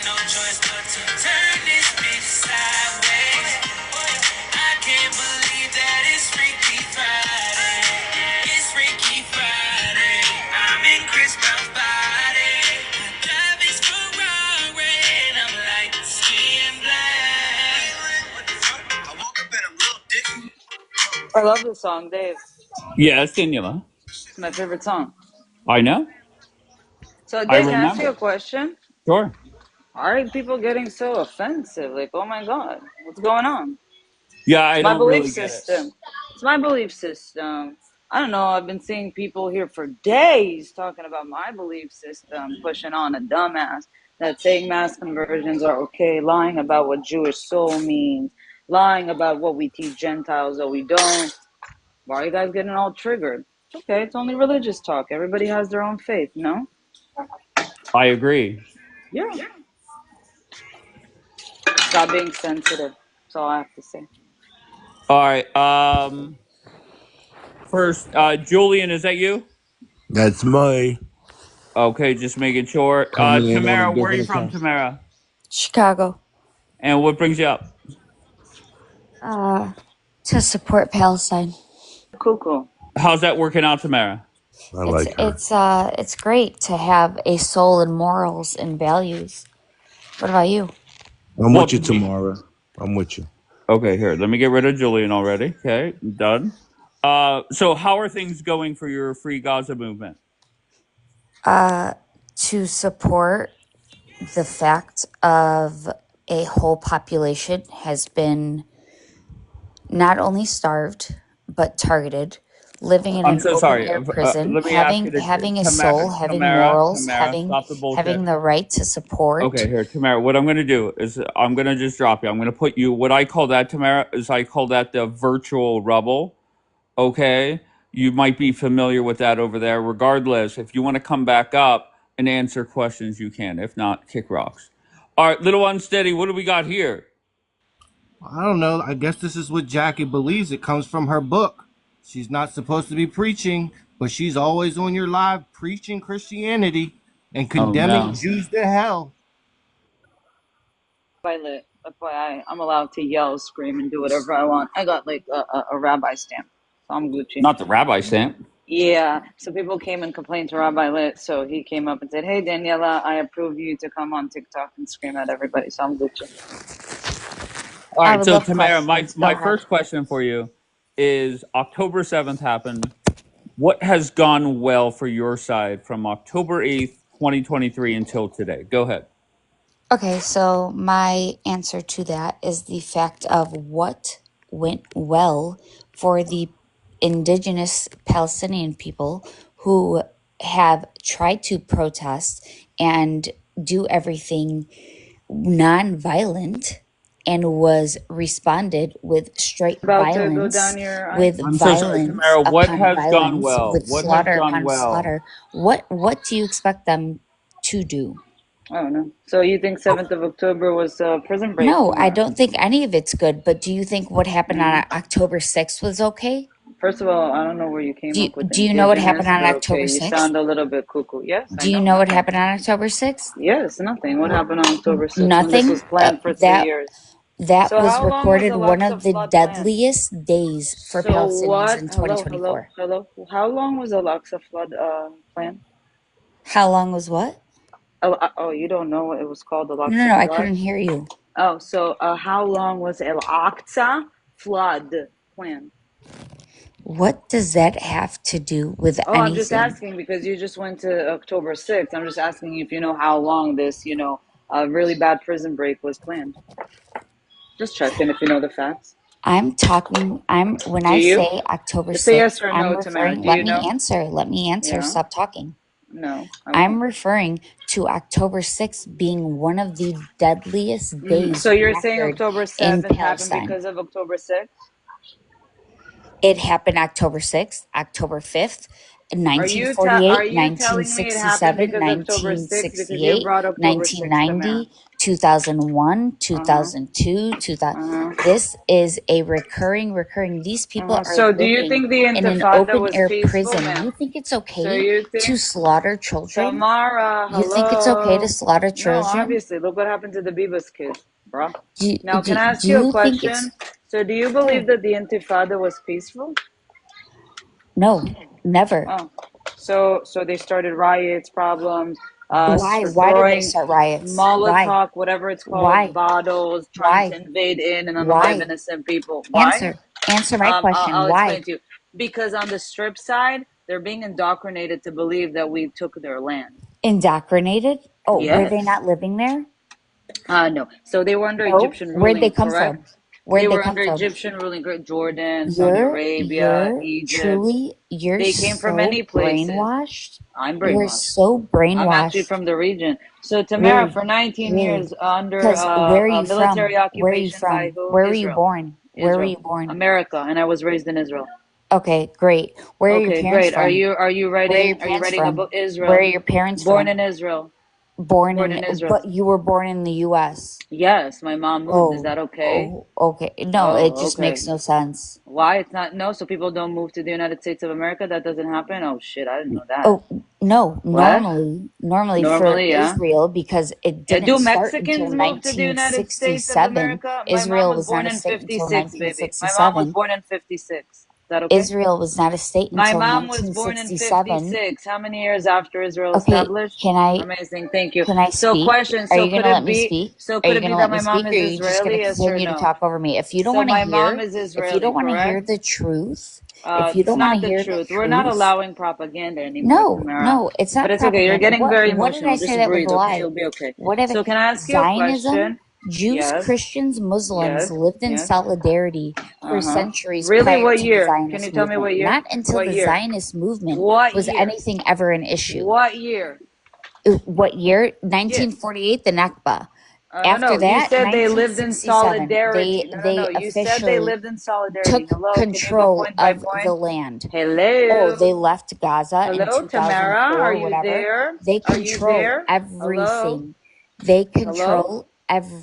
no choice but to turn this bitch sideways. I can't believe that it's Freaky Friday. It's Freaky Friday. I'm in Chris Brown's body. Drive his Ferrari and I'm like skin black. I woke up in a little different. I love this song, Dave. Yes, Daniela. It's my favorite song. I know. So, I Dave, can I ask you a remember. question? Sure. Why are people getting so offensive? Like, oh my God, what's going on? Yeah, It's I my don't belief really get it. system. It's my belief system. I don't know. I've been seeing people here for days talking about my belief system, pushing on a dumbass that saying mass conversions are okay, lying about what Jewish soul means, lying about what we teach Gentiles that we don't. Why are you guys getting all triggered? It's okay. It's only religious talk. Everybody has their own faith, no? I agree. Yeah. Stop being sensitive. That's all I have to say. All right. First, Julian, is that you? That's my Okay, just making sure. coming in on a Tamara, where are you different from, account. Tamara? Chicago. And what brings you up? To support Palestine. Cool. How's that working out, Tamara? I like her. It's great to have a soul and morals and values. What about you? I'm Well, with you to me. tomorrow. I'm with you. Okay, here. Let me get rid of Julian already. Okay, done. So how are things going for your Free Gaza movement? To support the fact of a whole population has been not only starved but targeted, living in I'm an so open sorry. air prison, Let me ask you having a Tamara, soul, having Tamara, morals, Tamara, stop the bullshit. having the right to support. Okay, here, Tamara. What I'm going to do is I'm going to just drop you. I'm going to put you. What I call that, Tamara, is I call that the virtual rebel. Okay, you might be familiar with that over there. Regardless, if you want to come back up and answer questions, you can. If not, kick rocks. All right, little unsteady. What do we got here? I don't know. I guess this is what Jackie believes. It comes from her book. She's not supposed to be preaching, but she's always on your live preaching Christianity and Oh condemning no. Jews to hell. Violet, FYI, I'm allowed to yell, scream, and do whatever I want. I got like a rabbi stamp, so I'm Gucci. Not the rabbi stamp. Yeah, so people came and complained to Rabbi Lit, so he came up and said, "Hey, Daniela, I approve you to come on TikTok and scream at everybody." So I'm Gucci. All I right, would so love Tamara, questions. Go my ahead. first question for you is October 7th happened. What has gone well for your side from October 8th, 2023 until today? Go ahead. Okay, so my answer to that is the fact of what went well for the indigenous Palestinian people who have tried to protest and do everything non-violent and was responded with straight About to go down violence, your eye. with I'm so sorry, violence Tamara. What upon has gone violence, well? with What has slaughter gone upon well? slaughter. What do you expect them to do? I don't know. So you think 7th of October was prison break, No, I Tamara? don't think any of it's good. But do you think what happened Mm. on October 6th was okay? First of all, I don't know where you came up with Do you know what happened indigenous, on but October okay, you 6th? sound a little bit cuckoo. Yes, I Do you know know what nothing. happened on October 6th? Yes, nothing. What happened on October 6th when this Nothing. was planned for 3 years? That So was how long was recorded one Alexa of the flood planned? deadliest days for So Palestinians what? in Hello, hello, 2024. hello. How long was Alexa flood planned? How long was what? Oh, you don't know what it was called, No, Alexa no, I flood? couldn't hear you. Oh, so how long was El Aqsa flood planned? What does that have to do with Oh, I'm just anything? asking because you just went to October 6th. I'm just asking you if you know how long this, really bad prison break was planned. Just checking if you know the facts. When Do I you? say October Just say yes 6th, or I'm no, Tamara. referring, Do you know? let me answer, Yeah. stop talking. No, I I'm won't. referring to October 6th being one of the deadliest days So you're saying recorded October in 7th happened Palestine. because of October 6th? It happened October 6th, October 5th, Are you 1948, telling me it happened 1967, because of October 6th because you 1968, brought October 6th, Tamara? 1990, 2001, Uh-huh. 2002, 2000. Uh-huh. This is a recurring. These people are So do you living think the in an Intifada open was air peaceful, prison. You ma'am? think it's So okay you to think slaughter children? Tamara, You think it's okay to hello? slaughter No, children? obviously. Look what happened to the Bibas kid, bro. Do, Now, do, can I ask do you a you think it's... question? So do you believe that the Intifada was peaceful? No, never. Oh, so they started riots, problems, Why? Why did they throwing start riots? Why? Molotov, whatever it's called, Why? bottles, trying to Why? invade in and unalive Why? innocent people. Why? Answer my question. I'll Why? explain to you. Because on the strip side, they're being indoctrinated to believe that we took their land. Indoctrinated? Oh, were they Yes. not living there? No. So they were under No. Egyptian Where'd they ruling, come correct? from? Where'd They they were come under from? Egyptian ruling, Jordan, Saudi Arabia, You're Egypt. truly, you're They came from so many places. brainwashed. I'm You're brainwashed. so I'm actually brainwashed. from the region. So Tamara, Really, for 19 really. years under Because where are you military from? Where are you occupation by from? who? Where were you Israel. born? Where were Israel. you born? America, and I was raised in Israel. Okay, great. Where are your Okay, parents great. Are from? you Where are your parents writing a from? book? Where are Israel. your parents Born from? in Israel. Born Born in, in Israel. but you were born in the U.S. Yes, my mom moved. Is that okay? Okay. No, it Oh, just okay. makes no sense. Why? It's not. No, so people don't move to the United States of America? That doesn't happen? Oh, shit. I didn't know that. Oh, no. What? Normally for Normally, yeah. Israel, because it didn't Do start until Mexicans move to the United States of 1967. America? My mom Israel was was not born a in state until 56, baby. My mom was 1967. born in 56. Is that okay? Israel was not a state My until mom was born in 1967. 56. How many years after Israel Okay, established? can I Amazing. Thank you. So speak? question. Are So you could gonna let it me be speak? so Are could you it be gonna that let my me mom speak, or is are you just Israeli? gonna Yes or continue to no? talk over me? If you don't So want to my mom hear, is if you Israeli, don't want to hear correct? the truth, if you It's don't want to not the hear the truth. We're not truth, allowing propaganda anymore, Tamara. no, it's But not it's okay. You're propaganda. getting very What did I emotional. say Just that was a breathe, okay? lie? You'll be okay. Whatever. So can I ask you a Zionism, question? Jews, Yes. Christians, Muslims Yes. lived in Yes. solidarity for Uh-huh. centuries Really? prior What to the year? Can you Zionist tell me movement. what year? Not until What the year? Zionist movement What was year? anything ever an issue. What year? What year? Yeah. 1948, the Nakba. No, After no. You that, said they lived in 1967, solidarity. No, no, they no. You said they officially lived in solidarity. took Hello. Can you go control point by of the point? land. Oh, Hello. they left Gaza in Hello, Tamara. 2004 Are or you whatever. there? They Are you control there? Hello. everything. They Hello. control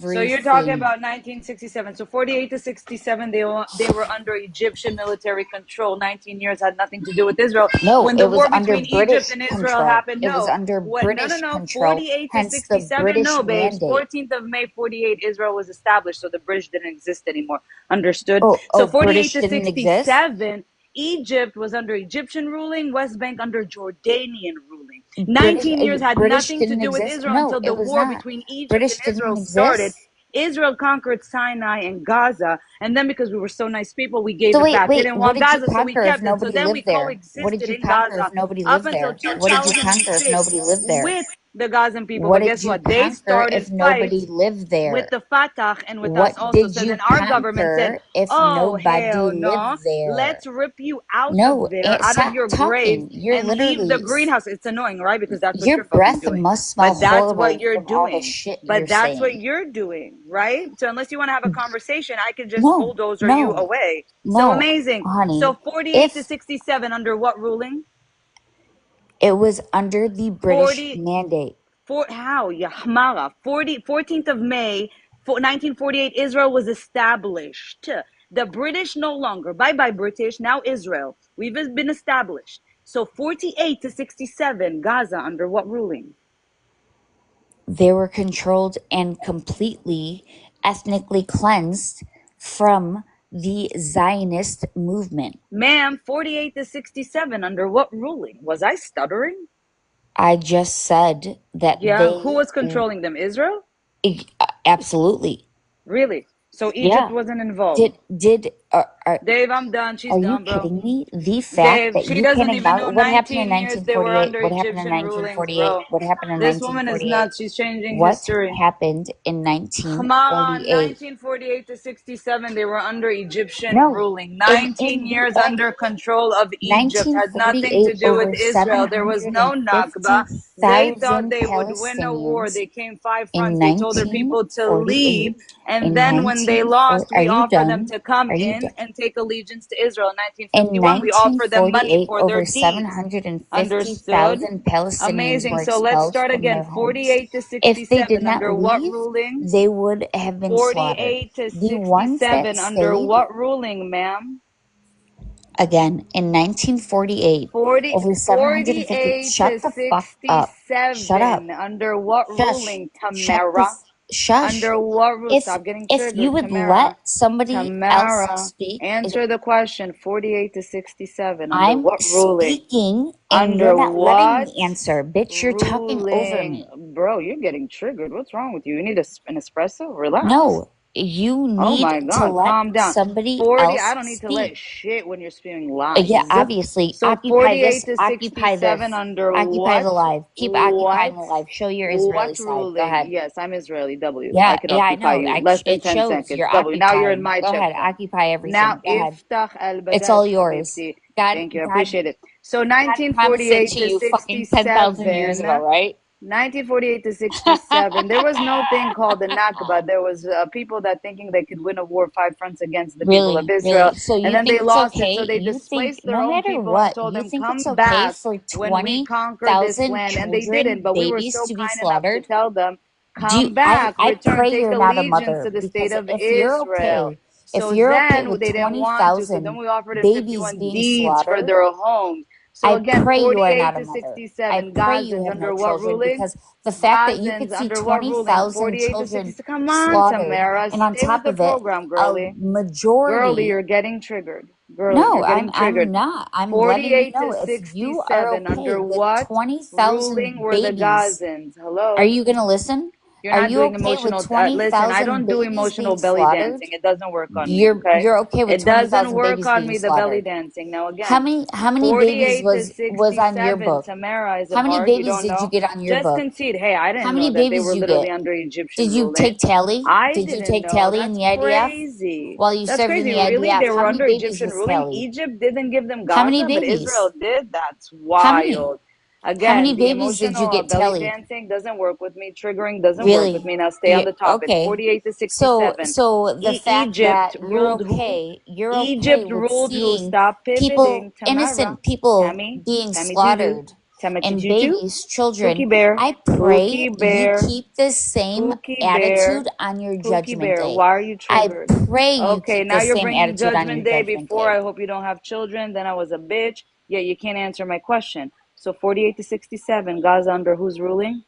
So you're talking everything. about 1967. So 48 to 67, they were under Egyptian military control. 19 years had nothing to do with Israel. No, When the it was war under between Egypt British and Israel control. happened, It was no. under What? No, no, British no. control, 48 to hence the 67, British no, babes. mandate. 14th of May, 48, Israel was established, so the British didn't exist anymore. Understood? Oh, So 48 British to didn't exist? 67, Egypt was under Egyptian ruling, West Bank under Jordanian ruling. British 19 years had British nothing to didn't do with exist? Israel No, until it the was war not. between Egypt and British didn't Israel started. exist? Israel conquered Sinai and Gaza, and then because we were so nice people, we gave So it wait, back. They didn't what want did you Gaza, so we conquer if kept it. So nobody then we lived there? What did coexisted you in conquer if Gaza nobody up lived until there? What did you conquer if 2006 nobody lived there? with the Gazan people. What But did guess you what? They conquer if started nobody fights lived with there? the Fatah and with us What also. did So you then our government said, conquer if oh, nobody hell lived no. there? Let's rip you out No, of there, out of stop your graves, talking. You're and leave the literally, greenhouse. It's annoying, right? Because that's what your you're fucking breath doing. must smell But that's what horrible you're from all the doing. shit you're But that's what saying. you're doing, right? So unless you want to have a conversation, I could just No, bulldozer you no, away. So no, amazing. So honey. 48 to If 67 under what ruling? it was under the British 40 mandate, how? Yahmara. 14th of May, 1948, Israel was established. The British no longer. Bye bye, British. Now Israel. We've been established. So 48 to 67, Gaza under what ruling? they were controlled and completely ethnically cleansed from the Zionist movement. Ma'am, 48 to 67, under what ruling? Was I stuttering? I just said that Yeah, who was controlling them? Israel? absolutely. Really? So Egypt Yeah. wasn't involved. Dave, I'm done. She's Are you done, bro. kidding me? The fact Dave, that she you doesn't can even know acknowledge what happened in 19 years they were 1948, under what happened in Egyptian rulings, 1948, bro. what happened in This woman is 1948, nuts. She's changing what history. happened in Come on, 1948. 1948 to 67, they were under Egyptian No, ruling. in 19 years under control of Egypt had nothing 1948, to do with over Israel. There was no Nakba. They thought 750,000 they would win a war. Palestinians They came five in fronts. They told their people to 1948. leave. And In then when they 1940, lost, are we you offered them done? to come Are you in. and take allegiance to Israel. In In 1951, we offer them money 1948, for their over deeds. Understood? 750,000 Palestinians Amazing. were So let's expelled start from again. their homes. 48 to If they did 67, not under what leave, ruling? they would have been slaughtered. 48 to The ones that 67, under stayed, what ruling, ma'am? again, in 1948, 40, over 750. 48 to Shut the fuck up. Shut up. 67, under what Shush. ruling, Shut Tamara? shush. Under what rule? If Stop getting if you triggered, would Tamara. let somebody else Tamara, speak, answer the question. 48 to 67, under I'm what ruling? speaking and you're Under not letting what me answer. Bitch, you're talking over ruling? me. Bro, you're getting triggered. What's wrong with you? You need an espresso? Relax. No, you Oh need my to God, let calm down. somebody 40, I else don't need to speak. let shit when you're spewing lies. Yeah, obviously. So Occupy 48 this, to occupy 67, this. under Occupy what? the live. Keep occupying the live. Show your Israeli What side. Go ruling? ahead. Yes, I'm Israeli. W. Yeah, I could I occupy know. you. Less than It 10 shows seconds. you're W. Now you're in occupying. my Go ahead, checkpoint. occupy everything. Now, Go ahead. iftach al It's all badaj, yours. habibti. God, Thank you. I God, appreciate it. So God promised it 1948 to to you fucking 10,000 years ago, 67. right? 1948 to 67, there was no thing called the Nakba. There was people that thinking they could win a war 5 fronts against the people of Really, Israel, really. So and you then they think it's lost it. okay? So they You think displaced their no own matter people and what, told you them, think it's come okay back for when we conquer this 20,000 land. And they didn't, children, but we were babies so to be kind enough to slaughtered? tell them, Do you, come back, I return, pray take you're not a allegiance mother, to the state because of if you're Israel. okay, if So you're okay then with they didn't want to. So then 20,000 we offered them babies 51 being deeds for slaughtered, their homes. So I again, pray you are 48 not a to mother. I 67, pray you Gazans have no under what children, ruling? because the fact that you Gazans could see under what ruling? 20,000 48 to children 66. Come on, slaughtered, Tamara. and on Stay with top the of it, program, a girly. Girly, majority. you're getting triggered. Girly, No, you're getting triggered. I'm not. I'm letting you 48 know to if you are 67, okay under with what 20,000 ruling were the babies. Gazans? Are Hello? you going to listen? You're Are not you doing okay with emotional. Listen, I 20,000 don't do babies emotional being belly slaughtered? dancing. It doesn't work on me, okay? You're okay with It doesn't 20,000 work babies on being me, the belly slaughtered? dancing. Now, How again, many babies 48 to was on your 67, book? Tamara, is it How many hard? You babies don't did you know? get on your Just book? concede. Hey, I How didn't many know that they babies were you literally get? under Egyptian Did you ruling. take tally? I Did you didn't take know. tally in That's the IDF crazy. while you That's served in crazy. the Really? IDF? They were How many under babies Egyptian was ruling? tally? Egypt didn't give them How many Gaza, but babies? Israel did? That's How many? wild. How many Again, the babies did you emotional get belly tellied? dancing doesn't work with me. Triggering doesn't work with Really? me. Now stay on Yeah, the topic. okay. 48 to So 67. so the fact Egypt that ruled who? you're okay Egypt with ruled who? seeing Stop people, pivoting. Tamara. innocent people Tammy. being Tammy Juju. slaughtered Tammy and Juju. babies, children. Pookie Bear. I pray Pookie you Bear. keep the same Pookie attitude Bear. on your Pookie judgment Bear. day. Why are you I triggered? pray you Okay, keep now the you're same bringing attitude on your Judgment Day. judgment Before, day. I hope you don't have children. Then I was a bitch. Yeah, you can't answer my question. So 48 to 67, Gaza under whose ruling?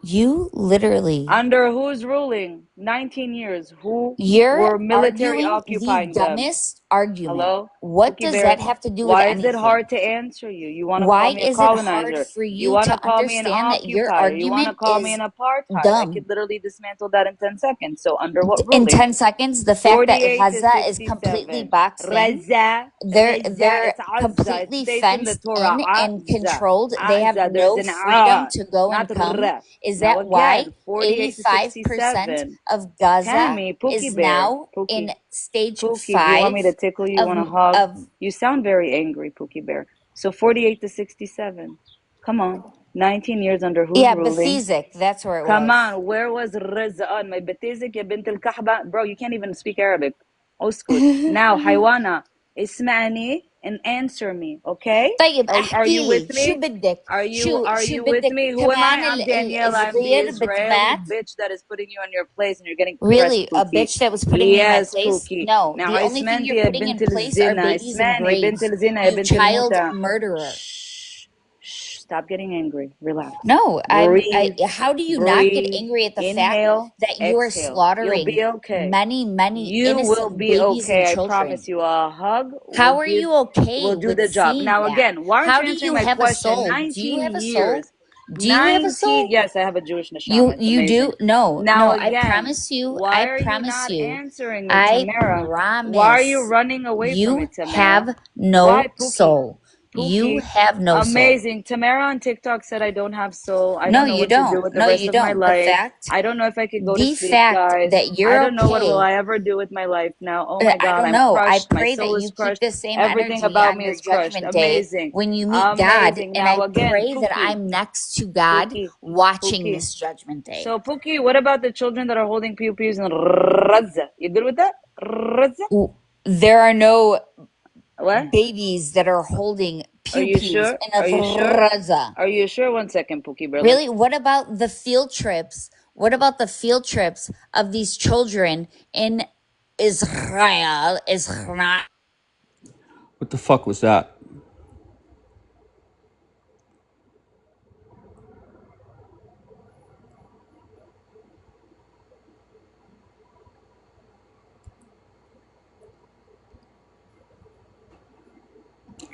You literally, Under whose ruling? 19 years. Who you're were military arguing the occupying them? dumbest argument. Hello? What Pookie does that Bear. have to do with Why is it anything? hard to answer you? You want to call Why me a is it hard colonizer. for You you want to to call me an understand that your occupier. You want to argument call me is an apartheid. I could dumb? literally dismantle that in 10 seconds. So under what In ruling? 10 seconds, the fact that 48 to Gaza is completely 67. boxed in, Raza, they're it's Azza. It completely states in the fenced Torah. in and Azza. controlled. They have Azza. There's no an freedom to go not and come. r. Is Now that why again, 48 to 85% 67. of Gaza Tammy, Pookie is Bear. now in stage Pookie, do you want 5 me to tickle you? You want a hug? You sound very angry, Pookie Bear. So 48 to 67. Come on. 19 years under whose yeah, ruling? Bethizik, that's where it Come was. on, where was Rizan? My betizik ya bint al-Kahba. Bro, you can't even speak Arabic. Oskud. Now, Haywana, isma'ani and answer me, okay? طيب Are you احكي with لي شو me? بدك Are شو you with بدك me? Who am I? كمان I'm Danielle. I'm the الصغير Israeli بتمات. bitch that is putting you in your place and you're getting pressed, Really, a Pookie. bitch that was putting me in my Yes, place? Pookie. No, Now, the only thing ismanti you're ya putting bint in place are al-zina. babies and Ismani bint graves. al-zina ya You bint child al-muta. murderer. Shh. Shh. Stop getting angry. Relax. No, Breathe. how do you not get Breathe. angry at the fact Inhale. that you are Exhale. You'll slaughtering be okay. many You will innocent be babies and okay. I children? promise you. A hug How are you okay will do with the job. seeing Now that? again, why aren't How you do answering you my have a question? soul? Do you 19 have a soul? years. Do you have a 19. soul? Yes, I have a Jewish neshama. It's You do? amazing. No, Now I again, promise you, why are you not answering me, I Tamara? Why are you promise running away from you it, Tamara? have Why, no Pookie? soul. You Pookie, have no soul. amazing. Tamara on TikTok said I don't have soul. I No, don't know you what to do don't. with the No, rest you of my don't. The life. fact, I don't know if I could go to the sleep, fact guys. that you're I don't know what will okay. I ever do with my life now. Oh my I God, don't I'm know. I crushed. My pray that soul is you keep crushed. the same Everything energy about on me your is crushed. judgment day Amazing. when you meet God. Amazing. And Now I again, pray that Pookie, I'm next to God Pookie, watching Pookie. this judgment day. So Pookie, what about the children that are holding pew pews and razza? You good with that? Razza? There are no What? babies that are holding Are pew you pews sure? in a Are you sure? fraza. Are you sure? 1 second, Pookie Berlin. Really? What about the field trips? What about the field trips of these children in Israel? What the fuck was that?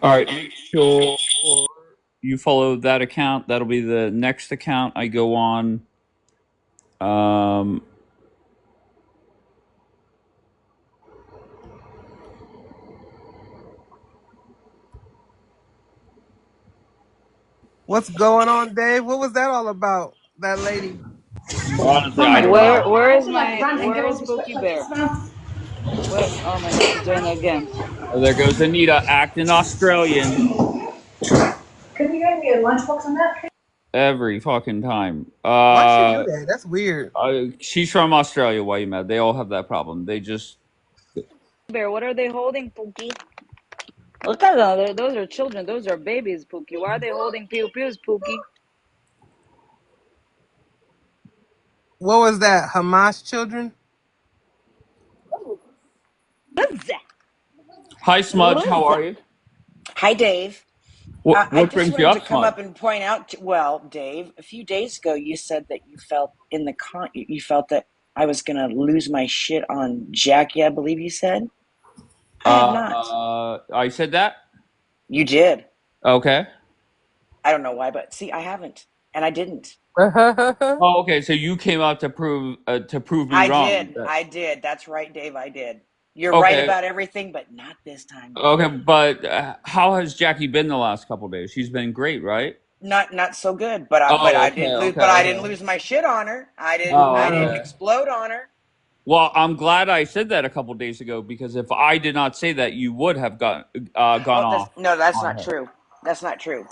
All right, make sure you follow that account. That'll be the next account I go on. What's going on, Dave? What was that all about? That lady. Honestly, I don't know. Where is Pookie Bear? What? Oh my God, she's doing it again. Oh, there goes Anita acting Australian Could you get me a lunchbox on that? every fucking time. Why'd she do that? That's weird. She's from Australia. Why you mad? They all have that problem. They just Bear, what are they holding, Pookie? Look at them. Those are children. Those are babies, Pookie. Why are they holding pew pews, Pookie? What was that? Hamas children? Razza. Hi, Smudge. How are you? Hi, Dave. I What just brings you wanted to up, come Smudge? up and point out, well, Dave, a few days ago you said that you felt you felt that I was going to lose my shit on Jackie, I believe you said. I have not. I said that. You did. Okay. I don't know why, but see, I haven't, and I didn't. Oh, okay. So you came out to prove me I wrong. did. I did. That's right, Dave. I did. You're right Okay. about everything, but not this time, Dave. Okay, but how has Jackie been the last couple of days? She's been great, right? Not so good, but Oh, I okay, didn't lose. okay, But I didn't okay. lose my shit on her. I Oh, didn't okay. explode on her. Well, I'm glad I said that a couple days ago because if I did not say that, you would have gone Oh, off that's on not her. true. That's not true.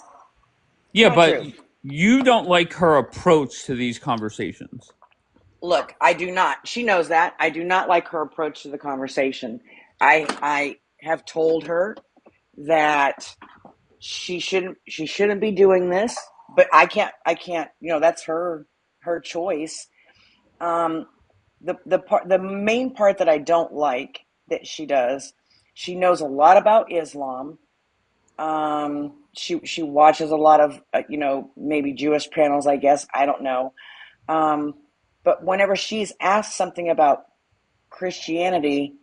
Yeah, Not but true. you don't like her approach to these conversations. Look, I do not. She knows that. I do not like her approach to the conversation. I have told her that she shouldn't be doing this, but I can't, that's her choice. Um the main part that I don't like that she does, she knows a lot about Islam. She watches a lot of maybe Jewish panels, I guess. I don't know. Um, but whenever she's asked something about Christianity,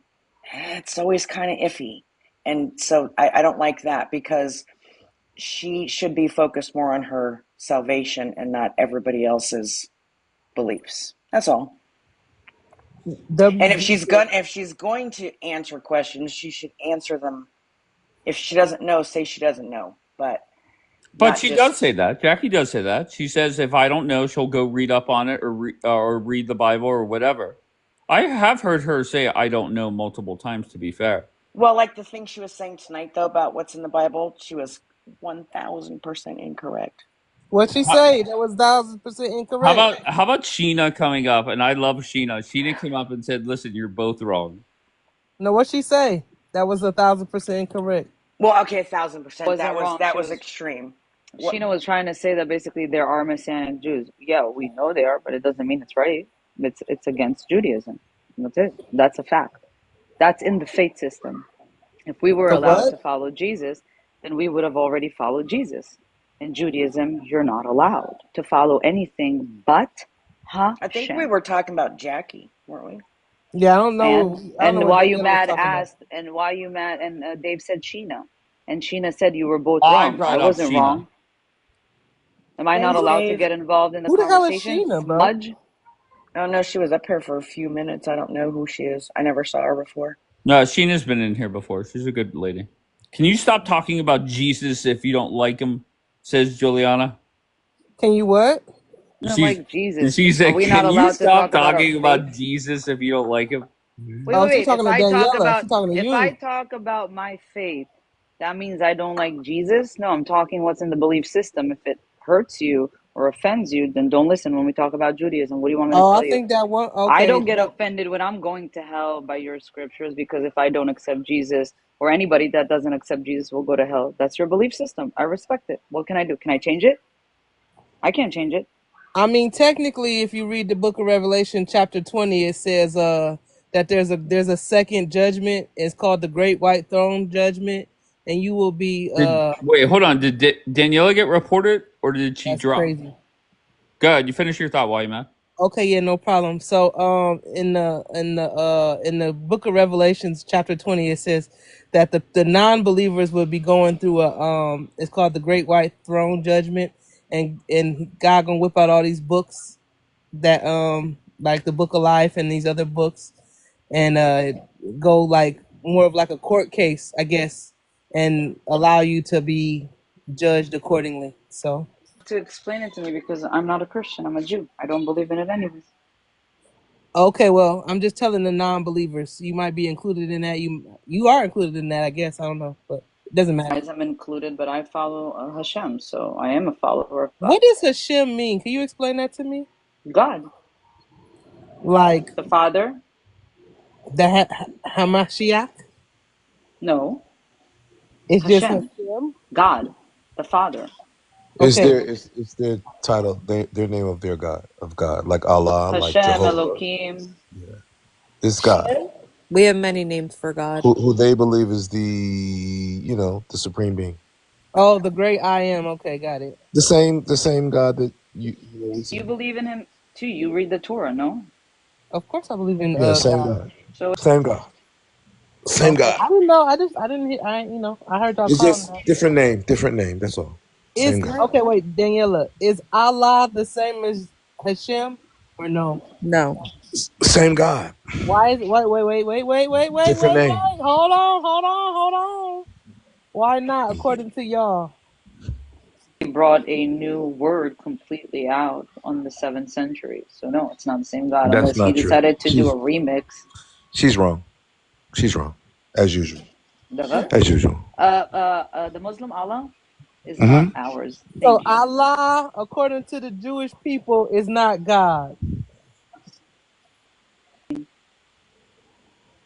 it's always kind of iffy. And so I don't like that because she should be focused more on her salvation and not everybody else's beliefs. That's all. And if she's going to answer questions, she should answer them. If she doesn't know, say she doesn't know, but But not she does just. say that. Jackie does say that. She says if I don't know, she'll go read up on it or read the Bible or whatever. I have heard her say I don't know multiple times. To be fair. Well, like the thing she was saying tonight, though, about what's in the Bible, she was 1,000% incorrect. What'd she How, say? That was 1,000% incorrect. how about Sheena coming up? And I love Sheena. Sheena came up and said, "Listen, you're both wrong." No, what'd she say? That was 1,000% incorrect. Well, okay, 1,000%. Wasn't That was wrong. that was extreme. What? Sheena was trying to say that basically there are Messianic Jews. Yeah, we know they are, but it doesn't mean it's right. It's against Judaism. That's it. That's a fact. That's in the faith system. If we were The allowed what? to follow Jesus, then we would have already followed Jesus. In Judaism, you're not allowed to follow anything but I think we Hashem. were talking about Jackie, weren't we? Yeah, I don't know. I don't know And what why you Daniela was mad talking about. asked, and why you mad, and Dave said Sheena, and Sheena said you were both I wrong. I brought up wasn't Sheena. wrong. Am I not Thanks, allowed to Dave. get involved in the Who the hell is conversation? Sheena, bro? Smudge? I don't know. She was up here for a few minutes. I don't know who she is. I never saw her before. No, Sheena's been in here before. She's a good lady. Can you stop talking about Jesus if you don't like him? Says Juliana. Can you what? Doesn't She's like Jesus. she Are said, we not "Can you allowed to stop talk about our talking faith? about Jesus if you don't like him?" Wait, Oh, wait, she's wait. talking to Daniela. She's talking to If I you. talk about my faith, that means I don't like Jesus? No, I'm talking what's in the belief system. If it hurts you or offends you, then don't listen when we talk about Judaism. What do you want me to Oh, I tell you? think that one. I Okay. don't get offended when I'm going to hell by your scriptures, because if I don't accept Jesus, or anybody that doesn't accept Jesus will go to hell. That's your belief system. I respect it. What can I do? Can I change it? I can't change it. I mean, technically, if you read the Book of Revelation, chapter 20, it says that there's a second judgment. It's called the Great White Throne Judgment, and you will be Wait, hold on. Did Daniela get reported or did she that's drop? crazy. Good. You finish your thought while you man. Okay, yeah, no problem. So, in the Book of Revelations, chapter 20, it says that the non-believers will be going through it's called the Great White Throne Judgment, and God gonna whip out all these books that like the Book of Life and these other books, and go like more of like a court case, I guess, and allow you to be judged accordingly. So. To explain it to me, because I'm not a Christian. I'm a Jew. I don't believe in it anyways. Okay, well, I'm just telling the non-believers. You might be included in that. You are included in that, I guess. I don't know, but it doesn't matter. I'm included, but I follow Hashem, so I am a follower of God. What does Hashem mean? Can you explain that to me? God, Like the Father? the Hamashiach? No, It's just Hashem, Hashem. God, the Father. It's Okay. their title, their name of their God, like Allah, like Hashem, Jehovah. Elohim. Yeah, this God, We have many names for God. who they believe is the supreme being, Oh, the great I am. Okay, got it. the same God that we You see. believe in him too. You read the Torah, no? Of course, I believe in Yeah, same God. God, So same God, same Okay, God. I didn't know. I didn't hear. I heard y'all It's calling just that. different name. That's all. Is Same God, okay. Wait, Daniela, is Allah the same as Hashem or no? No. same God, Why is different name. wait. Hold on. Why not according to y'all? he brought a new word completely out on the 7th century. So no, it's not the same God That's unless he not true. decided to do a remix. She's wrong. She's wrong, as usual. The As usual. Muslim Allah is not Hmm. ours. So Thank you. Allah, according to the Jewish people, is not God.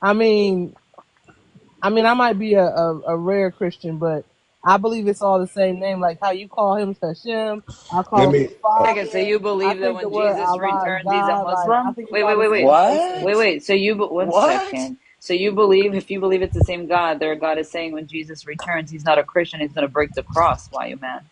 I mean, I might be a rare Christian, but I believe it's all the same name. Like how you call him Hashem, I Let call him me. the Second, so Father. you I believe that think the when word Jesus Allah is returns, he's a God. Like I Muslim? think it's Wait, all wait, the wait, same wait, in What? wait, essence. wait. So one What? second. So you believe, if you believe it's the same God, their God is saying when Jesus returns, he's not a Christian. He's going to break the cross. Why, you man?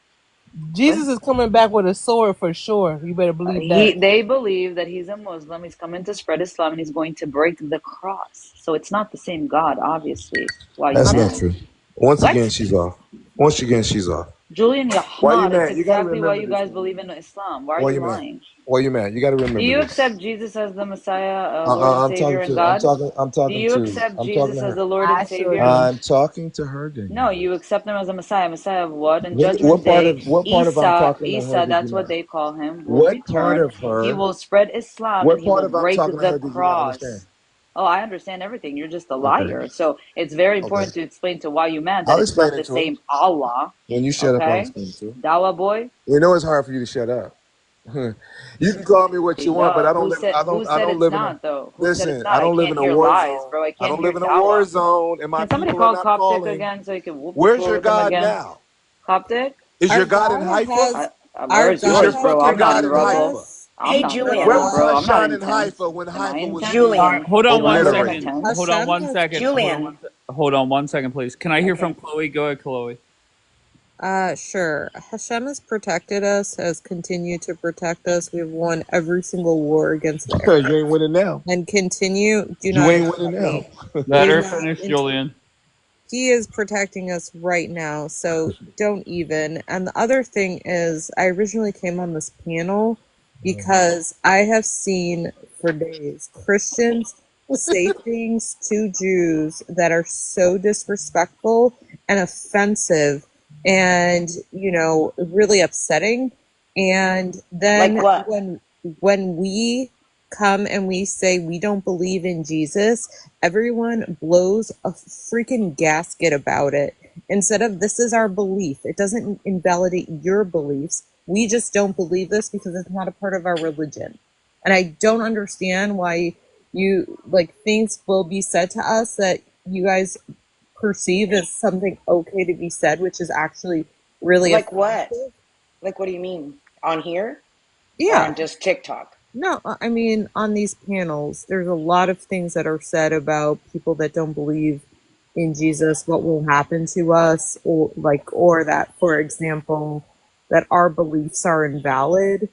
What? Jesus is coming back with a sword for sure. You better believe that. They believe that he's a Muslim. He's coming to spread Islam, and he's going to break the cross. So it's not the same God, obviously. Why, you That's I not mean, man? true. Once again, What? she's off. Once again, she's off. Julian Why you Yahmar, it's mad? You got to exactly why remember you this, guys man. believe in Islam. Why are Why you you mad? lying? Why you mad? You got to Do remember you this. accept Jesus as the Messiah, Lord and I'm talking Savior and to. I'm God? talking. I'm Do talking you to. accept I'm talking Jesus to as her. the Lord I and sure Savior? do. I'm talking to her, No, Daniela. you accept him as a Messiah. Messiah of what? In What Judgment part Day, of I'm talking to her Isa, did you that's what not? they call him, will What part return. of He her? will spread Islam and What he part will of I'm break talking to the her did you not understand? cross. Oh, I understand everything. You're just a Okay. liar. So it's very Okay. important to explain to why you mad that I'll it's explain not it the to her. same Allah. When you shut up, I'll Okay? explain it to her. Dawa boy? We know it's hard for you to shut up. You can call me what you want, but Duh. Who I said don't it's live in a not though? Who said it's listen, not? I I don't live can't in a hear war lies, zone. bro. I I can't don't hear live in a war Dawa. zone, and my Can somebody people are call not Coptic calling. again so you can whoop the Where's floor your with them God again? now? Coptic? Is Our your God in God Haifa? has our Where's Is your God yours, has bro? fucking I'm not in God in protected Rubble. Haifa? us I'm Hey, not in Where Rubble, Julian. was bro. I'm not Hashan in in tent. Haifa when Am I Haifa in was tent? being our Julian. Hold on one Am I in a obliterated? second. tent? Hashem has Hold on Julian. hold on one second, please. Can I hear from Okay. Chloe? Go ahead, Chloe. sure. Hashem has protected us, has continued to protect us. We've won every single war against the Because you Arabs. ain't winning now. And continue, do You not ain't winning interrupt now. me. Let her Is finish, Julian. He is protecting us right now, so don't even. And the other thing is, I originally came on this panel because I have seen for days Christians say things to Jews that are so disrespectful, and offensive and, really upsetting. And Like then what? when we come and we say we don't believe in Jesus, everyone blows a freaking gasket about it. Instead of, this is our belief. It doesn't invalidate your beliefs. We just don't believe this because it's not a part of our religion. And I don't understand why things will be said to us that you guys perceive as something okay to be said, which is actually really Like what? offensive. Like what do you mean? On here or Yeah. on just TikTok? No, I mean, on these panels, there's a lot of things that are said about people that don't believe in Jesus, what will happen to us, or that, for example, that our beliefs are invalid.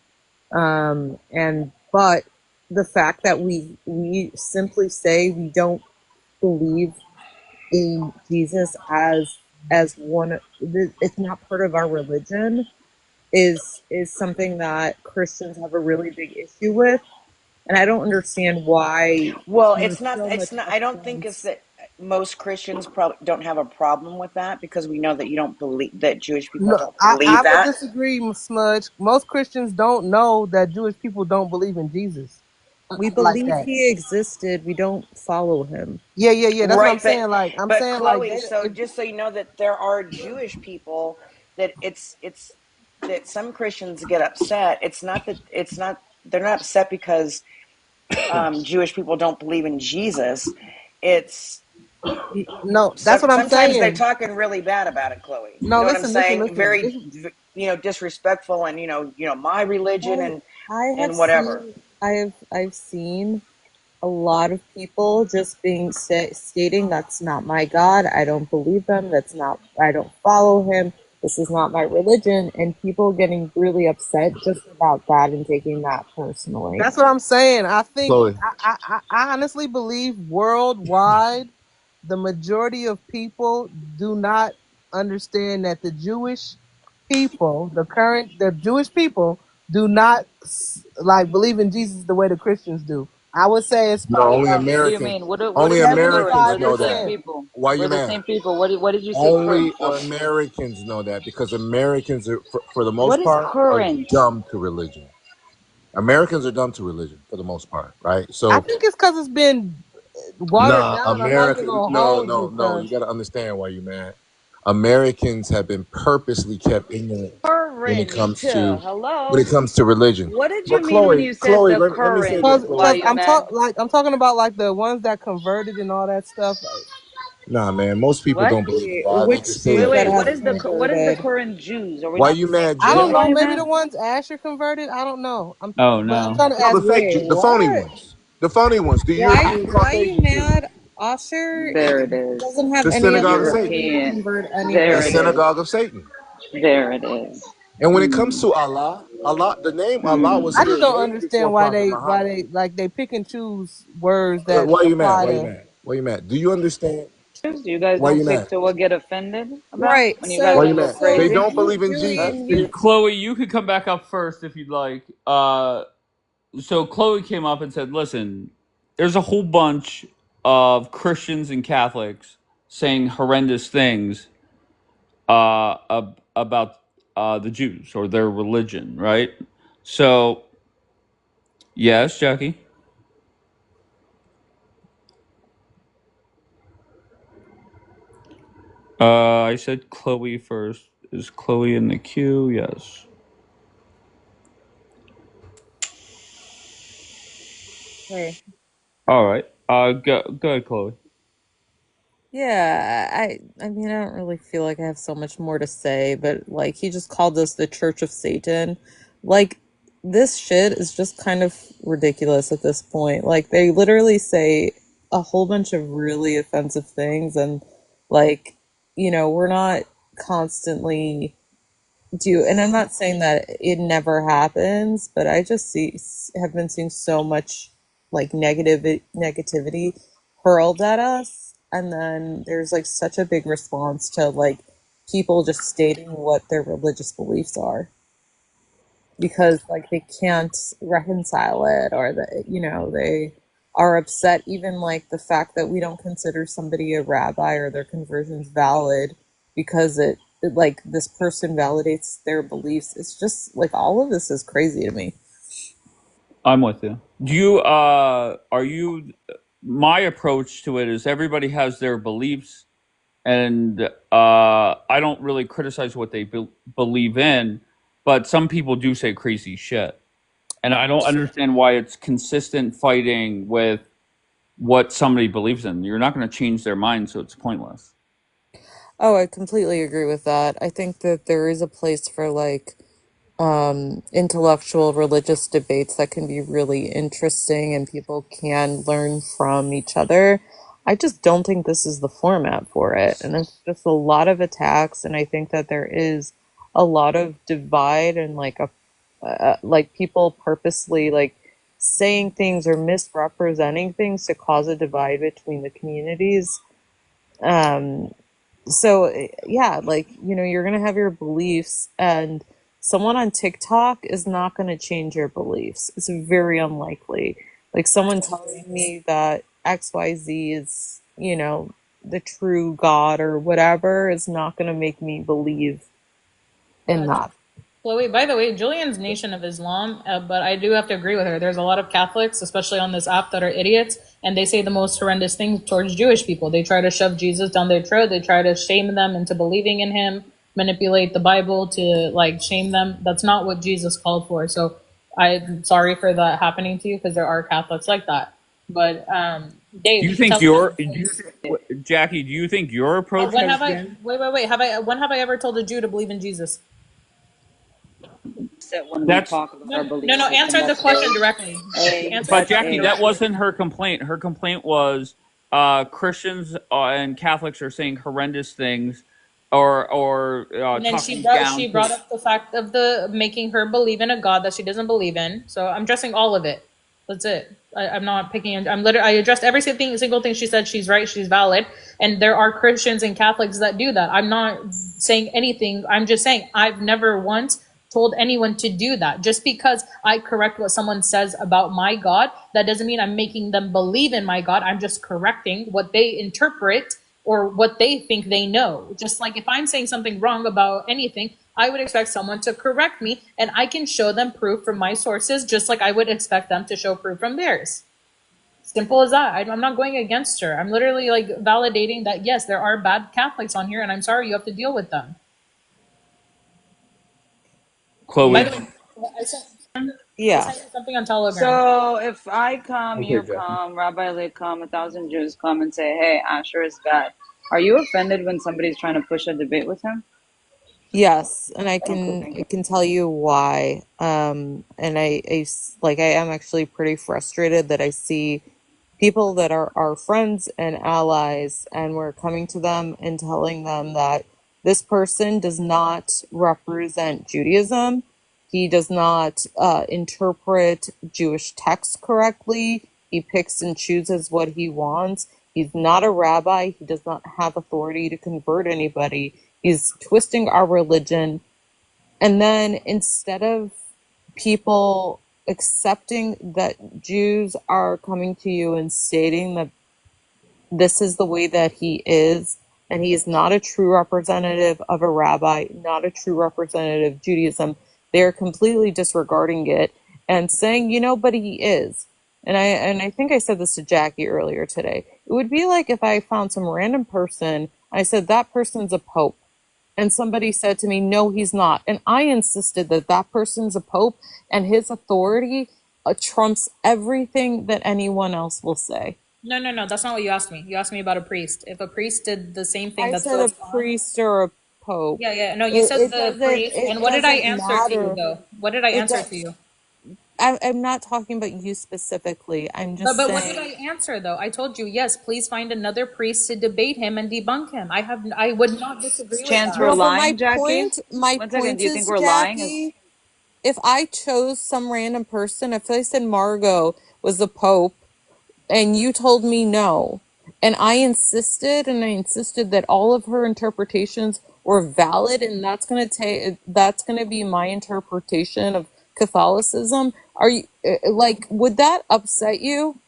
But the fact that we simply say we don't believe in Jesus as one, it's not part of our religion, is something that Christians have a really big issue with. And I don't understand why Well, there's it's not. so It's much not. I don't think it's offense. that most Christians probably don't have a problem with that because we know that you don't believe that Jewish people No, don't I believe would that. disagree, Smudge. Most Christians don't know that Jewish people don't believe in Jesus We like believe that. he existed. We don't follow him. Yeah. That's what I'm Right, saying. Like, I'm but saying, like, Chloe, so if, just so you know that there are Jewish people that it's that some Christians get upset. It's not they're not upset because Jewish people don't believe in Jesus. It's no, that's what I'm sometimes they're saying. talking really bad about it, Chloe. You No, know what I'm listen. saying? Very, disrespectful, and my religion I and I have whatever. seen I've seen a lot of people just stating that's not my God. I don't believe them. I don't follow him. This is not my religion, and people getting really upset just about that and taking that personally. That's what I'm saying. I think Chloe. I honestly believe worldwide, the majority of people do not understand that the Jewish people do not like believe in Jesus the way the Christians do. I would say it's No, probably only about What do you mean? Americans. What Only does it mean current? Americans We're the know same that. 75%. people. Why you We're the mad? same people. What did you say current Only for? Americans know that because Americans are, for the What most is part, are current? dumb to religion. Americans are dumb to religion for the most part, right? I So, think it's because it's been watered nah, down. I'm not America, even gonna no, hold you no, no. because You got to understand why you mad. Americans have been purposely kept ignorant when it Current. comes to Hello. religion. What did But you mean when Chloe, you said Chloe, the let me say current? this, Why Chloe. because you mad? I'm talking about like the ones that converted and all that stuff. Nah, man, most people What? don't believe the Bible. Which Just say Jews that for that Wait. the have record. What is the converted? current Jews? Are we Why not the you same mad, I people? don't Jay? Why know. you Maybe mad? the ones Asher converted. I don't know. Oh But I'm no. trying to No, ask the fake, Wait, the phony what? ones, the phony ones, the European Why you Caucasian Jews, mad? Asher There it is. doesn't have the any synagogue of authority Satan, to European. convert the There it anyone. is. synagogue of Satan. There it is. And when it comes Hmm. to Allah, the name Allah was Hmm. I just here don't way before understand Prophet Muhammad. they pick and choose words that Why you mad? apply Why you to. mad? Why you mad? Do you understand? You guys Why don't you pick mad? to what get offended about Right. when you guys Why So you want to go mad? so They crazy. don't you believe in Julian, Jesus. you Chloe, you could come back up first if you'd like. So Chloe came up and said, "Listen, there's a whole bunch of Christians and Catholics saying horrendous things about the Jews or their religion, right?" So, yes, Jackie. I said Chloe first. Is Chloe in the queue? Yes. okay. All right. Go ahead, Chloe. Yeah, I mean, I don't really feel like I have so much more to say, but like he just called us the Church of Satan. Like this shit is just kind of ridiculous at this point. Like they literally say a whole bunch of really offensive things and like, we're not constantly and I'm not saying that it never happens, but I just have been seeing so much like negativity hurled at us, and then there's like such a big response to like people just stating what their religious beliefs are because like they can't reconcile it, or that they are upset even like the fact that we don't consider somebody a rabbi or their conversion's valid, because it like this person validates their beliefs. It's just like all of this is crazy to me. I'm with you. Do you are you my approach to it is everybody has their beliefs, and I don't really criticize what they believe in, but some people do say crazy shit. And I don't understand why it's consistent fighting with what somebody believes in. You're not going to change their mind, so it's pointless. Oh, I completely agree with that. I think that there is a place for like intellectual religious debates that can be really interesting and people can learn from each other. I just don't think this is the format for it. And it's just a lot of attacks. And I think that there is a lot of divide and like people purposely like saying things or misrepresenting things to cause a divide between the communities. Um, so yeah, like, you know, you're going to have your beliefs and someone on TikTok is not going to change your beliefs. It's very unlikely. Like someone telling me that XYZ is, you know, the true God or whatever is not going to make me believe in that. Chloe, by the way, Julian's Nation of Islam, but I do have to agree with her. There's a lot of Catholics, especially on this app, that are idiots, and they say the most horrendous things towards Jewish people. They try to shove Jesus down their throat. They try to shame them into believing in him, manipulate the Bible to like shame them. That's not what Jesus called for. So I'm sorry for that happening to you because there are Catholics like that. But Dave, Do you think Jackie? Do you think your approach when has have I been? wait when have I ever told a Jew to believe in Jesus? When we That's talk about our belief No. system, Answer the that's question directly. Answer the But question Jackie, that directly. wasn't her complaint. Her complaint was Christians and Catholics are saying horrendous things, or And then talking down she to. brought up the fact of the making her believe in a God that she doesn't believe in. So I'm addressing all of it. That's it. I'm not picking. I'm literally. I addressed every single thing she said. She's right. She's valid. And there are Christians and Catholics that do that. I'm not saying anything. I'm just saying I've never once told anyone to do that. Just because I correct what someone says about my God, that doesn't mean I'm making them believe in my God. I'm just correcting what they interpret or what they think they know. Just like if I'm saying something wrong about anything, I would expect someone to correct me and I can show them proof from my sources, just like I would expect them to show proof from theirs. Simple as that. I'm not going against her. I'm literally like validating that, yes, there are bad Catholics on here and I'm sorry you have to deal with them. Chloe. By the way, I sent Yeah. something on Telegram. So if I come, Okay, you Jackie. come, Rabbi Lee come, 1,000 Jews come and say, hey, Asher is bad. Are you offended when somebody's trying to push a debate with him? Yes, and I Okay, can thank I you. can tell you why. And like I am actually pretty frustrated that I see people that are our friends and allies, and we're coming to them and telling them that this person does not represent Judaism. He does not interpret Jewish texts correctly. He picks and chooses what he wants. He's not a rabbi. He does not have authority to convert anybody. He's twisting our religion. And then instead of people accepting that Jews are coming to you and stating that this is the way that he is, and he is not a true representative of a rabbi, not a true representative of Judaism, they are completely disregarding it and saying, you know, but he is. And I think I said this to Jackie earlier today. It would be like if I found some random person, I said that person's a pope, and somebody said to me, no, he's not. And I insisted that that person's a pope and his authority trumps everything that anyone else will say. No. That's not what you asked me. You asked me about a priest. If a priest did the same thing I that's said going a on. priest or a pope. Yeah. No, you said the priest. And It what did I doesn't answer to you, matter. though? What did I It answer does, to you? I'm not talking about you specifically. I'm just But what did I saying. answer, though? I told you, yes, please find another priest to debate him and debunk him. I would not disagree with Chance we're No, that. but lying, Jackie? my 1 second, point do you think is, we're lying? Jackie, if I chose some random person, if I said Margot was the Pope, and you told me no, and I insisted that all of her interpretations were valid, and that's gonna be my interpretation of Catholicism. Are you like, would that upset you?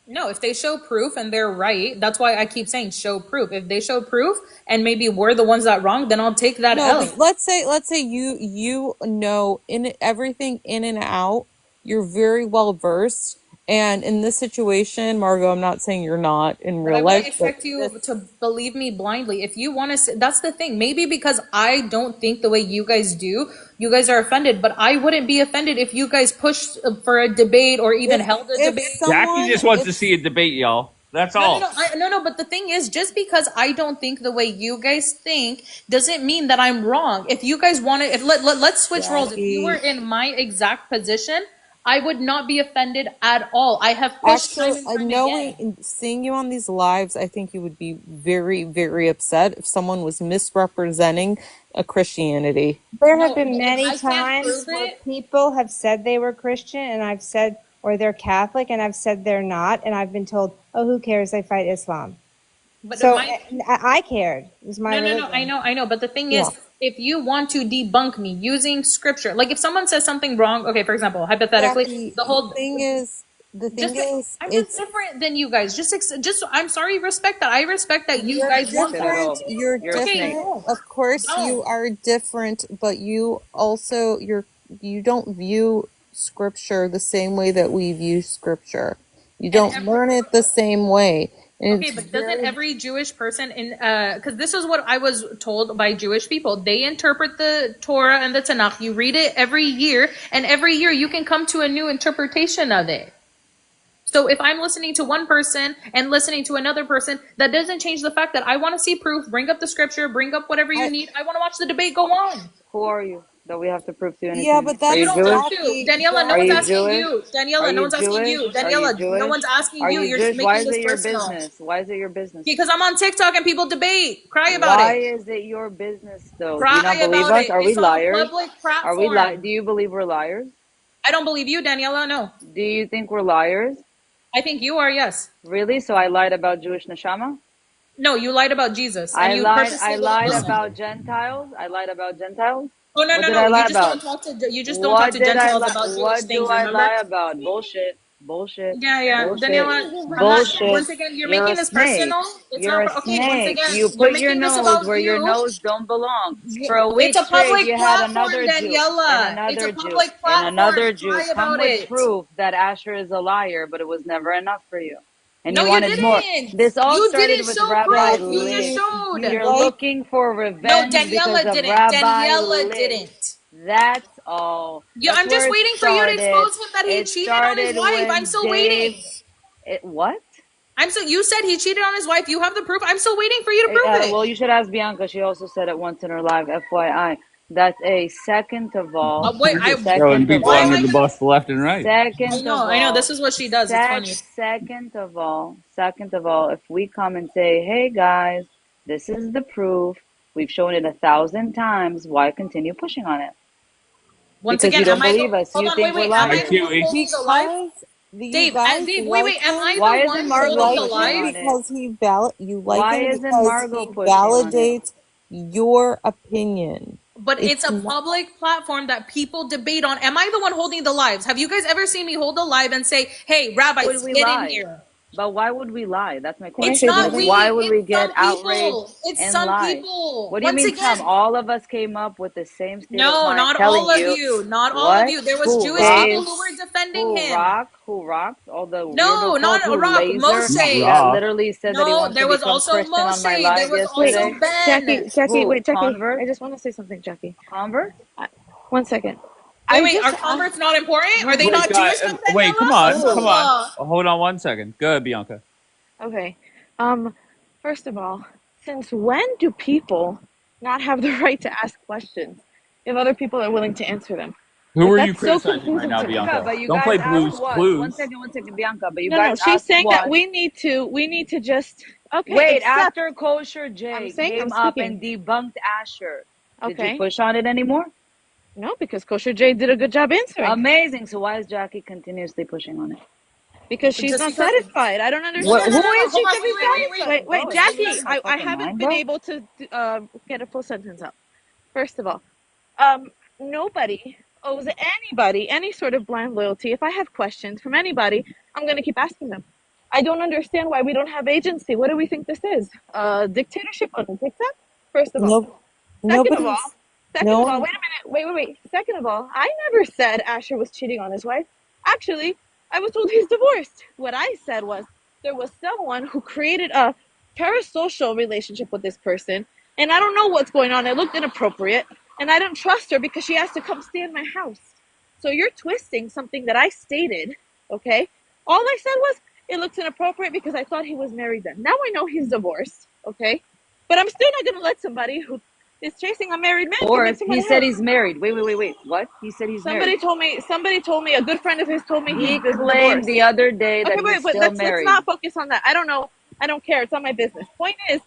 No, if they show proof and they're right, that's why I keep saying show proof. If they show proof and maybe we're the ones that wrong, then I'll take that No, L. but let's say you know in everything in and out. You're very well versed, and in this situation, Margot, I'm not saying you're not in But I real wouldn't life, but expect you this, to believe me blindly. If you want to, that's the thing. Maybe because I don't think the way you guys do, you guys are offended. But I wouldn't be offended if you guys pushed for a debate or even held a if debate. Jackie someone just wants to if see a debate, y'all. That's No, no, all. no, no. But the thing is, just because I don't think the way you guys think doesn't mean that I'm wrong. If you guys want to, if let's switch roles. If you were Jackie, in my exact position, I would not be offended at all. I have pushed actually, time and time knowing again. seeing you on these lives, I think you would be very, very upset if someone was misrepresenting a Christianity. There have No, been if many I can't times prove where it, people have said they were Christian and I've said, or they're Catholic and I've said they're not. And I've been told, oh, who cares? They fight Islam. but So my I cared. It was my no, no, no. I religion. know, I know. But the thing Yeah. is, if you want to debunk me using scripture, like if someone says something wrong, okay, for example, hypothetically, Jackie, the whole the thing just is, I'm just it's different than you guys. Just I'm sorry, respect that. I respect that you you're guys want Shut that. different. up. You're You're a Okay, snake. different. Of course, you no. are different, but you also you don't view scripture the same way that we view scripture. You And don't learn it the same way, and okay, it's but doesn't very every Jewish person in because this is what I was told by Jewish people. They interpret the Torah and the Tanakh. You read it every year, and every year you can come to a new interpretation of it. So if I'm listening to one person and listening to another person, that doesn't change the fact that I want to see proof. Bring up the scripture, bring up whatever you I, need. I want to watch the debate go on. Who are you that we have to prove to you yeah, anything? but Are You you that's don't Jewish? have to. Jackie. Daniela, no Are one's you Jackie, asking Jewish? you. Are Daniela, no you one's asking Jewish? you. Are you Daniela, no Jewish? one's asking Are you. you You're just Jewish? Why making is this it your personal. business? Why is it your business? Because I'm on TikTok and people debate. Cry about Why it. is it your business though? Do you not Cry believe about us? it. Are we It's on a liars? public Are we platform. Do you believe we're liars? I don't believe you, Daniela. No. Do you think we're liars? I think you are, yes. Really? So I lied about Jewish neshama? No, you lied about Jesus and you I purposely didn't lied listen. about Gentiles. I lied about Gentiles. Oh no, What no, did no. I You lie just don't about? talk to you just don't talk What to did I Gentiles lie? about Jewish What do things, I remember? lie about? Bullshit. Bullshit. Yeah, yeah. Bullshit. Daniela, I'm not Bullshit. once again you're You're making a this snake. personal. It's You're not a okay, once snake. again, You you're put your making this nose about where your you. nose don't belong. For a It's week a straight, public you had platform, another Jew and Daniela. It's a another Jew public and platform. another Jew Cry come about with it. proof that Asher is a liar, but it was never enough for you. And No, you you wanted more. didn't. This all You started didn't with show Rabbi proof. You just Licht. Jackie, showed. you You're like looking for No, revenge because Daniela of didn't. Rabbi Daniela Licht. didn't. That's all. Yeah, That's I'm just where it waiting for you to started. expose him that he It cheated on his started wife. I'm when still Dave. waiting. What? You said he cheated on his wife. You have the proof. I'm still waiting for you to prove it. Well, you should ask Bianca. She also said it once in her live. FYI. That's a second of all. Wait, You're just throwing Second of people why am under I the all. gonna? bus left and right. I Second know, of I know. This all. is what she does. It's funny. Second of all, if we come and say, "Hey guys, this is the proof. We've shown it 1,000 times. Why continue pushing on it? Once Because again, you don't am I? believe us. Hold You on, wait, think we're wait. Am Hi, I liars." the one Chewy. holding the live? because you Dave, guys Dave, wait, like wait. Am I him. Why the isn't one You Margot holding the like pushing him live? on it? because Why isn't he Margot pushing on it? validates your opinion. But it's It's a not, public platform that people debate on. Am I the one holding the lives? Have you guys ever seen me hold a live and say, "Hey, Would rabbis, we get in lie? here"? But why would we lie? That's my Can I It's say question. not something? Why we. would we It's get some outraged people. It's and some lie? people. What do you Once mean some? again, All of us came up with the same state of no, mind not telling all of you you. Not all of what? you. There was Who Jewish rocks? people who Dave. were defending Who him. rock? Who rocks? All the weirdo No, called not who Rock. laser Not Moshe. that Rock. literally said that he No, wants to there was become also Christian on my Moshe. There live was Wait, also yesterday. Ben. Who? Jackie, I Convert? just want to say something, Jackie. Convert? 1 second. Wait, I wait. Are just, converts not important? Are they Wait, not guy. Jewish then, Wait, come Daniela? on, come Who? on. Oh, Hold on 1 second. Go ahead, Bianca. okay. First of all, since when do people not have the right to ask questions if other people are willing to answer them? Who Like, are you that's so criticizing right confusing now, to me. Bianca, Bianca? but you Don't guys play asked Blue's what? Clues. One second, Bianca. But you No, no, guys she's asked saying that what? we need to just, okay, Wait, accept. after Kosher I'm J saying, I'm came up speaking. and debunked Asher, did you Okay. push on it anymore? No, because Kosher J did a good job answering. Amazing. So why is Jackie continuously pushing on it? Because she's just not because. satisfied. I don't No, no, What? no, understand. Who no, no. is Hold she on. to be Wait. Wait, satisfied? wait, Bro, is she Jackie, losing her I fucking haven't mind, been bro? able to get a full sentence out. First of all, nobody owes anybody any sort of blind loyalty. If I have questions from anybody, I'm going to keep asking them. I don't understand why we don't have agency. What do we think this is? A dictatorship on TikTok? First of all. Nope. Second of all, Nobody's. No one. wait a minute, wait. Second of all, I never said Asher was cheating on his wife. Actually, I was told he's divorced. What I said was there was someone who created a parasocial relationship with this person, and I don't know what's going on. It looked inappropriate, and I don't trust her because she has to come stay in my house. So you're twisting something that I stated, okay? All I said was it looks inappropriate because I thought he was married then. Now I know he's divorced, okay? But I'm still not going to let somebody who is chasing a married man Or commit to my he said house. he's married. Wait. What? He said he's Somebody married. told me, a good friend of his told me He he's claimed divorced. the other day that Okay, he's but still let's married. not focus on that. I don't know. I don't care. It's not my business. Point is,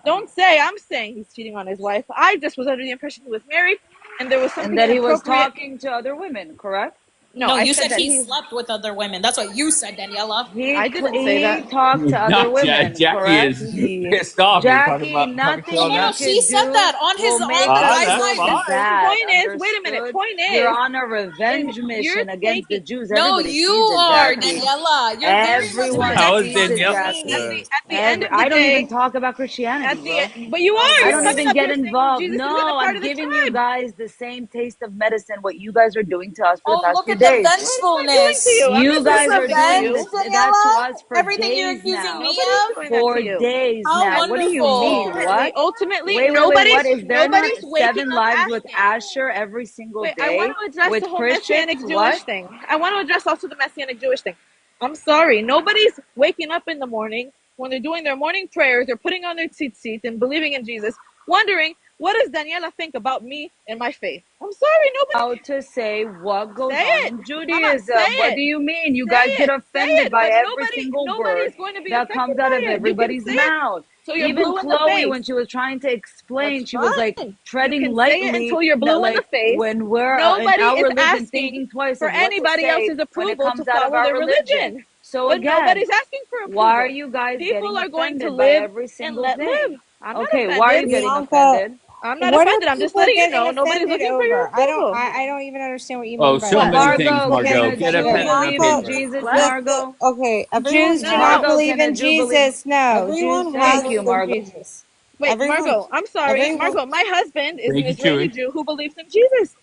don't say I'm saying he's cheating on his wife. I just was under the impression he was married, and there was something And that he was inappropriate. talking to other women, correct? No, No, I you said said that he slept with other women. That's what you said, Daniela. I didn't say that. Talked to other Not women, Jackie correct? is pissed off. You're talking Jackie, about nothing on you No, that. she could said do that on will make the us guy's That's look live. fine. bad. Point is, wait a minute. Understood? Point You're is, on a revenge you're mission against the taking. Jews. No, Everybody you sees it, are, Jackie. Daniela. You're very much Everyone How is projecting sees it, onto Daniela? me. Jackie. At the end of the I don't even day, talk about Christianity, bro. but you Oh, are. I You're don't really? coming even up get here saying involved. Jesus isn't a No, part I'm of the giving you tribe. guys the same taste of medicine what you guys are doing to us for the Oh, past look few at the days. What am I doing to vengefulness. you? I'm You not Is this doing guys are something to doing revenge, you. this that to Daniela? us for Everything you're days accusing now. me Nobody's of? doing that to For you. days How now. What do you mean? wonderful. What? Ultimately, Wait. What? Is there not nobody's waking 7 up lives with asking. Asher every single Wait, I want day to address the with whole Messianic Christians? Jewish What? thing. I want to address also the Messianic Jewish thing. I'm sorry. Nobody's waking up in the morning when they're doing their morning prayers or putting on their tzitzit and believing in Jesus, wondering, what does Daniela think about me and my faith? I'm sorry. Nobody. Out to say what goes Say on it. in Mama, say Judaism. What it. do you mean? You Say guys get it. Say offended it. by But every single word nobody's going to be that affected comes out by of it. You can everybody's say it. mouth. So you're Even blue in the Chloe, face. when she was trying to explain, That's she was like fine. You treading can say it lightly until you're that, blue in the like, face. when we're in Nobody our is religion, asking thinking twice for of what to anybody say else's when it approval to comes out of follow our their religion. religion. So But again, nobody's asking for why are approval. you guys getting People are going to offended by live every and single let thing? live. I'm not Okay, why are offended. you getting Bianca, offended? I'm not what are offended. I'm just people letting you getting know nobody's offended looking for your over? approval. I don't even understand what you Oh, mean by so What? that. many So things, Margot, okay, can Margot. a Get a Jew pen and a believe in Bianca, paper. Jesus, What? Margot? okay, Jews everyone do do not. not Margot, believe can a in Jew believe? Jesus. No, Jews Everyone do not Thank has. you, believe in Margot. Jesus. Wait, Everyone, Margot, I'm sorry. everyone. Margot, my husband is an Thank you, Israeli Chewy. Jew who believes in Jesus.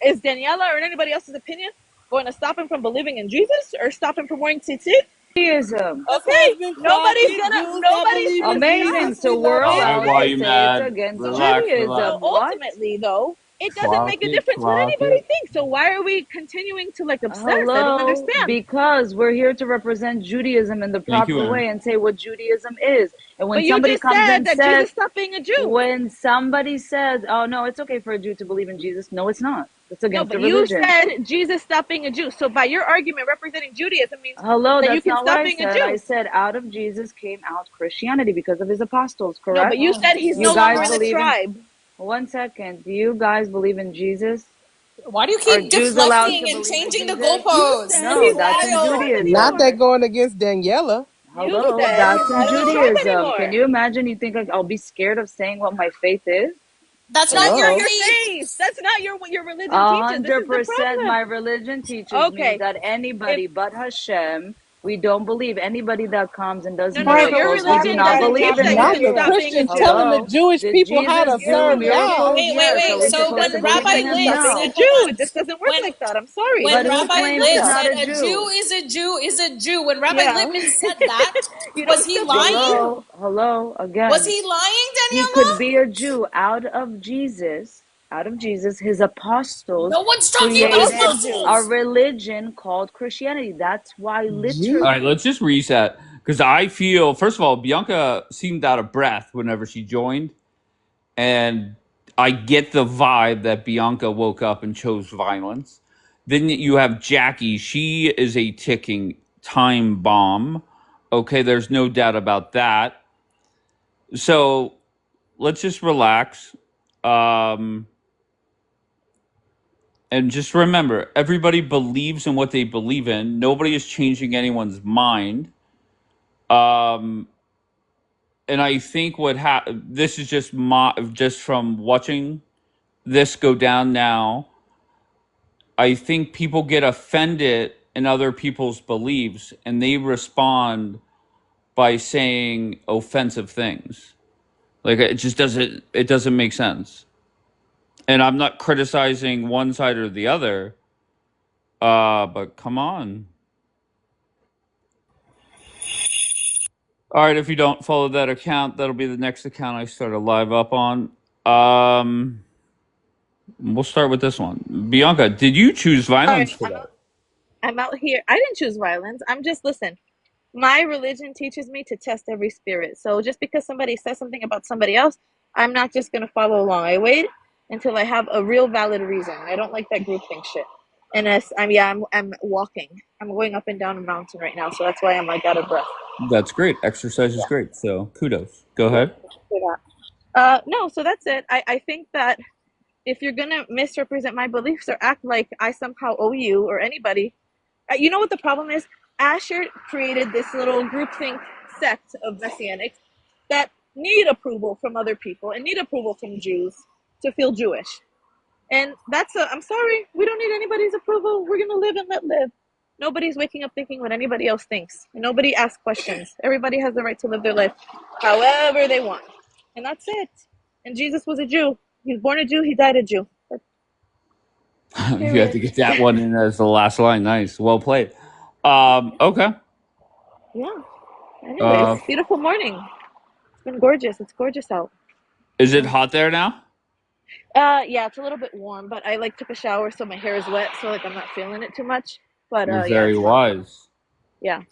Is Daniela or anybody else's opinion going to stop him from believing in Jesus or stop him from wearing tzitzit? Judaism. His Okay, husband quiet. Jews that nobody's believe gonna in Amazing. Jesus, stop. So we we're love All them. right, allowed why are to Okay, you say it's mad? against Relax, Judaism. relax. so What? ultimately, though, it doesn't Clock make a it, difference what clock anybody it. thinks. So why are we continuing to like obsess? I don't Hello, understand. because we're here to represent Judaism in the Thank you, proper Aaron. way and say what Judaism is. And when But you somebody just comes said and that says, Jesus stopped being a Jew. when somebody says, oh no, it's okay for a Jew to believe in Jesus, no, it's not. It's No, against but the you religion. said Jesus stopped being a Jew. So by your argument, representing Judaism means Hello, that you that's can not what stop I being a said. I Jew. said out of Jesus came out Christianity because of his apostles, No, but correct? you said he's You no guys longer in the believe in, tribe. 1 second, do you guys believe in Jesus? Why do you Are keep Jews allowed to deflecting and believe in changing the Jesus? You goalposts? said This is No, he's not that's in in the tribe wild. Not Judaism. that anymore. going against Daniela. You Hello, said that's he's in not in the tribe Judaism. Can anymore. you imagine? You think like, I'll be scared of saying what my faith is? That's But not that's your not Hello? your faith. faith. That's not what your religion A teaches. This hundred is the percent my problem. religion teaches me Okay, that if anybody but Hashem, we don't believe. Anybody that comes and does no, Margot, your we're miracles, we do religion talking not about a doesn't believe teach in that you Not can the him. stop being a Christians Jew. telling the Hello? Jewish Did people how Jesus to do serve miracles? God. Yes. So we So just have That when to doesn't believe mean in Rabbi you can him? stop Liz being No. a said, hold Jew. on. It just doesn't work When like that. I'm sorry. But when who Rabbi claims he's Liv not said a a Jew Jew? is a Jew is a Jew, when Rabbi Yeah. Lippman said that, You was don't he stop being a lying? Jew. Hello, Was again. he lying, He could be Daniela? a Jew out of Jesus, his apostles No one's talking What about created a apostles. apostles? religion called Christianity. That's why All Gee. right, literally, let's just reset because I feel, first of all, Bianca seemed out of breath whenever she joined, and I get the vibe that Bianca woke up and chose violence. Then you have Jackie. She is a ticking time bomb. Okay, there's no doubt about that. So let's just relax. Um, and just remember, everybody believes in what they believe in. Nobody is changing anyone's mind. Um, and I think this is just from watching this go down now. I think people get offended in other people's beliefs and they respond by saying offensive things. Like it just doesn't make sense. And I'm not criticizing one side or the other. But come on. All right, if you don't follow that account, that'll be the next account I start a live up on. We'll start with this one. Bianca, did you choose violence Sorry, today? I'm out here. I didn't choose violence. I'm just, listen, my religion teaches me to test every spirit. So just because somebody says something about somebody else, I'm not just going to follow along. I wait until I have a real valid reason. I don't like that groupthink shit. And I'm walking. I'm going up and down a mountain right now, so that's why I'm like out of breath. That's great. Exercise is great. So kudos. Go Yeah. ahead. No, so that's it. I think that if you're gonna misrepresent my beliefs or act like I somehow owe you or anybody, you know what the problem is? Asher created this little groupthink sect of messianics that need approval from other people and need approval from Jews to feel Jewish. And I'm sorry, we don't need anybody's approval. We're gonna live and let live. Nobody's waking up thinking what anybody else thinks. Nobody asks questions. Everybody has the right to live their life however they want. And that's it. And Jesus was a Jew. He was born a Jew, he died a Jew. You had to get that one in as the last line. Nice. Well played. Okay. Yeah. Anyways, beautiful morning. It's been gorgeous. It's gorgeous out. Is it hot there now? Yeah, it's a little bit warm, but I took a shower, so my hair is wet, so I'm not feeling it too much. But You're yeah, very it's hot. wise. Yeah,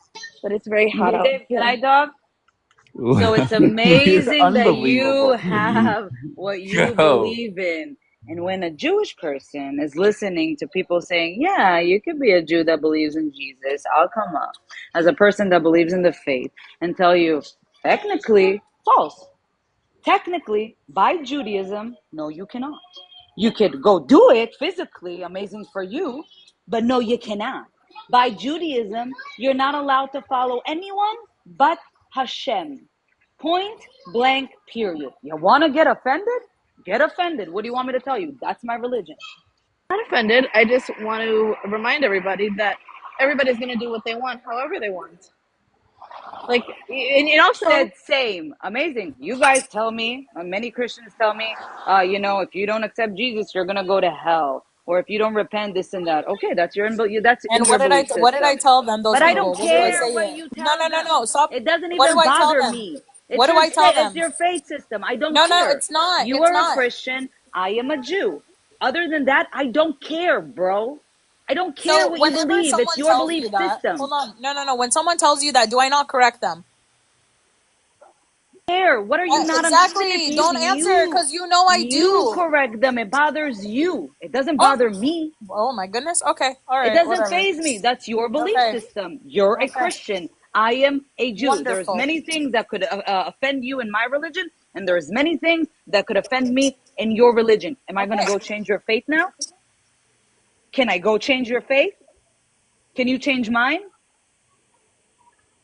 but it's very hot out. Dave, can I, dog? So it's amazing that you have what you believe in. And when a Jewish person is listening to people saying, yeah, you could be a Jew that believes in Jesus, I'll come up as a person that believes in the faith and tell you, technically, false. Technically, by Judaism, no, you cannot. You could go do it physically, amazing for you, but no, you cannot. By Judaism, you're not allowed to follow anyone but Hashem. Point blank, period. You want to get offended? Get offended. What do you want me to tell you? That's my religion. I'm not offended. I just want to remind everybody that everybody's going to do what they want, however they want. Like, and it also said same. Amazing. You guys tell me, many Christians tell me, if you don't accept Jesus, you're going to go to hell. Or if you don't repent, this and that. Okay, that's your that's in And your belief what did I system. tell them? Those But I people. don't What do I care say? what It? you No, tell no, no, them. no. Stop. It doesn't What do even I tell bother them? me. What do I tell them? It's your faith system. I don't No, care. it's not. You It's are a not. Christian. I am a Jew. Other than that, I don't care, bro. I don't care So what you whenever believe. It's someone your tells belief you that, system. hold on. No. When someone tells you that, do I not correct them? Care. What are you not Exactly. even if Don't answer because you know I you do. correct them? It bothers you. It doesn't Oh, bother me. oh my goodness. Okay. All It right. doesn't Whatever. faze me. That's your belief Okay. system. You're a Okay. Christian. I am a Jew. There's Wonderful. many things that could offend you in my religion, and there's many things that could offend me in your religion. Am I going to go change your faith now? Can I go change your faith? Can you change mine?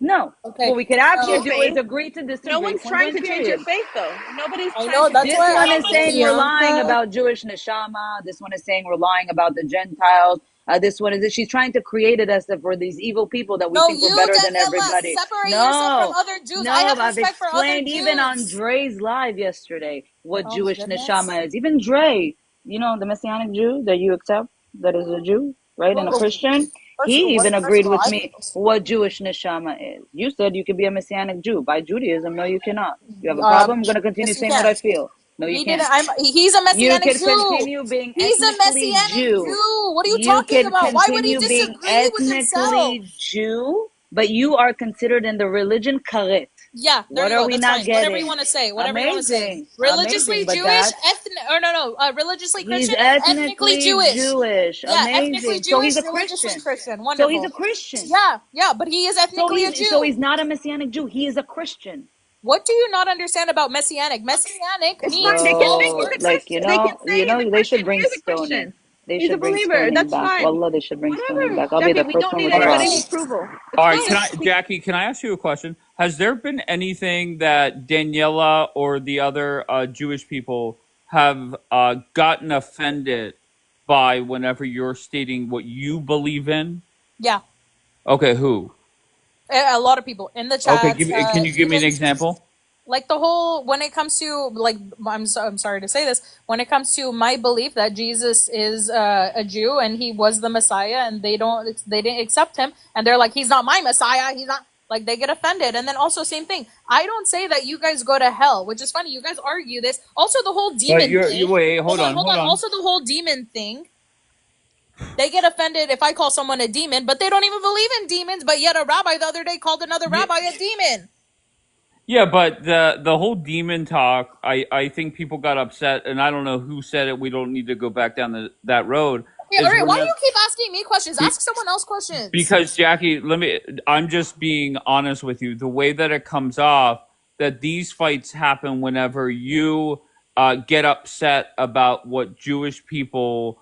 No. Okay. What we could actually your do faith. is agree to disagree. No one's Point trying blank, to change your period. faith, though. Nobody's I trying know to that's change This your why one faith. is saying we're lying Bianca. about Jewish neshama. This one is saying we're lying about the Gentiles. This one is she's trying to create it as if we're these evil people that we No, think we're you, better than Daniela, everybody. separate yourself from No, other Jews. I no, have I've respect for other explained even on Jews. Dre's live yesterday what Oh my Jewish goodness. neshama is. Even Dre, the Messianic Jew that you accept, that is a Jew, right, and a Well, Christian. He even agreed with me what Jewish neshama is. You said you could be a Messianic Jew. By Judaism, no, you cannot. You have a problem? I'm going to continue yes, you saying what can. I feel. No, you He didn't. can't. He's a You messianic could Jew. continue being He's a ethnically messianic Jew. Jew. What are you You talking could about? Why would he continue being disagree with himself? ethnically Jew, but you are considered in the religion karet. Yeah, there What you are go. we That's not fine. Whatever you getting? want to say. Whatever you want to say. Amazing. Religiously Amazing. But Jewish, that's, religiously he's Christian, and ethnically ethnically Jewish. Jewish. Yeah, ethnically Amazing. So he's Jewish, a religiously Christian. Christian. So he's Wonderful. a Christian. Yeah, but he is So ethnically a Jew. he's not a Messianic Jew. He is a Christian. What do you not understand about messianic? Messianic It's means fine. They can all think Bro, he's a words. like Christian. They can say he's a they should Christian. bring He is a stoning. Christian. They He's a should bring believer. stoning That's back. fine. Wallah, they should bring stoning Whatever, back. I'll be Jackie. the We first don't one need with All right. anybody's trial. approval. It's All right, fine. Jackie, can I ask you a question? Has there been anything that Daniela or the other Jewish people have gotten offended by whenever you're stating what you believe in? Yeah. Okay, who? A lot of people in the Okay, chats, can you give me an even example? like the whole, when it comes to like, I'm sorry to say this, when it comes to my belief that Jesus is a Jew and he was the Messiah, and they didn't accept him, and they're like, he's not my Messiah, he's not, like, they get offended. And then also same thing, I don't say that you guys go to hell, which is funny, you guys argue this. Also the whole But demon thing, you wait, hold on. also the whole demon thing, they get offended if I call someone a demon, but they don't even believe in demons, but yet a rabbi the other day called another rabbi a demon. Yeah, but the whole demon talk, I think people got upset, and I don't know who said it. We don't need to go back down that road. Okay, all right, why do you keep asking me questions? Ask someone else questions. Because Jackie, I'm just being honest with you. The way that it comes off, that these fights happen whenever you get upset about what Jewish people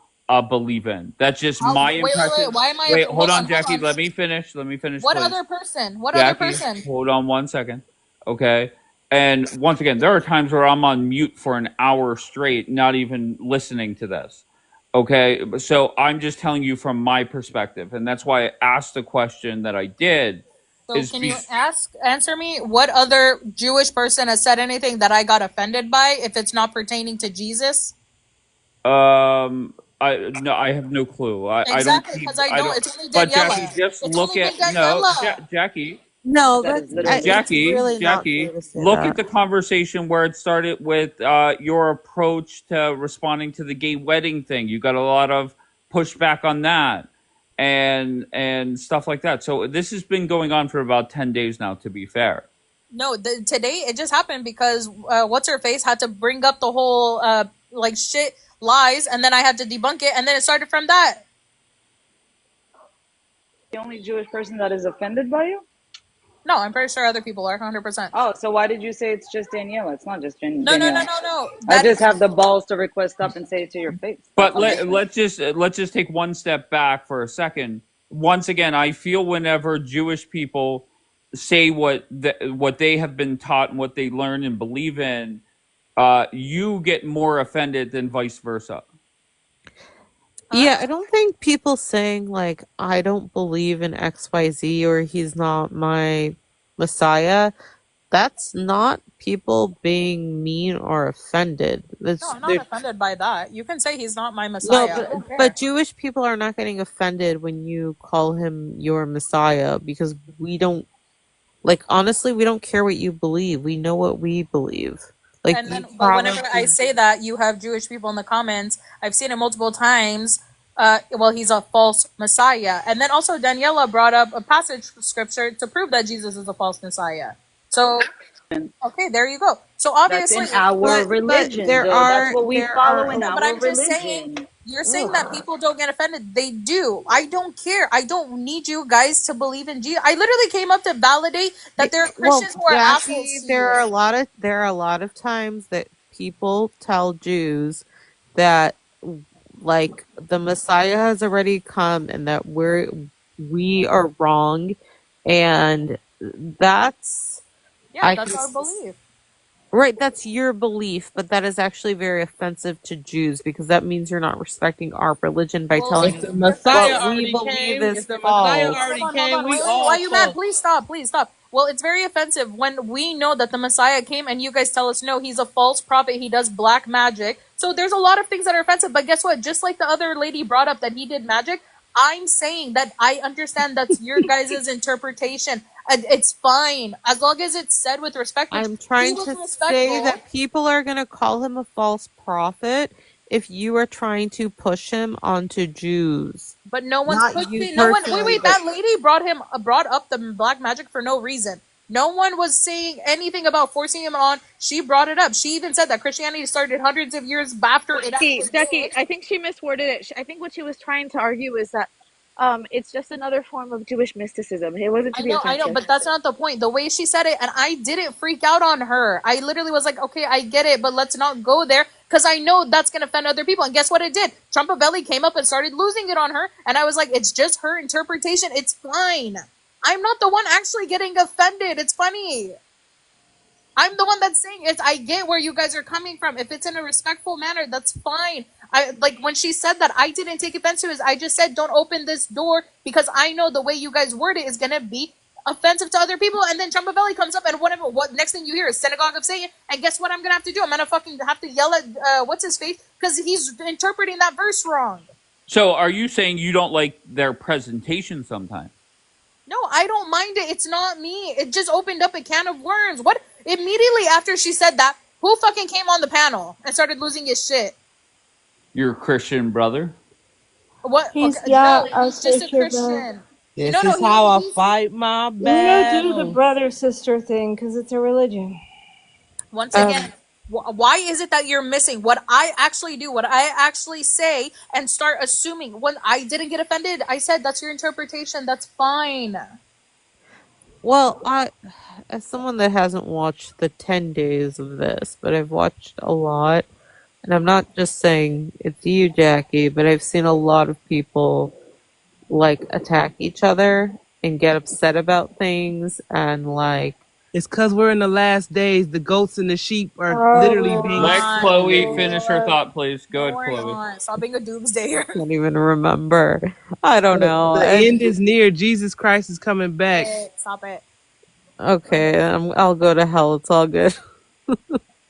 believe in. That's just my impression. Wait, why am I? Wait, hold on, Jackie. Let me finish. What please. Other person? What Jackie, other person? Hold on 1 second. Okay. And once again, there are times where I'm on mute for an hour straight, not even listening to this. Okay. So I'm just telling you from my perspective. And that's why I asked the question that I did. So can you answer me? What other Jewish person has said anything that I got offended by if it's not pertaining to Jesus? I have no clue. Exactly, because I don't. It's only Daniela. But Jackie, just look at Jackie. No, Jackie, really Jackie, look at the conversation where it started with your approach to responding to the gay wedding thing. You got a lot of pushback on that and stuff like that. So this has been going on for about 10 days now, to be fair. No, today it just happened because what's her face had to bring up the whole like shit lies, and then I had to debunk it, and then it started from that. The only Jewish person that is offended by you? No, I'm pretty sure other people are 100%. Oh, so why did you say it's just Daniela? It's not just Daniela. No. I just have the balls to request up and say it to your face. But let's just take one step back for a second. Once again, I feel whenever Jewish people say what they have been taught and what they learn and believe in, you get more offended than vice versa. Yeah, I don't think people saying like, I don't believe in XYZ or he's not my Messiah, that's not people being mean or offended. No, I'm not offended by that. You can say he's not my Messiah. No, but Jewish people are not getting offended when you call him your Messiah, because we don't, like, honestly, we don't care what you believe. We know what we believe. Like, and then, but whenever I say that, you have Jewish people in the comments. I've seen it multiple times. Well, he's a false Messiah. And then also Daniela brought up a passage of scripture to prove that Jesus is a false Messiah. So, okay, there you go. So obviously, that's in our religion. That's what we follow in our religion. But I'm just saying, you're saying that people don't get offended. They do. I don't care. I don't need you guys to believe in Jesus. I literally came up to validate that there are Christians who are assholes. There are a lot of times that people tell Jews that, like, the Messiah has already come and that we are wrong, and that's that's our belief. Right, that's your belief, but that is actually very offensive to Jews, because that means you're not respecting our religion by telling us the Messiah what we already believe came. is If the false. Messiah already came, we all why are you mad? Please stop. Well, it's very offensive when we know that the Messiah came and you guys tell us, no, he's a false prophet. He does black magic. So there's a lot of things that are offensive. But guess what? Just like the other lady brought up that he did magic, I'm saying that I understand that's your guys' interpretation. It's fine. As long as it's said with respect. I'm trying to say that people are going to call him a false prophet if you are trying to push him onto Jews. But no one's pushing. No one. Wait. That lady brought up the black magic for no reason. No one was saying anything about forcing him on. She brought it up. She even said that Christianity started hundreds of years after it. Jackie, I think she misworded it. I think what she was trying to argue is that it's just another form of Jewish mysticism. It wasn't to be offensive. I know, but that's not the point. The way she said it, and I didn't freak out on her. I literally was like, okay, I get it, but let's not go there, because I know that's going to offend other people. And guess what it did? Trumpavelli came up and started losing it on her, and I was like, it's just her interpretation. It's fine. I'm not the one actually getting offended. It's funny. I'm the one that's saying it. I get where you guys are coming from. If it's in a respectful manner, that's fine. Like when she said that, I didn't take offense to it. I just said, don't open this door, because I know the way you guys word it is going to be offensive to other people, and then Chumbaweli comes up and whatever. What next thing you hear is synagogue of Satan, and guess what? I'm gonna have to do. I'm gonna fucking have to yell at what's his face because he's interpreting that verse wrong. So are you saying you don't like their presentation sometimes? No, I don't mind it. It's not me. It just opened up a can of worms. What? Immediately after she said that, who fucking came on the panel and started losing his shit? Your Christian brother? What? He's Okay, yeah, no, our he's just a sister brother. Christian. This No, is how I he's fight my We don't do the battles. brother sister thing because it's a religion. once again. Why is it that you're missing what I actually do, what I actually say, and start assuming? When I didn't get offended, I said that's your interpretation. That's fine. Well, as someone that hasn't watched the 10 days of this, but I've watched a lot, and I'm not just saying it's you, Jackie, but I've seen a lot of people like attack each other and get upset about things and like It's because we're in the last days. The goats and the sheep are Oh, literally We're being. Let not. Chloe finish her Lord. thought, please. Go No, ahead, we're Chloe. not. Stop being a doomsdayer. can't even remember. I don't know. The end is near. Jesus Christ is coming back. Stop it. Okay, I'll go to hell. It's all good.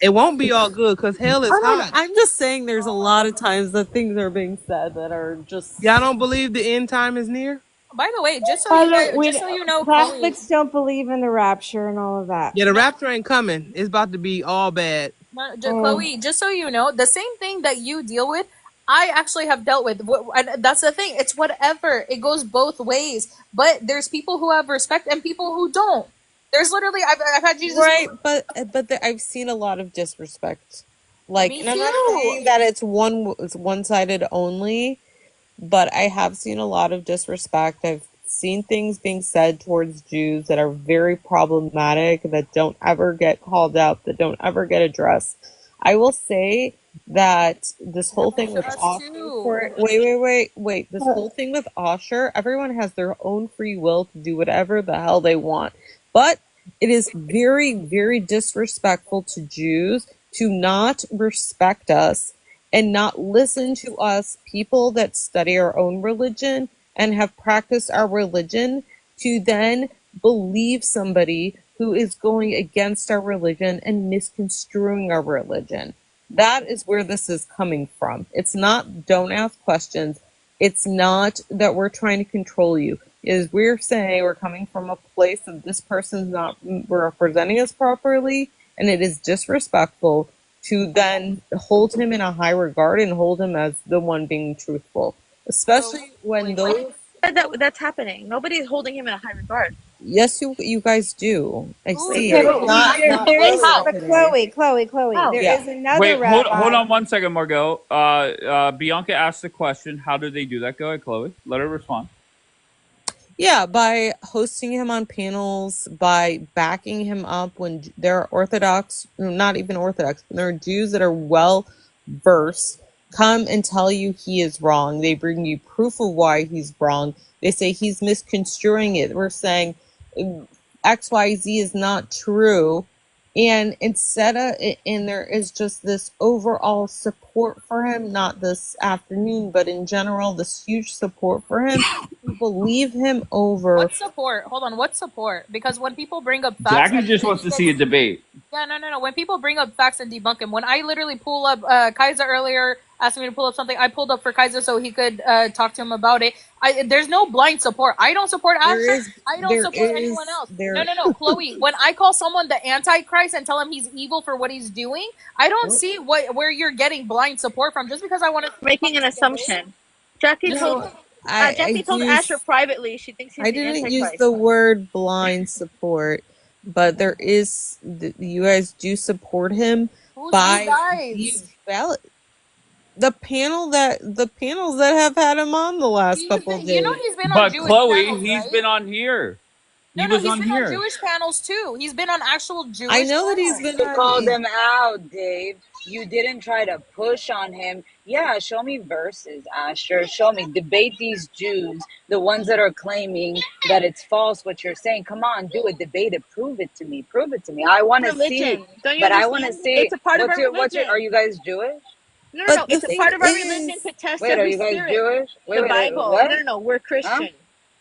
It won't be all good because hell is I don't know. hot. I'm just saying there's a lot of times that things are being said that are just. Y'all don't believe the end time is near? By the way, just so By you the guys, way, just so you know, Chloe. Catholics don't believe in the rapture and all of that. Yeah, the rapture ain't coming. It's about to be all bad. Chloe, just so you know, the same thing that you deal with, I actually have dealt with. And that's the thing. It's whatever. It goes both ways. But there's people who have respect and people who don't. There's literally, I've had Jesus. Right, but I've seen a lot of disrespect. Like, Me and I'm not too. saying that it's one-sided only, but I have seen a lot of disrespect. I've seen things being said towards Jews that are very problematic, that don't ever get called out, that don't ever get addressed. I will say that this whole thing with Us Osher too. wait. This whole thing with Osher, everyone has their own free will to do whatever the hell they want. But it is very, very disrespectful to Jews to not respect us and not listen to us, people that study our own religion and have practiced our religion, to then believe somebody who is going against our religion and misconstruing our religion. That is where this is coming from. It's not don't ask questions. It's not that we're trying to control you. Is we're saying we're coming from a place of this person's not representing us properly, and it is disrespectful to then hold him in a high regard and hold him as the one being truthful, especially when those. That's happening. Nobody's holding him in a high regard. Yes, you guys do. I see Okay, it. but Not there is, earlier but today. Chloe, How? there Yeah. is another Wait, hold rabbi. on one second, Margot. Bianca asked the question, how do they do that? Go ahead, Chloe. Let her respond. Yeah, by hosting him on panels, by backing him up when there are Orthodox, not even Orthodox, but there are Jews that are well versed, come and tell you he is wrong. They bring you proof of why he's wrong. They say he's misconstruing it. We're saying XYZ is not true. And instead of, and there is just this overall support for him, not this afternoon, but in general, this huge support for him. People leave him over. What support? Hold on. What support? Because when people bring up facts, Jackie just wants to see a debate. Yeah, no. When people bring up facts and debunk them, when I literally pull up, Kaiser earlier asked me to pull up something. I pulled up for Kaiser so he could talk to him about it. There's no blind support. I don't support Asher. I don't support anyone else. No. Chloe, when I call someone the Antichrist and tell him he's evil for what he's doing, I don't see where you're getting blind support from. Just because I want to Making an assumption. Jackie told Asher privately she thinks he's I the didn't Antichrist. use the word blind support, but there is, you guys do support him. Who's by these guys? The panels that have had him on the last couple of days. You know he's been on But Jewish Chloe, panels, he's right? been on here. He's been on Jewish panels too. He's been on actual Jewish I know panels. that he's been You on. called him out, Dave. You didn't try to push on him. Yeah, show me verses, Asher. Show me. Debate these Jews, the ones that are claiming that it's false what you're saying. Come on, do it. Debate it. Prove it to me. Prove it to me. I want to see. Don't you But I understand? want to see. It's a part of our religion. Are you guys Jewish? No. But It's the a part thing of our is- religion to test Wait, are every you guys spirit. Jewish? The Bible. What? No. We're Christian.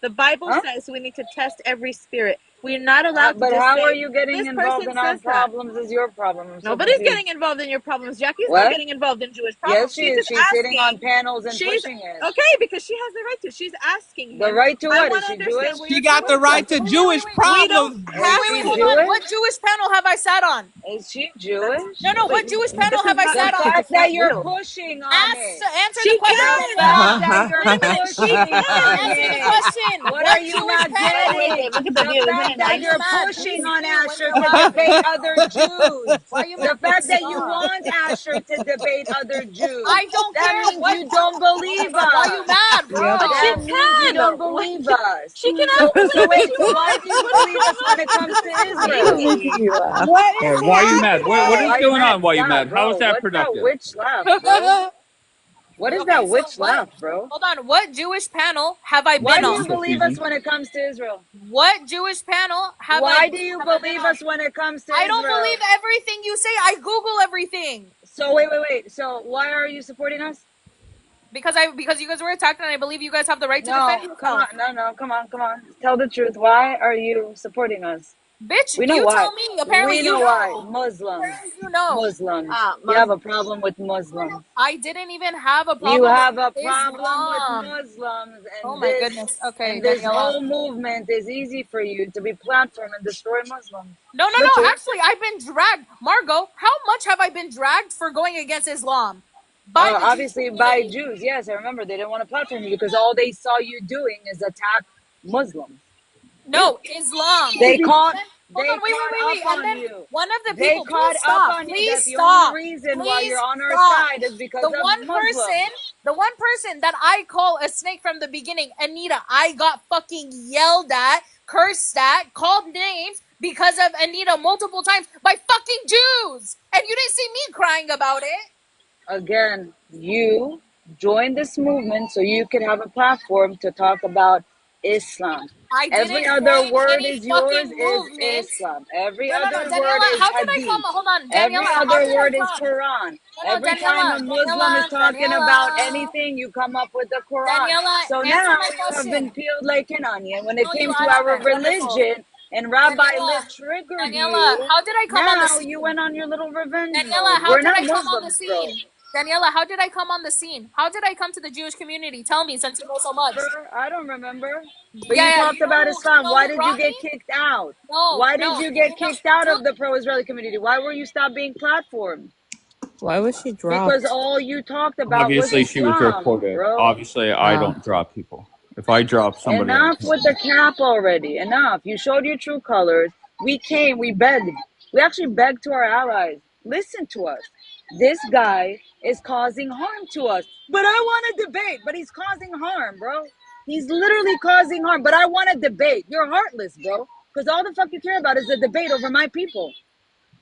The Bible Huh? says we need to test every spirit. We're not allowed to But just how are say, you getting this involved person in our says that. problems is your problem? I'm so Nobody's confused. getting involved in your problems. Jackie's not What? getting involved in Jewish Yes, problems. she She's is. just She's sitting on asking. panels and She's pushing it. okay because she has the right to. She's asking The him. right to I what? want Is to she Jewish? understand where She you're got coming the from. right to Wait, wait, wait, Jewish wait. We don't problems. Is have Wait, she hold to. on. What Jewish? Jewish panel have I sat on? Is she Jewish? No, what Wait, Jewish this panel is have I not The sat on? logic. fact It's that not you're real. pushing on it. Answer the She question, The can. Daniela. fact that you're Wait a minute. She pushing on can. Answer the it. question. What What are you Jewish not panel? getting? Look at the The views. fact Why are that Anyway. you you're mad? pushing Please on mute Asher to Daniela. debate other Jews. Why are you The mad? fact that you Stop. want Asher to debate other Jews. I don't That care means what. you don't believe Why you us. mad, bro? But she That means you can. don't believe us. She can So ask me so whatever wait, she so why do wants. you What is believe going us on when with it this comes to stupid Israel? lady? laugh. What All is right, why are you mad? What is Why happening? you going mad? on? Why are you Stop, mad? How is bro. that What's that productive? witch laugh, bro? What is Okay, that so witch what? laugh, bro? Hold on. What Jewish panel have I Why been do This you is on? believe us confusing. when it comes to Israel? What Jewish panel Why do you have I been believe on? us when it comes to I don't Israel? believe everything you say. I Google everything So wait. So why are you supporting us? because you guys were attacked, and I believe you guys have the right to No, defend come on, yourself. no, come on. Tell the truth. Why are you supporting us? Bitch, We know you why. tell me. We Apparently, you know why. know. Muslims. Apparently, you know. Muslims. You have Muslim. a problem with Muslims. I didn't even have a You problem with have a problem with Islam. Muslims, Oh my goodness. Okay, and this Daniela. whole movement is easy for you to be platform and destroy Muslims. No, no, no. Literally. Actually, I've been dragged. Margot, how much have I been dragged for going against Islam? By the Jewish Obviously by community. Jews. Yes, I remember they didn't want to platform you because all they saw you doing is attack Muslims. Yeah. No, Islam. They caught Hold they on, wait, wait, caught wait, up wait. And on then you. one of the They people, caught please up stop, on you please that the only stop, reason why you're please on our stop. side is because The of one Muslims. person, the one person that I call a snake from the beginning, Anita, I got fucking yelled at, cursed at, called names because of Anita multiple times by fucking Jews. And you didn't see me crying about it. Again, you joined this movement so you could have a platform to talk about Islam. I Every didn't other join word any is yours fucking is movement. Islam. Every No, no, no, other word Daniela, is how did I come? hadith. Hold on, Every Daniela, how other did I word is come? Quran. No, no, Every time a Daniela, Muslim is talking about Daniela. anything, you come up with the Quran. Daniela, So answer now my you have been question. peeled like an onion. When it No, you came to I our haven't. Wonderful. religion and Rabbi Daniela, Liv triggered Daniela, you, how did I come on the now you scene? went on your little revenge Daniela, mode. how We're did not I come on the Muslims, bro. scene? Daniela, how did I come on the scene? How did I come to the Jewish community? Tell me, since you know so much. I don't remember. But Yeah, you yeah, talked about you Islam. know Why who did you brought me? get kicked out? No, Why did no, you get you know, kicked out do, of the pro-Israeli community? Why were you stopped being platformed? Why was she Because dropped? all you talked about was Obviously, she was Islam, reported. bro. Obviously, I Oh. don't drop people. If I drop somebody, I Enough can. with the cap already. Enough. You showed your true colors. We came, we begged. We actually begged to our allies. Listen to us. This guy is causing harm to us. But I want to debate. But he's causing harm, bro. He's literally causing harm. But I want to debate. You're heartless, bro. Because all the fuck you care about is the debate over my people.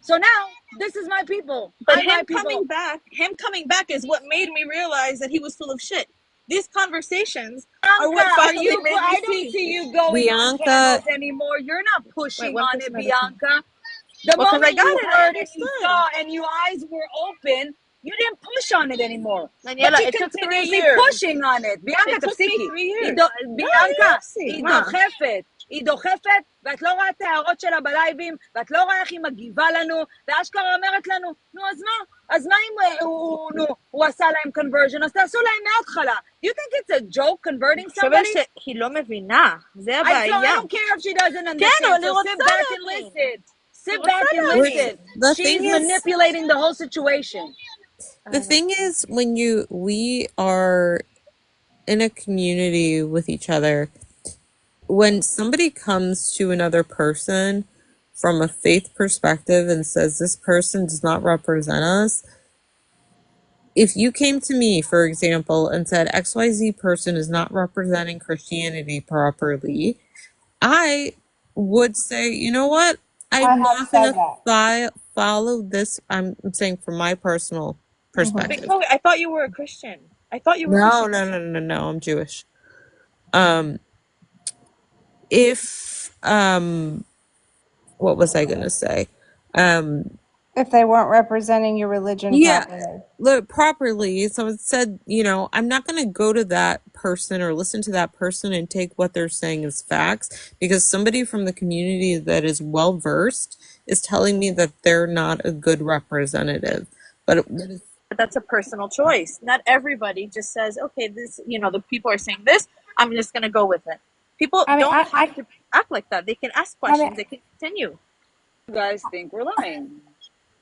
So now, this is my people. But I'm my people. him coming back is what made me realize that he was full of shit. These conversations are Bianca, what are finally you? made me I don't see. see you going on Bianca, panels anymore. You're not Wait, pushing one on person it, at a time. Bianca. The Well, because I moment got you it, I heard and you understood. saw and your eyes were open, you didn't push on it anymore. But Daniela, you're it took 3 continuously years. pushing on it. ביאנקה, It took me תפסיקי. 3 years. No, ביאנקה, יוסי, היא מה? דוחפת. היא דוחפת, ואת לא רואה את ההערות שלה בלייבים, ואת לא רואה איך היא מגיבה לנו, ואשכרה אומרת לנו, נו, אז מה? אז מה אם הוא עשה להם conversion? אז תעשו להם מההתחלה. Do you think it's a joke converting אני חושבת somebody? שהיא לא מבינה. זה I הבעיה. don't care if she doesn't כן, understand. אבל היא So רוצה sit back and להבין. listen. Sit רוצה back and להבין. listen. the She's thing is, manipulating the whole situation. when we are in a community with each other, when somebody comes to another person from a faith perspective and says this person does not represent us, if you came to me, for example, and said XYZ person is not representing Christianity properly, I would say, you know what? I'm not going to follow this. I'm saying from my personal perspective. Chloe, I thought you were a Christian. No, I'm Jewish. If what was I gonna say? if they weren't representing your religion Yeah, properly. look, properly. So it said, I'm not going to go to that person or listen to that person and take what they're saying as facts, because somebody from the community that is well versed is telling me that they're not a good representative. But That's a personal choice. Not everybody just says, okay, this, the people are saying this, I'm just going to go with it. People I mean, don't have to act like that. They can ask questions. They can continue. You guys think we're lying.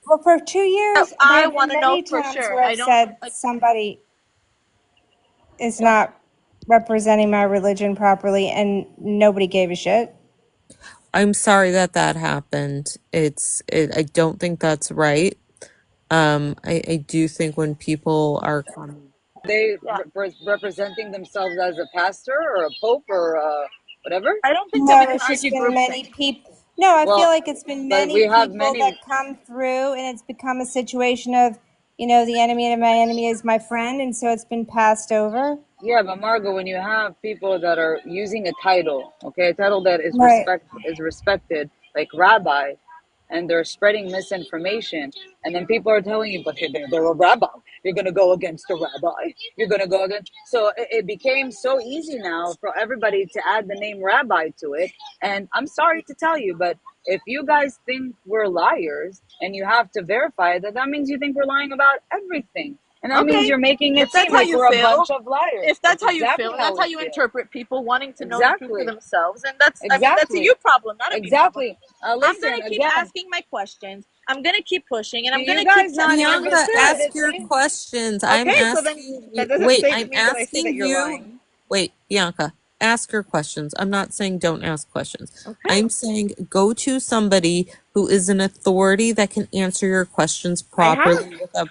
Well, for 2 years, there I have want been to know many for times sure. where I I've don't said somebody is not representing my religion properly, and nobody gave a shit. I'm sorry that happened. I don't think that's right. I do think when people are They representing themselves as a pastor or a pope or whatever. I don't think that we No, can it's just argue been many groupthink. people. No, I feel Well, like it's been but many we have people many. that come through, and it's become a situation of, the enemy of my enemy is my friend, and so it's been passed over. Yeah, but Margot, when you have people that are using a title, okay, a title that is Right. respected, like rabbi, and they're spreading misinformation, and then people are telling you, but they're a rabbi. You're gonna go against a rabbi. You're gonna go against. So it became so easy now for everybody to add the name rabbi to it. And I'm sorry to tell you, but if you guys think we're liars and you have to verify that, that means you think we're lying about everything. And that means Okay, you're making it if that's seem how like you we're a feel, bunch of liars. if that's how you Exactly feel, and that's how I you feel. interpret people wanting to know the truth for Exactly. themselves, and that's a Exactly. you problem, not a me problem. Exactly. I'm Listen, gonna keep again, asking my questions. I'm gonna keep pushing, and do I'm gonna you keep guys not testing ever everybody's Bianca, look at spirit. ask it? your See? questions. I'm Okay, so then asking that you. doesn't Wait, say to I'm me that I say that asking you're you. lying. Wait, Bianca, ask your questions. I'm not saying don't ask questions. Okay. I'm saying go to somebody who is an authority that can answer your questions I have properly with a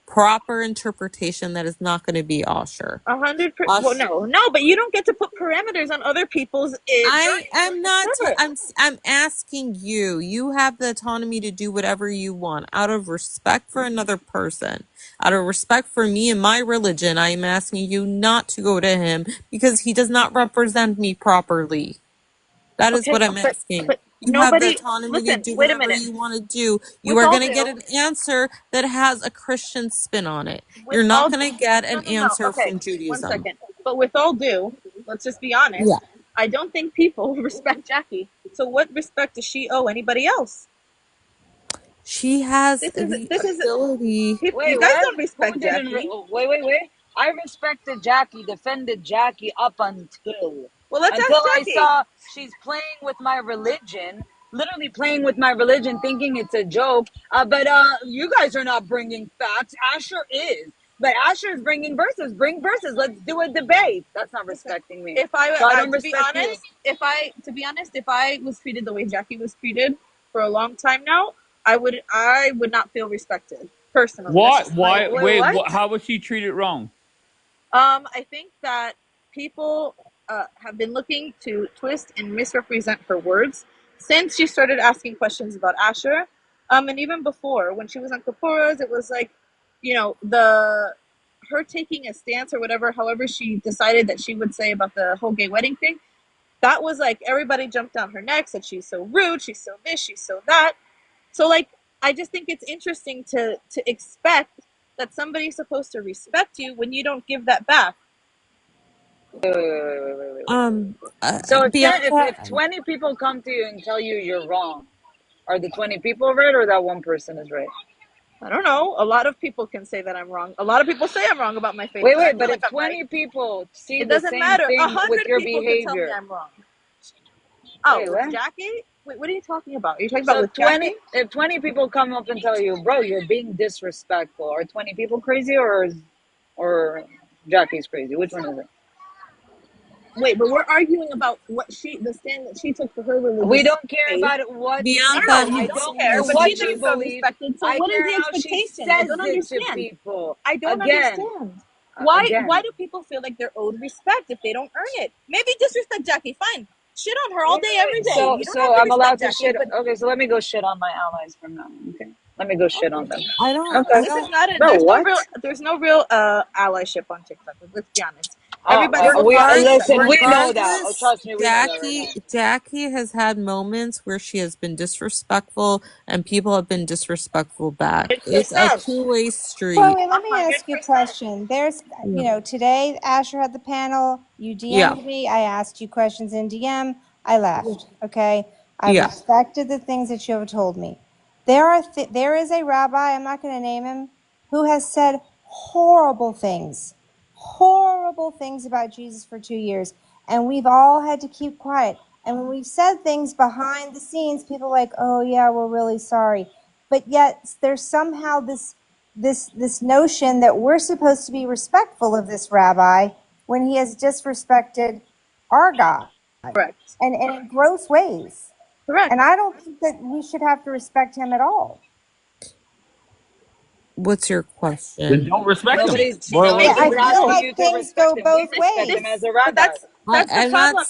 proper interpretation that is not going to be Osher. 100%. Well, no, but you don't get to put parameters on other people's I journey am not. whatsoever. I'm asking you. You have the autonomy to do whatever you want out of respect for another person. Out of respect for me and my religion, I am asking you not to go to him because he does not represent me properly. That is Okay, what I'm asking. but You have the nobody. autonomy to Listen, do wait a whatever minute. you want to do. You With are all going to get due, an answer that has a Christian spin on it. with You're not all going to get no, an no, no. answer Okay, from one Judaism. second. But with all due, let's just be honest. Yeah. I don't think people respect Jackie. So what respect does she owe anybody else? She has This is the this is ability. you Wait, guys what? don't Who respect didn't? Jackie. Wait. I respected Jackie, defended Jackie up until Well, let's ask I Jackie. saw she's playing with my religion, literally playing with my religion, thinking it's a joke. But you guys are not bringing facts. Asher is. But Asher is bringing verses. Bring verses. Let's do a debate. That's not respecting me. If I, So I don't to be respect you. honest, if I was treated the way Jackie was treated for a long time now, I would not feel respected personally. That's What? just my Why? opinion. Wait. What? How was she treated wrong? I think that people have been looking to twist and misrepresent her words since she started asking questions about Asher. And even before, when she was on Kappora's, it was like, her taking a stance or whatever, however she decided that she would say about the whole gay wedding thing. That was like everybody jumped down her neck, said she's so rude, she's so this, she's so that. So like, I just think it's interesting to expect that somebody's supposed to respect you when you don't give that back. Wait. So Bianca, if 20 people come to you and tell you you're wrong, are the 20 people right or that one person is right? I don't know. A lot of people can say that I'm wrong. A lot of people say I'm wrong about my faith. Wait, but like if I'm right. 20 people see It the doesn't same matter. thing with 100 your people can tell me behavior. I'm wrong. Oh, Wait, with what? Jackie? Wait, what are you talking about? Are you talking So about with Jackie? if 20 people come up and tell you, bro, you're being disrespectful, are 20 people crazy or Jackie's crazy? Which one is it? Wait, but we're arguing about the stand that she took for her We religious don't care faith. about what she Bianca, No, believes. I I you've don't don't care. care But she what seen she didn't feel believes. respected. So I what is care the how she expectation? I says don't it to understand. people. I don't Again, understand. Why again. do people feel like they're owed respect if they don't earn it? Maybe disrespect Jackie, fine. Shit on her all day, every day. You don't have So to I'm allowed respect to Jackie, shit. but Okay, so let me go shit on my allies from now. Okay, let me go shit on okay. them. This is not it. Bro, what? There's no real allyship on TikTok. Let's be honest. Everybody will We talk and respect listen. We everybody. know that. Oh, Regardless, trust me, we know that, Ramon. Jackie has had moments where she has been disrespectful and people have been disrespectful back. It's a 100%. two-way street. Chloe, let me ask you a 100%. question. There's, Yeah. today Asher had the panel. You Yeah. DM'd me. I asked you questions in DM. I left. Okay. I Yeah. respected the things that you have told me. There is a rabbi, I'm not going to name him, who has said horrible things about Jesus for 2 years. And we've all had to keep quiet. And when we've said things behind the scenes, people are like, oh yeah, we're really sorry. But yet there's somehow this notion that we're supposed to be respectful of this rabbi when he has disrespected our God Correct. and in gross ways. Correct. And I don't think that we should have to respect him at all. What's your Then question? don't respect him. Nobody's Well, Yeah, I nobody's feel asking like you to things go respect him. We both respect him ways. as a But rabbi. that's the I'm not. problem.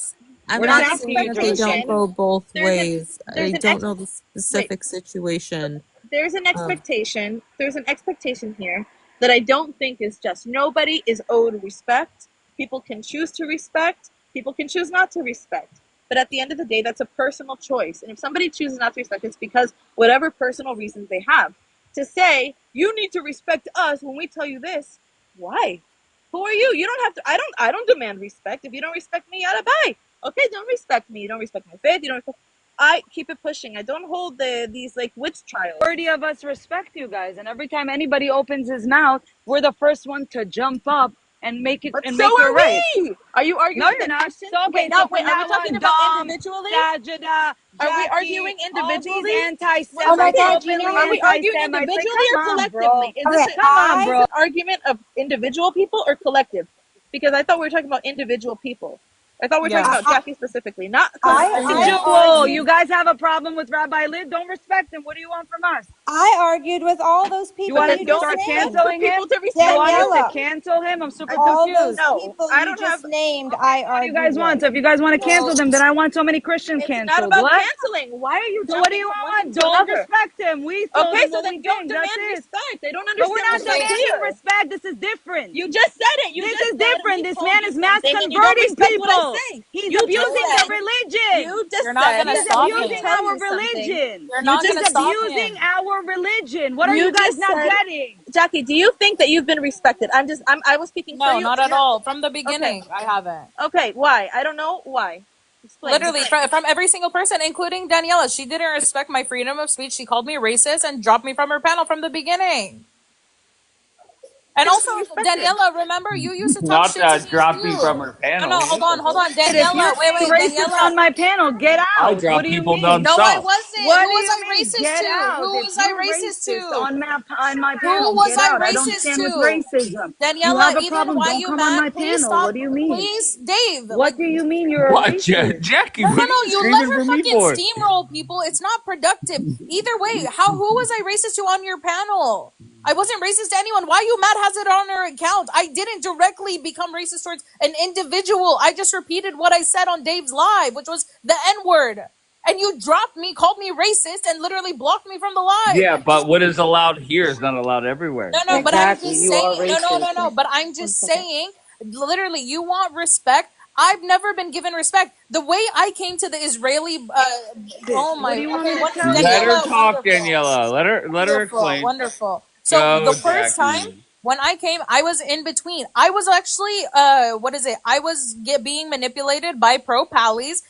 I'm We're There's not an not asking saying you that to they respect don't expectation. him. go both There's an ways. there's I an don't ex know the wait. specific situation. There's an Of, expectation. There's an expectation here that I don't think is just. Nobody is owed respect. People can choose to respect. People can choose not to respect. But at the end of the day, that's a personal choice. And if somebody chooses not to respect, it's because whatever personal reasons they have. To say you need to respect us when we tell you this, why? Who are you? You don't have to. I don't demand respect. If you don't respect me, yada bye. Okay, don't respect me. You don't respect my faith. You don't respect. I keep it pushing. I don't hold these like witch trials. Majority of us respect you guys, and every time anybody opens his mouth, we're the first one to jump up and make it But and so make it are right. we. Are you arguing No, with you're a not. Christian? So okay, so Wait. from Are we now talking on, about Dom, individually? Sajida, Are we Jackie, arguing all these individually? One Oh my anti-Semites, God, second. do you know openly how Are we many? arguing anti-Semites, like, individually come or on, bro. collectively? Is this Okay, a, Come on, is this bro. an argument of individual people or collective? Because I thought we were talking about individual people. I thought we were talking I, about Jackie specifically, not I collectively. Individual. You argued. guys have a problem with Rabbi Lid? Don't respect him. What do you want from us? I argued with all those You people But want then to you just don't start expect named. for canceling him? people to You respect want us to you. Daniela, cancel him? I'm super all those confused. No, people I you don't have. just named, Okay, I so what do you argued guys want? with. So if you guys want to cancel well, them, then I want so many Christians It's not canceled. about What? canceling. Why are you So what do jumping you from one thing want? to Don't another? respect him. We told Okay, him so what then we don't think. That's demand it. respect. I don't But we're understand not what's not demanding clear. respect. This is different. You just said it. You This just is said different. we This told man you is mass something and you don't converting respect what I people. say. He's You just abusing the said. religion. You just You're not said gonna He's that we stop can abusing him. tell our you something. religion. You're You not He's just gonna said. stop abusing him. our religion. What are You you guys just not said. getting? Jackie, do you think that you've been respected? I was speaking for No, you. not at all. From the Okay. beginning, I haven't. Okay. Why? I don't know why. Explain. Literally, from every single person, including Daniela. She didn't respect my freedom of speech. She called me racist and dropped me from her panel from the beginning. And also, Respected. Daniela, remember, you used to talk not shit to that me dropped me too. from her No, panel. hold What the on, hold fuck? on. If you're Daniela, being wait, racist Daniela. on my panel, get I out. What drop do you people mean? No, I nonstop. wasn't. What Who do was you I mean? racist Get to? out. Who If was I you're racist racist to? on my Who panel, was get I out. I don't racist stand with to? racism. You have Daniela, a Eden, problem, why don't you come on mad? my Please panel. stop. What do you mean? Please, Dave. What do you mean you're a What, racist? Jackie? No, What are you you let screaming her for me fucking for? steamroll people. It's not productive. Either way, who was I racist to on your panel? I wasn't racist to anyone. Why you mad has it on her account? I didn't directly become racist towards an individual. I just repeated what I said on Dave's live, which was the N-word. And you dropped me, called me racist, and literally blocked me from the live. Yeah, but what is allowed here is not allowed everywhere. No, but I'm Exactly. just You are saying. racist. No. But I'm One just second. saying. Literally, you want respect. I've never been given respect. The way I came to the Israeli. Oh What my. do you want Okay, me to what tell Let her you? Daniela? talk, Wonderful. Daniela. Let her explain. Wonderful. So Go, the first time Jackie. when I came, I was in between. I was actually what is it? I was being manipulated by pro pallies.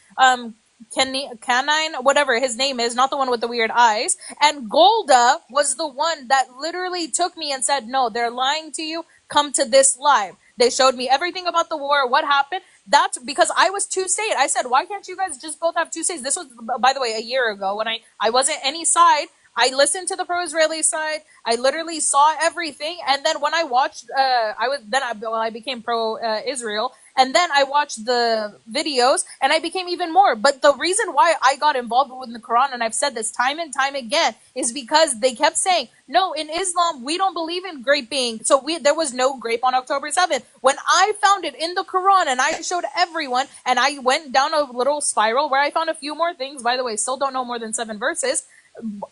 Canine, whatever his name is, not the one with the weird eyes. And Golda was the one that literally took me and said, "No, they're lying to you. Come to this live." They showed me everything about the war, what happened. That's because I was two state. I said, "Why can't you guys just both have two states?" This was, by the way, a year ago when I wasn't any side. I listened to the pro-Israeli side. I literally saw everything, and then when I watched, I became pro-Israel, and then I watched the videos, and I became even more. But the reason why I got involved with the Quran, and I've said this time and time again, is because they kept saying, "No, in Islam we don't believe in graping." So there was no grape on October 7th. When I found it in the Quran, and I showed everyone, and I went down a little spiral where I found a few more things. By the way, still don't know more than 7 verses.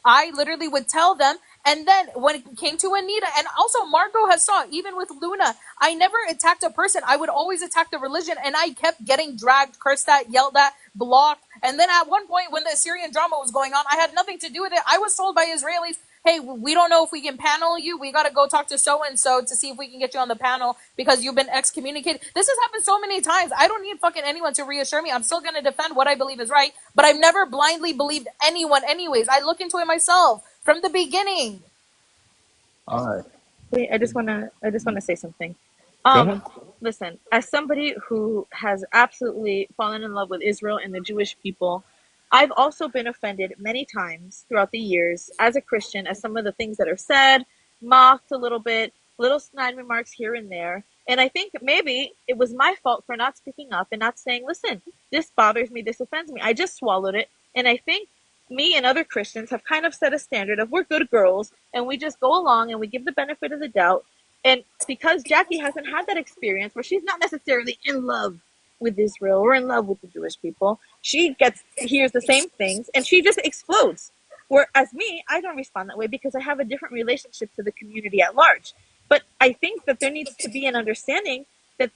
I literally would tell them, And then when it came to Anita, and also Margot has saw, even with Luna, I never attacked a person. I would always attack the religion, and I kept getting dragged, cursed at, yelled at, blocked. And then at one point, when the Assyrian drama was going on, I had nothing to do with it. I was told by Israelis, hey, we don't know if we can panel you. We got to go talk to so-and-so to see if we can get you on the panel because you've been excommunicated. This has happened so many times. I don't need fucking anyone to reassure me. I'm still going to defend what I believe is right, but I've never blindly believed anyone anyways. I look into it myself from the beginning. All right. Wait, I just wanna say something. Go Um, ahead. listen, as somebody who has absolutely fallen in love with Israel and the Jewish people, I've also been offended many times throughout the years as a Christian as some of the things that are said, mocked a little bit, little snide remarks here and there. And I think maybe it was my fault for not speaking up and not saying, listen, this bothers me, this offends me. I just swallowed it. And I think me and other Christians have kind of set a standard of we're good girls and we just go along and we give the benefit of the doubt. And because Jackie hasn't had that experience where she's not necessarily in love with Israel or in love with the Jewish people, she hears the same things and she just explodes. Whereas me, I don't respond that way because I have a different relationship to the community at large. But I think that there needs to be an understanding that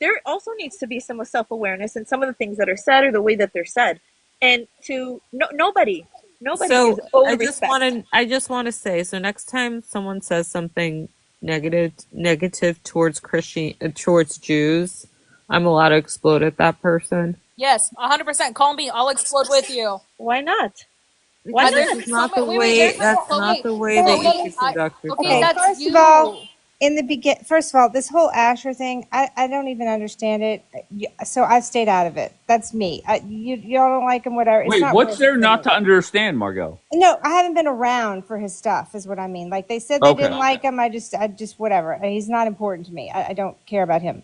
there also needs to be some self-awareness in some of the things that are said or the way that they're said. And nobody So is owed respect. I just want to say, so next time someone says something negative towards towards Jews, I'm allowed to explode at that person. Yes, 100%. Call me. I'll explode with you. Why not? Why Because There's this not? is so not many. the Wait. There's way. That's not Chloe. the way that you Chloe. should conduct Okay, yourself. Okay, that's first of you. all, first of all, this whole Asher thing, I don't even understand it. So I've stayed out of it. That's me. Y'all don't like him, whatever. It's Wait, not what's worth it there for not me. to understand, Margot? No, I haven't been around for his stuff, is what I mean. Like they said they Okay. didn't like him. I just whatever. He's not important to me. I don't care about him.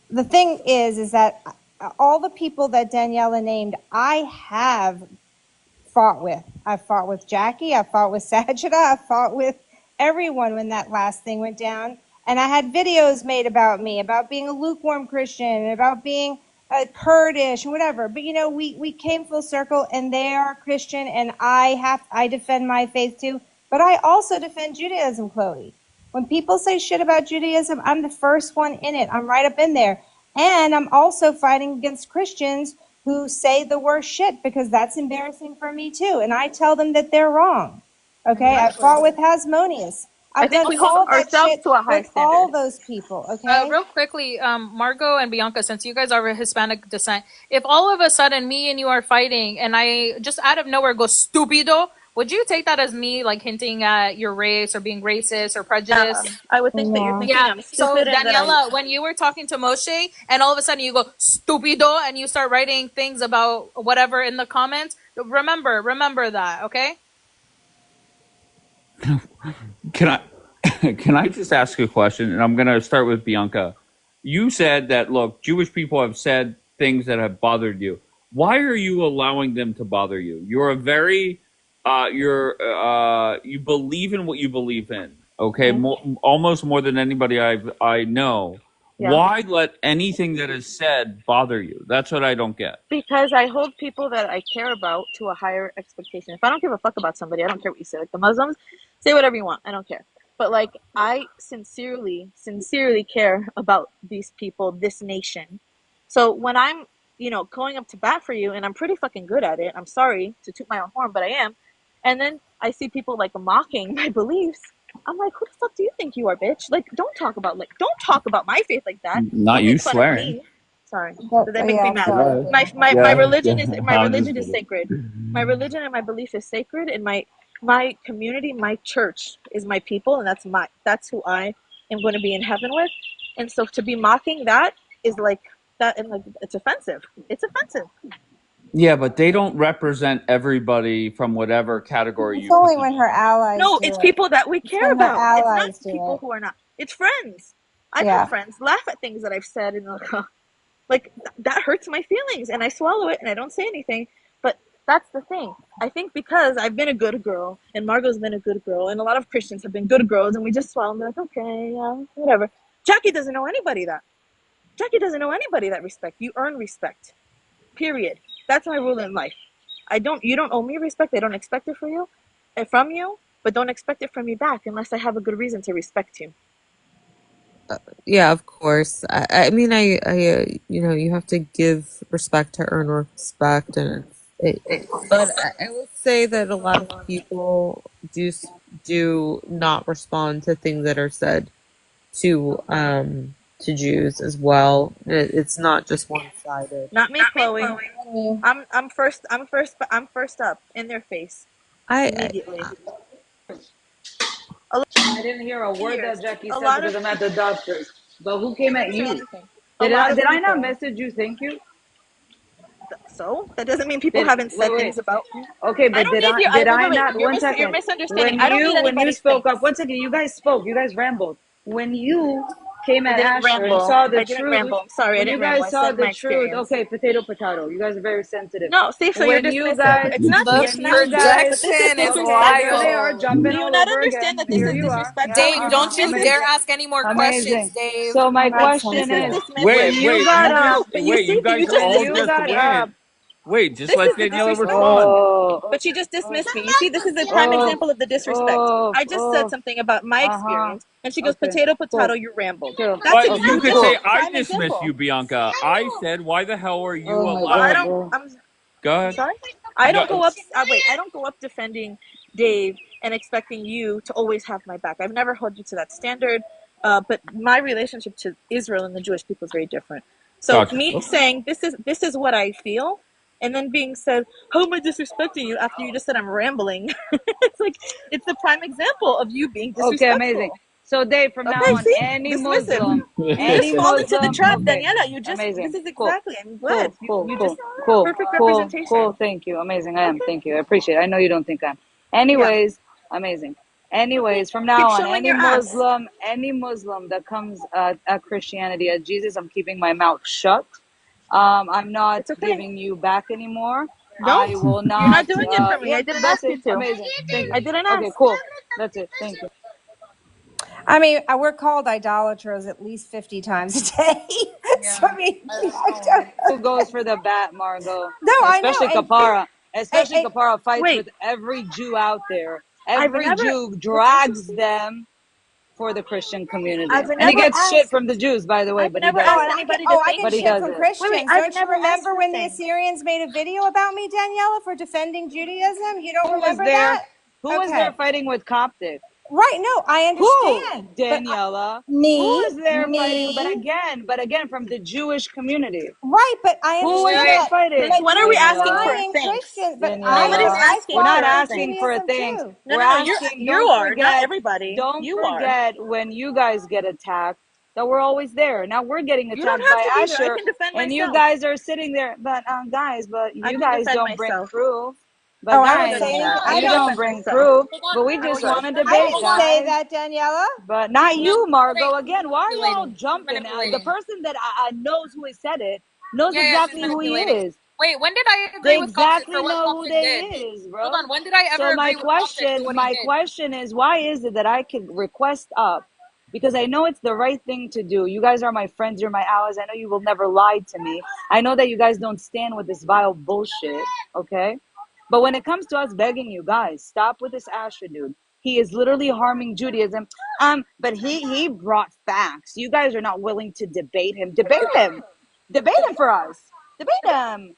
The thing is that all the people that Daniela named, I have fought with. I fought with Jackie. I fought with Sajida. I fought with everyone when that last thing went down. And I had videos made about me, about being a lukewarm Christian, and about being a Kurdish and whatever. But we came full circle, and they are Christian, and I defend my faith too. But I also defend Judaism, Chloe. When people say shit about Judaism, I'm the first one in it. I'm right up in there. And I'm also fighting against Christians who say the worst shit because that's embarrassing for me too. And I tell them that they're wrong. Okay. I Exactly. fought with Hasmoneus. I I've think done we hold all that ourselves shit to a high with all standard. those people. Okay. Real quickly, Margot and Bianca, since you guys are of Hispanic descent, if all of a sudden me and you are fighting and I just out of nowhere go stupido, would you take that as me like hinting at your race or being racist or prejudiced? I would think that you're Yeah. thinking Yeah. I'm So stupid and that I'm. Daniela, when you were talking to Moshe and all of a sudden you go stupido and you start writing things about whatever in the comments, remember that, okay? Can I can I just ask a question? And I'm going to start with Bianca. You said that look, Jewish people have said things that have bothered you. Why are you allowing them to bother you? You're a very you believe in what you believe in. Okay, almost more than anybody I know. Yeah. Why let anything that is said bother you? That's what I don't get. Because I hold people that I care about to a higher expectation. If I don't give a fuck about somebody, I don't care what you say. Like the Muslims, say whatever you want. I don't care. But like I sincerely care about these people, this nation. So when I'm, going up to bat for you, and I'm pretty fucking good at it. I'm sorry to toot my own horn, but I am. And then I see people like mocking my beliefs. I'm like, who the fuck do you think you are, bitch? Like, don't talk about my faith like that. Not Don't you make fun of swearing. me. Sorry, But, that makes me yeah. mad. Sorry. My religion is I'm just kidding. sacred. My religion and my belief is sacred, and my community, my church is my people, and that's who I am going to be in heaven with. And so to be mocking that is like that, and like it's offensive. It's offensive. Yeah, but they don't represent everybody from whatever category It's you only put. when her allies No, do it's it. people that we It's care when her about. It's not allies do people it. who are not. It's friends. I've Yeah. had friends laugh at things that I've said, and like that hurts my feelings, and I swallow it, and I don't say anything. But that's the thing. I think because I've been a good girl, and Margot's been a good girl, and a lot of Christians have been good girls, and we just swallow and be like, okay, yeah, whatever. Jackie doesn't know anybody that. Jackie doesn't know anybody that respect. You earn respect. Period. That's my rule in life. You don't owe me respect. I don't expect it from you. but don't expect it from me back unless I have a good reason to respect you. Yeah, of course. I mean, you know, you have to give respect to earn respect, and but I will say that a lot of people do not respond to things that are said to Jews as well. It's not just one sided. Not me, Chloe. I'm first up in their face I immediately. I didn't hear a word Years. that Jackie A said lot of because I'm at the doctor's. But who came I at didn't say you? anything. A Did lot I of did I not people. message you? Thank you. So that doesn't mean people Did haven't said wait. things about me. Okay, I but don't need you. did Wait, I wait, wait. not? You're One second. misunderstanding. I don't need When you anybody's spoke up, thanks. 1 second. You guys spoke. You guys rambled. When you came I at didn't Asher and ramble. saw the I didn't truth, ramble. I'm sorry. I when you didn't ramble. guys I saw said the my truth, experience. okay, potato, potato. You guys are very sensitive. No, see, so you're When you dismissive. guys, It's not The you. when Not you guys, but this is projection is there they disrespectful. are wild. jumping Do you all not over understand again. that this Here is you are. Yeah, disrespectful? Dave, You're don't you dare amazing, dismissive. ask any more questions, amazing. Dave. So my That's question This is is, sensitive. dismissive. when you Wait, got you up, just But you wait. see, You guys you are just when all you just dismissed got me. up, went. Wait, just This let is the Daniela disrespect. respond. oh, But you just dismissed me. You see, this is a prime oh, example of the disrespect. oh, I just said oh, something about my uh-huh. experience, and she goes, Okay, potato, potato, cool, you rambled. cool. That's But Okay, you you could just cool. say a I prime dismiss example. you, Bianca. I said, why the hell are you Oh my Well, I god, allowing? don't. bro. Go I'm ahead. sorry. I No, don't go up. Wait, I don't go up defending Dave and expecting you to always have my back. I've never held you to that standard. But my relationship to Israel and the Jewish people is very different. So gotcha. me saying this is what I feel, and then being said, "How am I disrespecting you?" After you just said I'm rambling, it's like it's the prime example of you being Okay, amazing. disrespectful. So Dave, from now Okay, on, see, any dismissive. Muslim, You just any fall into the Muslim, trap, okay, Daniela. This amazing, is cool, exactly. I'm glad cool, cool, you cool, just cool, perfect cool, representation. cool. Thank you, amazing. I am. Okay, Thank you. I appreciate it. I know you don't think I'm. yeah. Anyways, amazing. Okay, Anyways, from keep now on, showing your ass. Any Muslim that comes at Christianity, at Jesus, I'm keeping my mouth shut. I'm not It's okay. giving you back anymore. Don't. I will You're not not. doing it for me. I Yep, didn't that's ask you it. to. Amazing. Thank you. I didn't Okay, ask. cool. That's it. Thank you. I mean, we're called idolaters at least 50 times a day. So, Yeah. I mean, I I don't know. don't, Who goes for the bat, Margot? no, I know. Especially Kapara. Especially And Kapara fights Wait, with every Jew out there. I've Every never. Jew What's drags interesting? them for the Christian community. I've And he never gets shit asked. from the Jews, by the way, I've but he never does oh, asked and it. anybody to I thank get But he shit me. does from it. Wait. Christians. I've Don't you never asked remember for when the thanks. Assyrians made a video about me, Daniela, for defending Judaism? You don't Who was remember there? that? Who was there Okay. fighting with Coptic? Right. No, I Who? understand. But Daniela. Who me, is there fighting? me, But again, from the Jewish community. right. But I Who is understand there Wait, that. Since fighting? But when are we you're asking for Daniela. denying thanks? Christians. But Nobody's Daniela. I asking We're for not our follow asking thanks. for Judaism things. too. No, We're no, no. asking, You are not everybody. don't You are. forget when you guys get attacked that we're always there. Now we're getting You don't attacked have by to be there. I Asher can defend and you myself. guys are sitting there. But guys, but I you can guys defend don't bring myself. proof. But Oh, I I'm don't good guys, on say that. any. I I you can don't. don't defend bring myself. proof. hold But on. we I'm just Margot, good. want she's to I debate, manipulating. didn't say guys. that, Daniela. But not No, you, Margot. she's Again, why are y'all manipulating. She's jumping? The manipulating. person that knows who has said it knows Yeah, she's exactly who he manipulating. is. Wait, when did I They agree with Coptic for exactly what know who Coptic they did? is, Hold bro. on, when did I ever So agree with Coptic for what he my did? question is, why is it that I can request up? Because I know it's the right thing to do. You guys are my friends, you're my allies. I know you will never lie to me. I know that you guys don't stand with this vile bullshit, okay? But when it comes to us begging you guys, stop with this Asher dude. He is literally harming Judaism. But he brought facts. You guys are not willing to debate him. Debate him. Debate him for us. Debate him.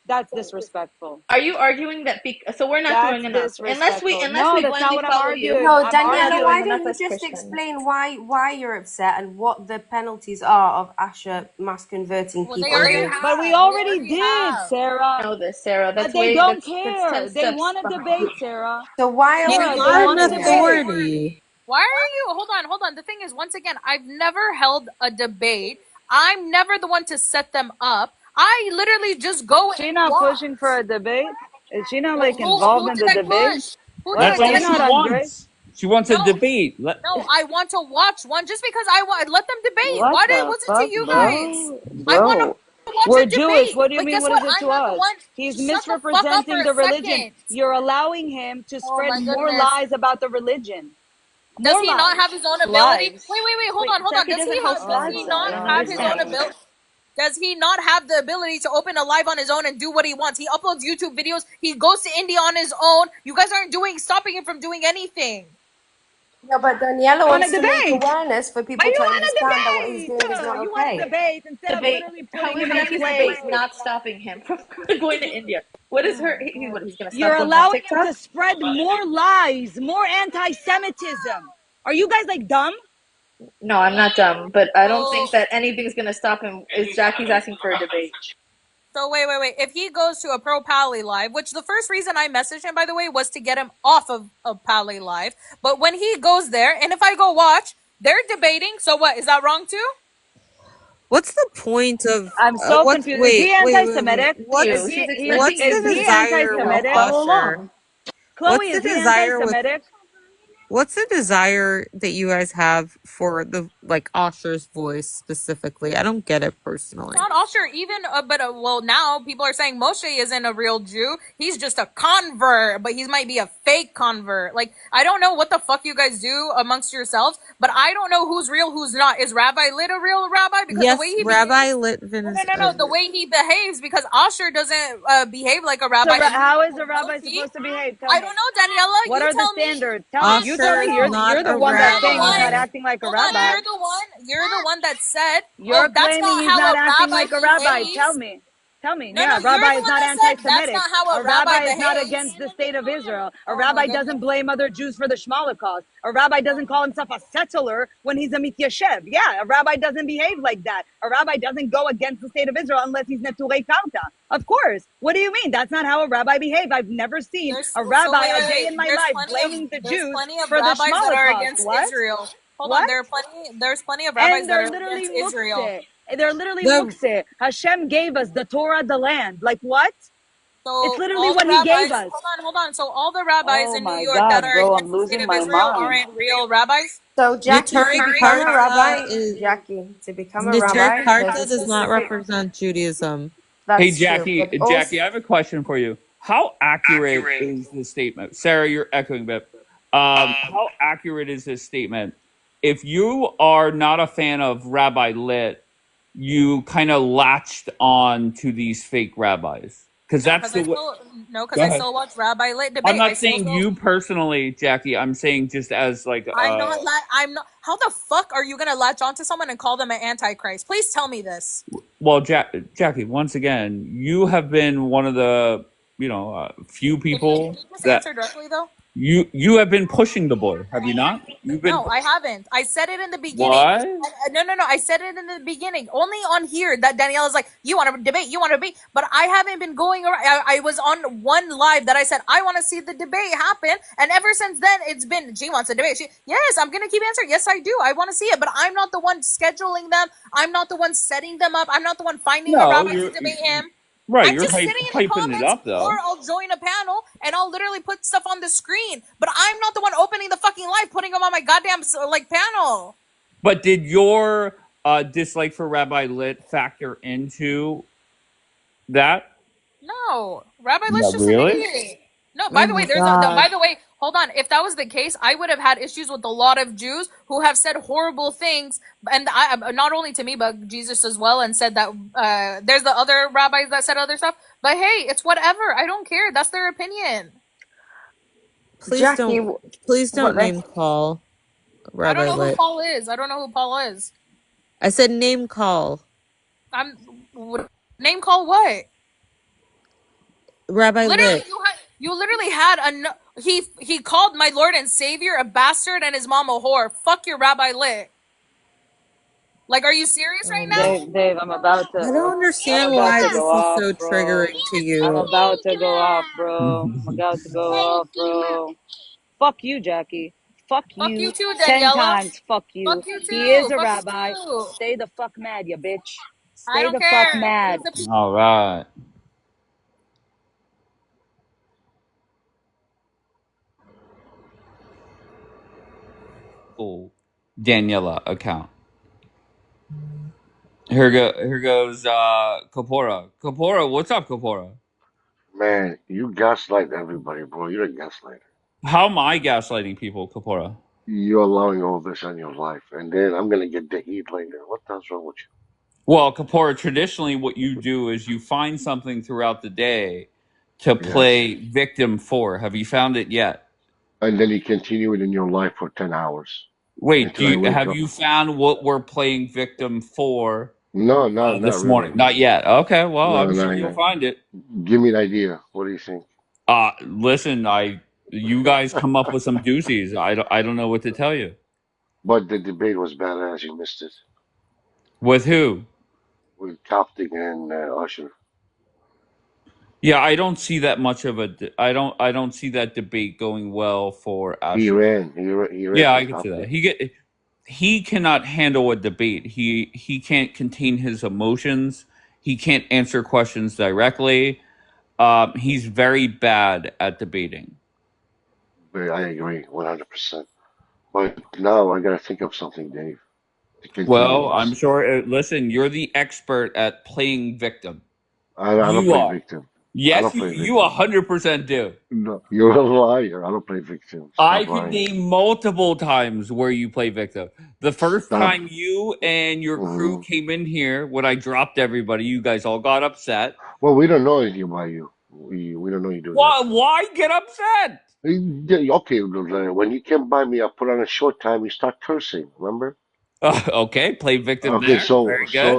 That's disrespectful. Are you arguing that? So we're not That's doing enough. disrespectful. Unless No, we that's not blindly what I'm follow you, arguing. No, I'm we're not Daniela, doing why arguing. don't enough you as just Christians. explain why you're upset and what the penalties are of Asher mass converting Well, they people already against? But we have. They already already did, have. Sarah. I know this, Sarah. But they don't That's 10 care. They steps want to behind. debate, Sarah. So why are They we Sarah, don't they You're an want to defending him? debate. authority. Why are you? Hold on. The thing is, once again, I've never held a debate. I'm never the one to set them up. I literally just go She and not pushing for watch. a debate? Is she not Well, like involved who in did the I debate? push? Who did What? I? That's Are Did all you I? she not on Grace? wants. She wants a No, debate. no. I want to watch one just because I want. Let them debate. What Why did? the What's it to fuck, you guys? bro? I want to Bro. watch We're a Jewish. debate. What do you But mean? guess What what? is it I'm to not the us? one. He's Shut the fuck up for misrepresenting a the religion. second. You're allowing him to Oh spread my more goodness. lies about the religion. Does More he not lies. have his own ability? Lives. Hold Wait, on. Jackie Does he doesn't have? host Does Oh lives, he my so I not don't have his own god, understand. bro. ability? Does he not have the ability to open a live on his own and do what he wants? He uploads YouTube videos. He goes to India on his own. You guys aren't stopping him from doing anything. No, but Daniela Want to wants to make debate? awareness for But people you to want to understand that what he's debate? doing is not You want to okay. debate instead of Debate. literally How putting is him in a Jackie's place. debate not stopping him from going to India? What is her? What, he's gonna You're stop going on allowing him TikTok? to spread more lies, more anti-Semitism. Are you guys like dumb? No, I'm not dumb, but I don't think So, that anything's gonna stop him. Is Jackie's asking for a debate? so wait. If he goes to a pro Pally live, which the first reason I messaged him, by the way, was to get him off of Pally live. But when he goes there, and if I go watch, they're debating. So what? Is that wrong too? What's the point of I'm so what's confused. Is he wait. anti-Semitic? What's She's what's expecting the Is he desire with anti-Semitic? follow Usher? along. Chloe, What's the is he desire with anti-Semitic? what's the desire that you guys have for the like Usher's voice specifically? I don't get it personally. Not all sure. Even, but well, now people are saying Moshe isn't a real Jew. He's just a convert, but he might be a fake convert. Like, I don't know what the fuck you guys do amongst yourselves, but I don't know who's real, who's not. Is Rabbi Lit a real rabbi? Because Yes, the way he Rabbi behaves, Litvin is no, the way he behaves, because Asher doesn't behave like a rabbi. So And how is a rabbi Moshe, supposed to behave? Tell I me. don't know, Daniela. What You are the tell me. standards? Tell me. You tell Usher me. is not You're the a one that's You're the saying he's one. not rabbi. acting like a Hold on, rabbi. you're the one that said, You're oh, that's claiming not he's how not a acting rabbi like a rabbi. Tell behaves. me. Tell me. No, Yeah, you're rabbi the is one not that said that's anti-Semitic. not how A a rabbi rabbi is not behaves. against the state of Israel. A Oh my rabbi goodness. doesn't blame other Jews for the Holocaust. A rabbi doesn't call himself a settler when he's a mityashev. Yeah, a rabbi doesn't behave like that. A rabbi doesn't go against the state of Israel unless he's neturei karta. Of course. What do you mean? That's not how a rabbi behaves. I've never seen There's a so rabbi wait, a day wait. in my life blaming the There's Jews plenty of for the rabbis that are Holocaust. against What? Israel. Hold on, What? there's plenty of rabbis And that they're are literally against Israel. mukse. They're literally The mukse. Hashem gave us the Torah, the land. Like what? It's So literally all the what he gave rabbis, us. hold on. So all the rabbis Oh in New my York that God, are bro, I'm against the state losing of my Israel mind. aren't real rabbis. So Jackie, to Neturei become a Karta rabbi, is Jackie, to become a Neturei rabbi, there's Karta a does not specific. represent Judaism. Hey, That's true, Jackie, but also I have a question for you. How accurate is this statement? Sarah, you're echoing a bit. How accurate is this statement? If you are not a fan of Rabbi Lit, you kind of latched on to these fake rabbis. Because No, that's because I the way. still Go I ahead. still watch Rabbi Lit I'm debate. I not still saying go. you personally, Jackie. I'm saying just as like I'm not. How the fuck are you gonna latch onto someone and call them an antichrist? Please tell me this. well, Jackie. Once again, you have been one of the few Can people you just that answer directly though? you have been pushing the boy. Have you not? You've been No, I haven't. I said it in the beginning. what? No. I said it in the beginning. Only on here that Danielle is like, you want to debate, you want to debate. But I haven't been going around. I was on one live that I said, I want to see the debate happen. And ever since then, it's been, she wants a debate. Yes, I'm going to keep answering. Yes, I do. I want to see it. But I'm not the one scheduling them. I'm not the one setting them up. I'm not the one finding a No, rabbi to debate him. right. I'm You're just sitting in the hyping it comments, up or though. I'll join a panel and I'll literally put stuff on the screen. But I'm not the one opening the fucking live, putting them on my goddamn like panel. But did your dislike for Rabbi Lit factor into that? No, Rabbi, let's No, just an really? idiot. No, Oh by the my way, god. by the way, hold on. If that was the case, I would have had issues with a lot of Jews who have said horrible things, and not only to me, but Jesus as well, and said that there's the other rabbis that said other stuff. But hey, it's whatever. I don't care. That's their opinion. Please Jackie, don't name call I don't Rabbi know who Lit. Paul is. I don't know who Paul is. I said name call I'm name call what? Rabbi Literally, Lit. you literally had he called my Lord and Savior a bastard and his mom a whore. Fuck your Rabbi Lit. Like, are you serious right now? Dave, I'm about I don't understand to why go this is off, so bro. triggering to I'm you. about to go off, bro. I'm about to go off, bro. Fuck you, Jackie. Fuck Fuck you you. too, 10 Daniela. times. Fuck you. Fuck you He is too. a Fuck you rabbi. too. Stay the fuck mad, you bitch. I Stay don't the fuck care. mad. He's a piece. All right. Full Daniela account. Here goes Kapora. Kapora, what's up, Kapora? Man, you gaslight everybody, bro. You're a gaslighter. How am I gaslighting people, Kapora? You're allowing all this in your life, and then I'm gonna get the heat later. What the hell's wrong with you? Well, Kapora, traditionally what you do is you find something throughout the day to Yes. play victim for. Have you found it yet? And then you continue it in your life for 10 hours Wait, until I wake have up. you found what we're playing victim for No, no, not this morning? really. Not yet. Okay, well, No, I'm no, sure you'll no. find it. Give me an idea. What do you think? Listen, you guys come up with some doozies. I don't know what to tell you. But the debate was badass. You missed it With who? with Coptic and Usher. Yeah, I don't see that much of I don't see that debate going well for He Asher. ran. He ran Yeah, for I can see that. Coptic. He cannot handle a debate. He can't contain his emotions. He can't answer questions directly. He's very bad at debating. But I agree 100%. But now I got to think of something, Dave, to continue Well, I'm this. sure. Listen, you're the expert at playing victim. I don't You play are. victim. I Yes, don't play you victim. 100% do. No, you're a liar. I don't play victim. I Stop can lying. name multiple times where you play victim. The first Stop. time you and your crew Hmm. came in here, when I dropped everybody, you guys all got upset. Well, we don't know anything about you. We don't know you do that. Why get upset? Yeah, okay, when you came by me, I put on a short time. You start cursing. Remember? Okay, play victim Okay, there. so Very good.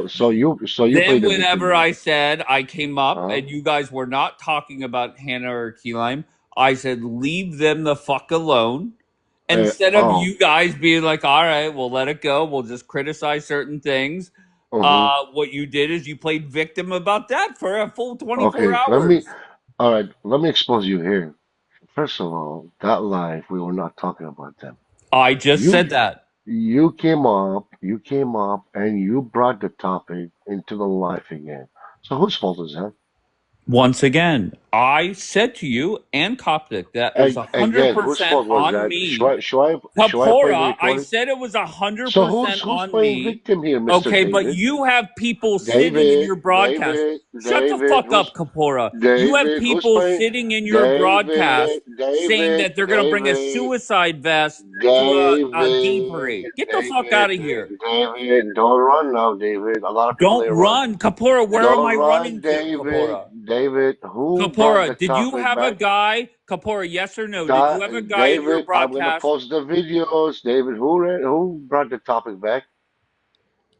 you play Then, the victim whenever there, I said I came up huh? and you guys were not talking about Hannah or Key Lime, I said, leave them the fuck alone. Instead of Oh, you guys being like, all right, we'll let it go. We'll just criticize certain things. uh-huh. What you did is you played victim about that for a full 24 Okay, hours. all right, let me expose you here. First of all, that live, we were not talking about them. I just You said that. you came up, and you brought the topic into the life again. So whose fault is that? Once again, I said to you and Coptic that was Again, whose 100% fault was on that? me. Should I play the Kapora, I recording? said it was So 100% who's on playing me. victim here, Mr. Okay, but David? you have people sitting in David, your broadcast. David, Shut the David, fuck up, Kapora. You have who's people playing? sitting in your broadcast David, saying David, that they're going to bring a David, suicide vest to a gay David, parade. Get the fuck David, out of here. David. Don't run now, David. A lot of people Don't they run. run. Kapora, where am Don't I run, running to, David. Kapora? David, who brought the Kapora, did you topic have a back? guy? Kapora, yes or no? Did you have a guy in your David, I'm gonna broadcast? post the videos. David, who brought the topic back?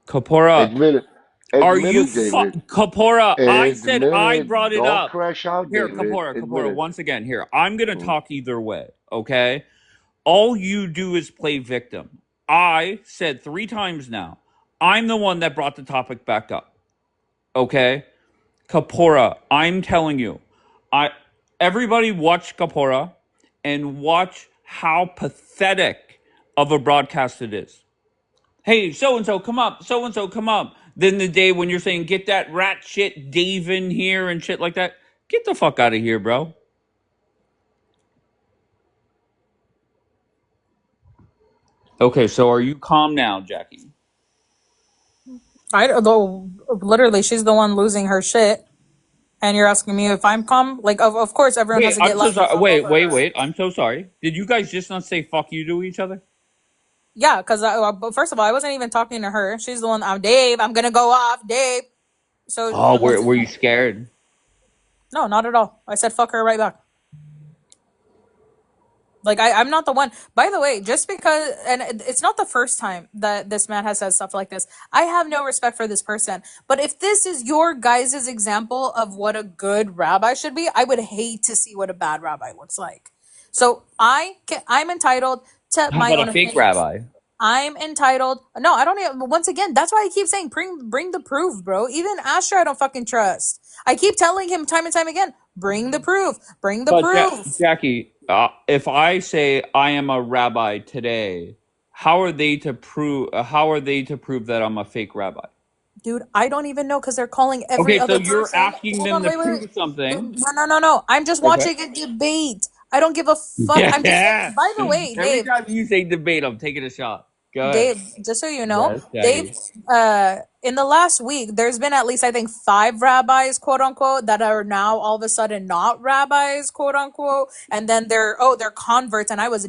Kapora, Admit it. are Admit you it, David. Kapora? I said Admit I it. brought it Don't up. crash out, Here, David. Kapora, Admit Kapora, it. once again, here. I'm going to Mm. talk either way, okay? All you do is play victim. I said 3 times now, I'm the one that brought the topic back up, okay? Kapora, I'm telling you, I everybody watch Kapora and watch how pathetic of a broadcast it is. Hey, so and so, come up. So and so, come up. Then the day when you're saying, get that rat shit Dave in here and shit like that, get the fuck out of here, bro. Okay, so are you calm now, Jackie? I though literally she's the one losing her shit, and you're asking me if I'm calm. Like of course everyone has Wait, to I'm get so left sorry. before over her. Wait. I'm so sorry. Did you guys just not say fuck you to each other? Yeah, because but first of all, I wasn't even talking to her. She's the one. I'm Dave. I'm gonna go off, Dave. So Oh, once were you again, scared? no, not at all. I said fuck her right back. Like I'm not the one. By the way, just because, and it's not the first time that this man has said stuff like this. I have no respect for this person. But if this is your guys' example of what a good rabbi should be, I would hate to see what a bad rabbi looks like. So I'm entitled to How my about own a fake opinions. rabbi? I'm entitled. No, I don't even. Once again, that's why I keep saying bring the proof, bro. Even Asher, I don't fucking trust. I keep telling him time and time again, bring the proof, bring the But proof. Jackie, if I say I am a rabbi today, how are they to prove? How are they to prove that I'm a fake rabbi? Dude, I don't even know because they're calling every Okay, so other you're person. asking Hold them on, to wait. prove something. No. I'm just Okay. watching a debate. I don't give a fuck. I'm just saying. Yeah. By the way, Every Dave, time you say debate, I'm taking a shot. Go ahead. Dave, just so you know, Yes, Dave, Jackie. in the last week, there's been at least I think 5 rabbis, quote unquote, that are now all of a sudden not rabbis, quote unquote, and then they're converts. And I was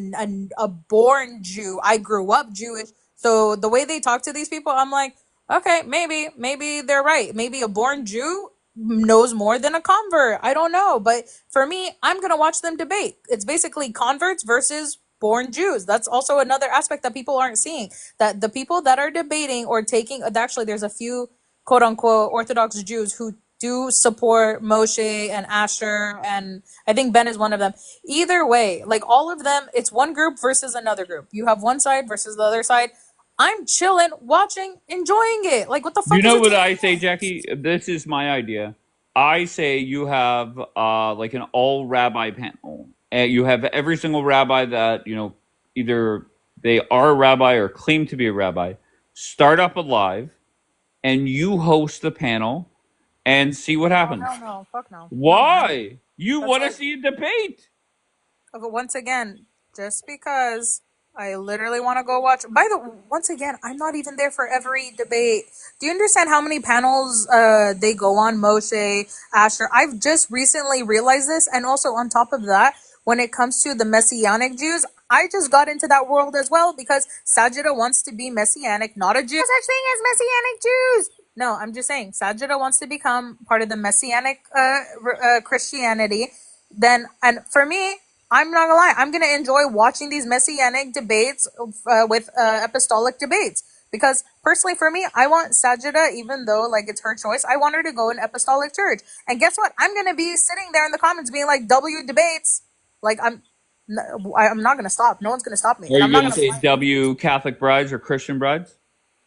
a born Jew. I grew up Jewish, so the way they talk to these people, I'm like, Okay, maybe they're right. Maybe a born Jew knows more than a convert. I don't know, but for me, I'm gonna watch them debate. It's basically converts versus born Jews. That's also another aspect that people aren't seeing. That the people that are debating or taking, actually, there's a few quote unquote Orthodox Jews who do support Moshe and Asher, and I think Ben is one of them. Either way, like all of them, it's one group versus another group. You have one side versus the other side. I'm chilling, watching, enjoying it. Like, what the You fuck is know it what taking I say, me? Jackie? This is my idea. I say you have like an all rabbi panel, and you have every single rabbi that either they are a rabbi or claim to be a rabbi. Start up a live, and you host the panel and see what Oh happens. hell no, fuck no, no, no. Why? You That's want to like, see a debate? okay, once again, just because I literally want to go watch. By the once again, I'm not even there for every debate. Do you understand how many panels they go on? Moshe, Asher. I've just recently realized this, and also on top of that, when it comes to the Messianic Jews, I just got into that world as well because Sajida wants to be Messianic, not a Jew. No such thing as Messianic Jews. No, I'm just saying Sajida wants to become part of the Messianic Christianity. Then, and for me, I'm not gonna lie, I'm gonna enjoy watching these messianic debates with apostolic debates because personally, for me, I want Sajida, even though like it's her choice, I want her to go in apostolic church. And guess what? I'm gonna be sitting there in the comments being like, "W debates," like I'm not gonna stop. No one's gonna stop me, Are and I'm you not going to gonna say fight. W Catholic brides or Christian brides?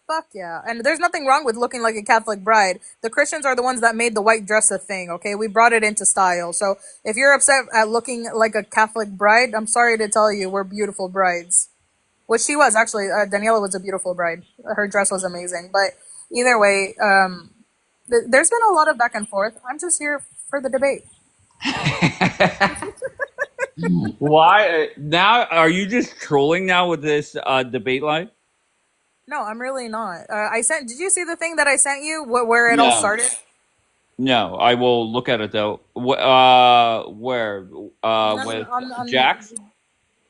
Fuck yeah. And there's nothing wrong with looking like a Catholic bride. The Christians are the ones that made the white dress a thing, okay? We brought it into style. So if you're upset at looking like a Catholic bride, I'm sorry to tell you, we're beautiful brides. Which she was, actually. Daniela was a beautiful bride. Her dress was amazing. But either way, there's been a lot of back and forth. I'm just here for the debate. Why now? Are you just trolling now with this debate live? No, I'm really not. Did you see the thing that I sent you where it all No, started? no. I will look at it though. Where? No, no, With on Jax?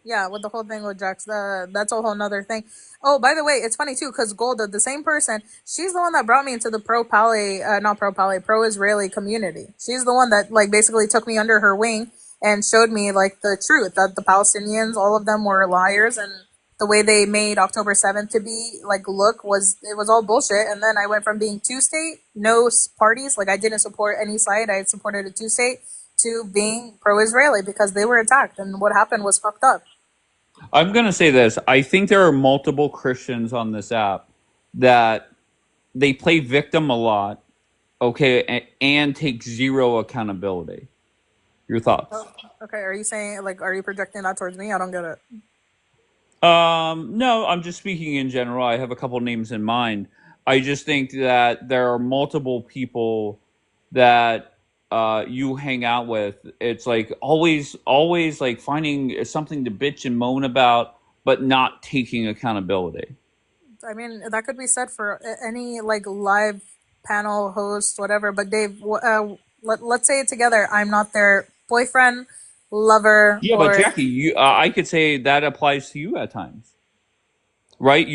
Yeah, with the whole thing with Jax, that's a whole nother thing. Oh, by the way, it's funny too because Golda, the same person, she's the one that brought me into the not pro Pale, pro Israeli community. She's the one that like basically took me under her wing and showed me like the truth that the Palestinians, all of them were liars, and the way they made October 7th to be like look was it was all bullshit. And then I went from being two state, no parties, like I didn't support any side, I supported a two state, to being pro Israeli because they were attacked and what happened was fucked up. I'm gonna say this. I think there are multiple Christians on this app that they play victim a lot, okay, and take zero accountability. Your thoughts? Oh, okay. Are you saying like are you projecting that towards me? I don't get it. No, I'm just speaking in general. I have a couple names in mind. I just think that there are multiple people that you hang out with. It's like always like finding something to bitch and moan about, but not taking accountability. I mean, that could be said for any like live panel host, whatever. But Dave, let's say it together. I'm not their boyfriend, lover, Yeah, but or Jackie, I could say that applies to you at times, right?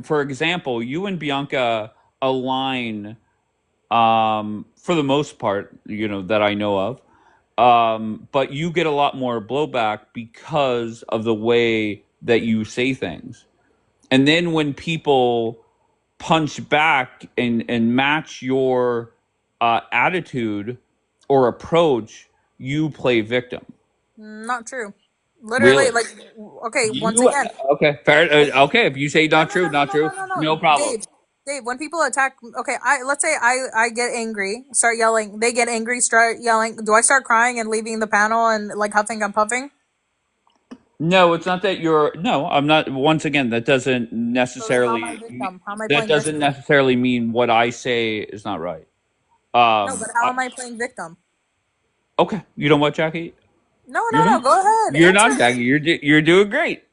For example, you and Bianca align for the most part, that I know of. But you get a lot more blowback because of the way that you say things. And then when people punch back and match your attitude or approach, you play victim. not true. Literally, Really? like, okay. Once You again, okay? Fair. Okay, if you say no, not no, no, true, no, not no, no, true. no, No no, problem. Dave. When people attack, okay, let's say I get angry, start yelling. They get angry, start yelling. Do I start crying and leaving the panel and like huffing and puffing? No, it's not that you're. No, I'm not. Once again, So then, how am I victim? How am I that playing doesn't victim? necessarily mean what I say is not right. No, but how I, am I playing victim? okay, you know what, Jackie? No, You're no, no. not. Go ahead, You're not, answer. Jackie. You're doing great.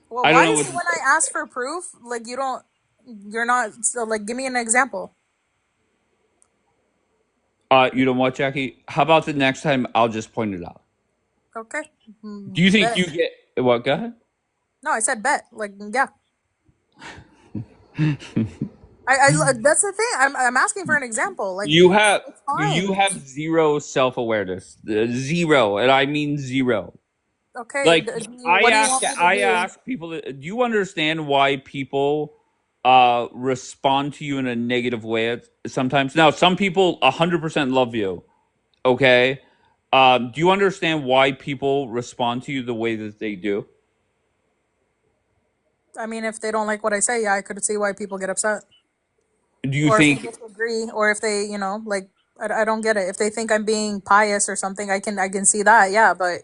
Well, I don't why know is what it to when say. I ask for proof, like you're not, so like, give me an example. You know what, Jackie? How about the next time I'll just point it out? Okay. Do you think Bet. you get what? Go ahead. No, I said bet. Like, yeah. That's the thing. I'm asking for an example. Like, You have it's fine. zero self-awareness. Zero, and I mean zero. Okay. Like What do you want me to I do? ask people, do you understand why people respond to you in a negative way sometimes? Now, some people 100% love you, okay? Do you understand why people respond to you the way that they do? I mean, if they don't like what I say, yeah, I could see why people get upset. Do you Or if they think disagree, or if they, like, I don't get it. If they think I'm being pious or something, I can see that, yeah. But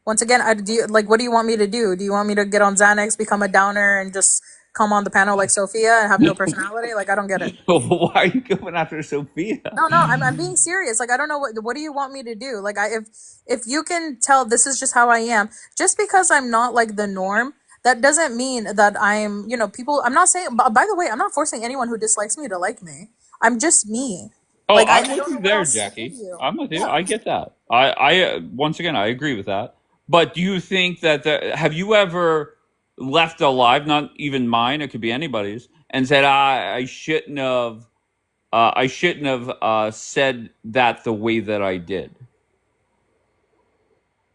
once again, like, what do you want me to do? Do you want me to get on Xanax, become a downer, and just come on the panel like Sophia and have no personality? Like, I don't get it. why are you going after Sophia? No, I'm being serious. Like, I don't know what do you want me to do? Like, if you can tell this is just how I am, just because I'm not like the norm, that doesn't mean that I'm, people. I'm not saying. By the way, I'm not forcing anyone who dislikes me to like me. I'm just me. Oh, Like, I I'm with don't you know what there, else to give Jackie. you. I'm with you. Yeah. I get that. Once again, I agree with that. But do you think that have you ever left alive, not even mine, it could be anybody's, and said, I shouldn't have said that the way that I did.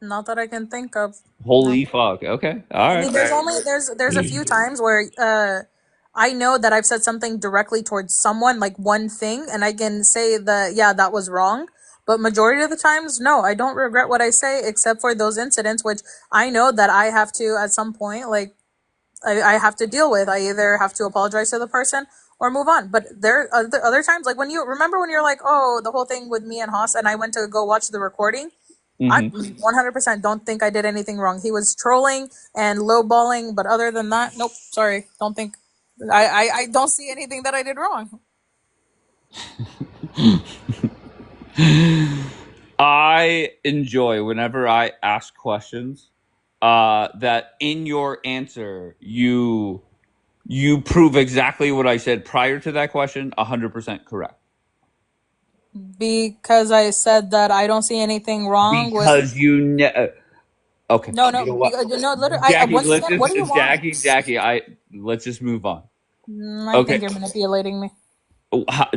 Not that I can think of. No. Holy fuck. Okay. All I right. mean, there's a few times where I know that I've said something directly towards someone, like one thing, and I can say that yeah, that was wrong. But majority of the times, no, I don't regret what I say, except for those incidents, which I know that I have to at some point, like I have to deal with. I either have to apologize to the person or move on. But there are other times, like when you're like, oh, the whole thing with me and Haas, and I went to go watch the recording. I Mm-hmm. 100% don't think I did anything wrong. He was trolling and lowballing, but other than that, nope. Sorry, don't think. I don't see anything that I did wrong. I enjoy whenever I ask questions that in your answer you prove exactly what I said prior to that question 100% correct. Because I said that I don't see anything wrong with. Because okay. No, You no, know what? no. Literally, Jackie, once let's again, what do you just want? Jackie, let's just move on. I think Okay. you're manipulating me.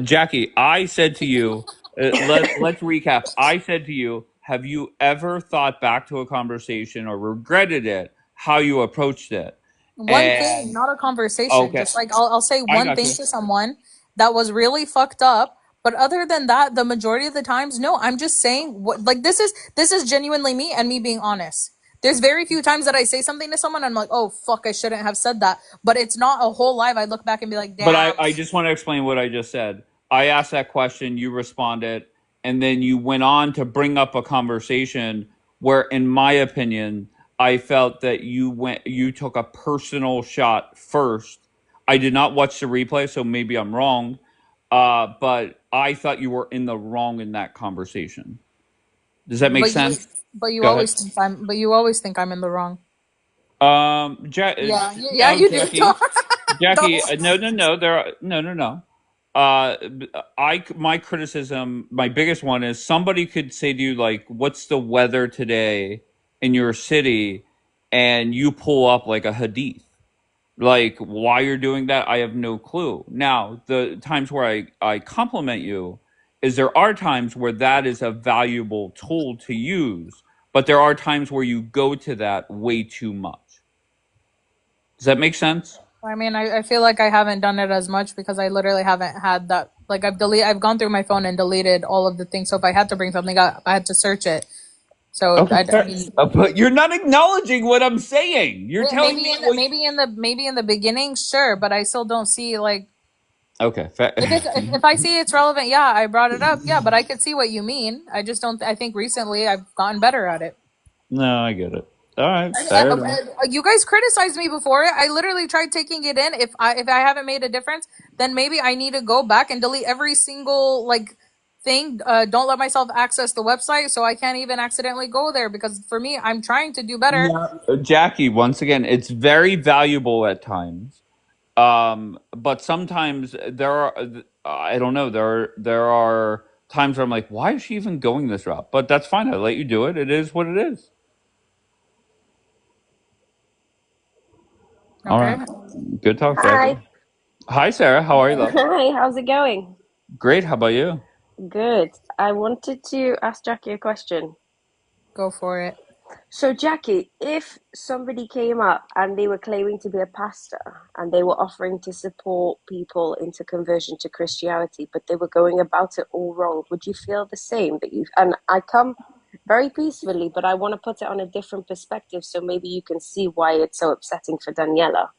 Jackie, I said to you, let's recap. I said to you, have you ever thought back to a conversation or regretted it, how you approached it? One thing, And not a conversation. okay, Just like I'll say I one got thing you. to someone that was really fucked up. But other than that, the majority of the times, no, I'm just saying what like this is genuinely me and me being honest. There's very few times that I say something to someone and I'm like, oh fuck, I shouldn't have said that. But it's not a whole life. I look back and be like, But damn. I just want to explain what I just said. I asked that question, you responded, and then you went on to bring up a conversation where, in my opinion, I felt that you took a personal shot first. I did not watch the replay, so maybe I'm wrong. But I thought you were in the wrong in that conversation. Does that make But you sense? but you Go ahead. always think I'm in the wrong. Yeah, No, you do. Jackie. Jackie, Don't. no. There are no. My criticism, my biggest one is somebody could say to you like, "What's the weather today in your city?" and you pull up like a hadith. Like why you're doing that, I have no clue. Now, the times where I compliment you is there are times where that is a valuable tool to use, but there are times where you go to that way too much. Does that make sense? I mean, I feel like I haven't done it as much because I literally haven't had that. Like I've gone through my phone and deleted all of the things. So if I had to bring something up, I had to search it. So Okay, I mean, but you're not acknowledging what I'm saying. You're telling maybe me what. maybe in the beginning, sure, but I still don't see like Okay. if I see it's relevant, yeah, I brought it up, yeah, but I could see what you mean. I just don't. I think recently I've gotten better at it. No, I get it. All right, fair enough. You guys criticized me before it. I literally tried taking it in. If I haven't made a difference, then maybe I need to go back and delete every single like thing. Don't let myself access the website, so I can't even accidentally go there because for me, I'm trying to do better. No, Jackie, once again, it's very valuable at times. But sometimes there are I don't know, there are times where I'm like, why is she even going this route? But that's fine. I let you do it. It is what it is. All Okay. right. Good talk, Hi. Jackie. Hi, Sarah. How are you, love? Hi, how's it going? Great. How about you? Good. I wanted to ask Jackie a question. Go for it. So, Jackie, if somebody came up and they were claiming to be a pastor and they were offering to support people into conversion to Christianity, but they were going about it all wrong, would you feel the same? That you and I come very peacefully, but I want to put it on a different perspective so maybe you can see why it's so upsetting for Daniela.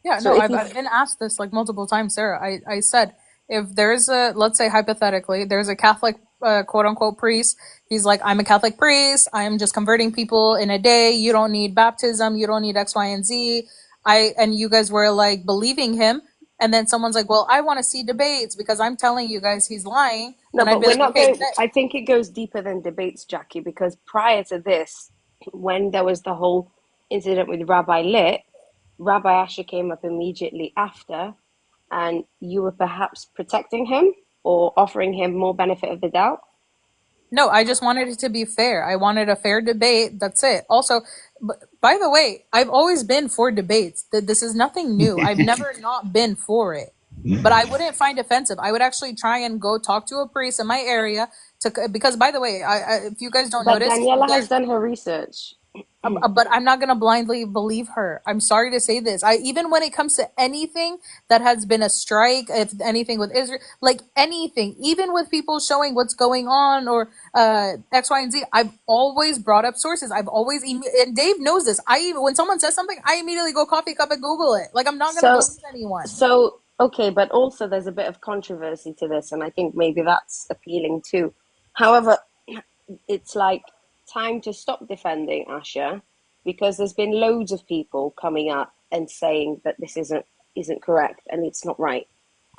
Yeah, So, no, if I've been asked this like multiple times, Sarah. I said if there's a, let's say hypothetically, there's a Catholic quote unquote priest. He's like, I'm a Catholic priest. I'm just converting people in a day. You don't need baptism. You don't need X, Y, and Z. And you guys were like believing him. And then someone's like, well, I want to see debates because I'm telling you guys he's lying. No, Then I'd but be we're like, not okay, going. I think it goes deeper than debates, Jackie, because prior to this, when there was the whole incident with Rabbi Lit, Rabbi Asher came up immediately after, and you were perhaps protecting him or offering him more benefit of the doubt. no, I just wanted it to be fair. I wanted a fair debate. That's it. Also, by the way, I've always been for debates. This is nothing new. I've never not been for it. But I wouldn't find offensive. I would actually try and go talk to a priest in my area because, by the way, if you guys don't But notice, Daniela has there's done her research. but I'm not gonna blindly believe her. I'm sorry to say this. I even when it comes to anything that has been a strike, if anything with Israel, like anything, even with people showing what's going on or X, Y, and Z, I've always brought up sources. I've always and Dave knows this. When someone says something, I immediately go coffee cup and Google it. Like I'm not gonna So, believe anyone. so okay, but also there's a bit of controversy to this, and I think maybe that's appealing too. However, it's like time to stop defending Asher because there's been loads of people coming up and saying that this isn't correct and it's not right.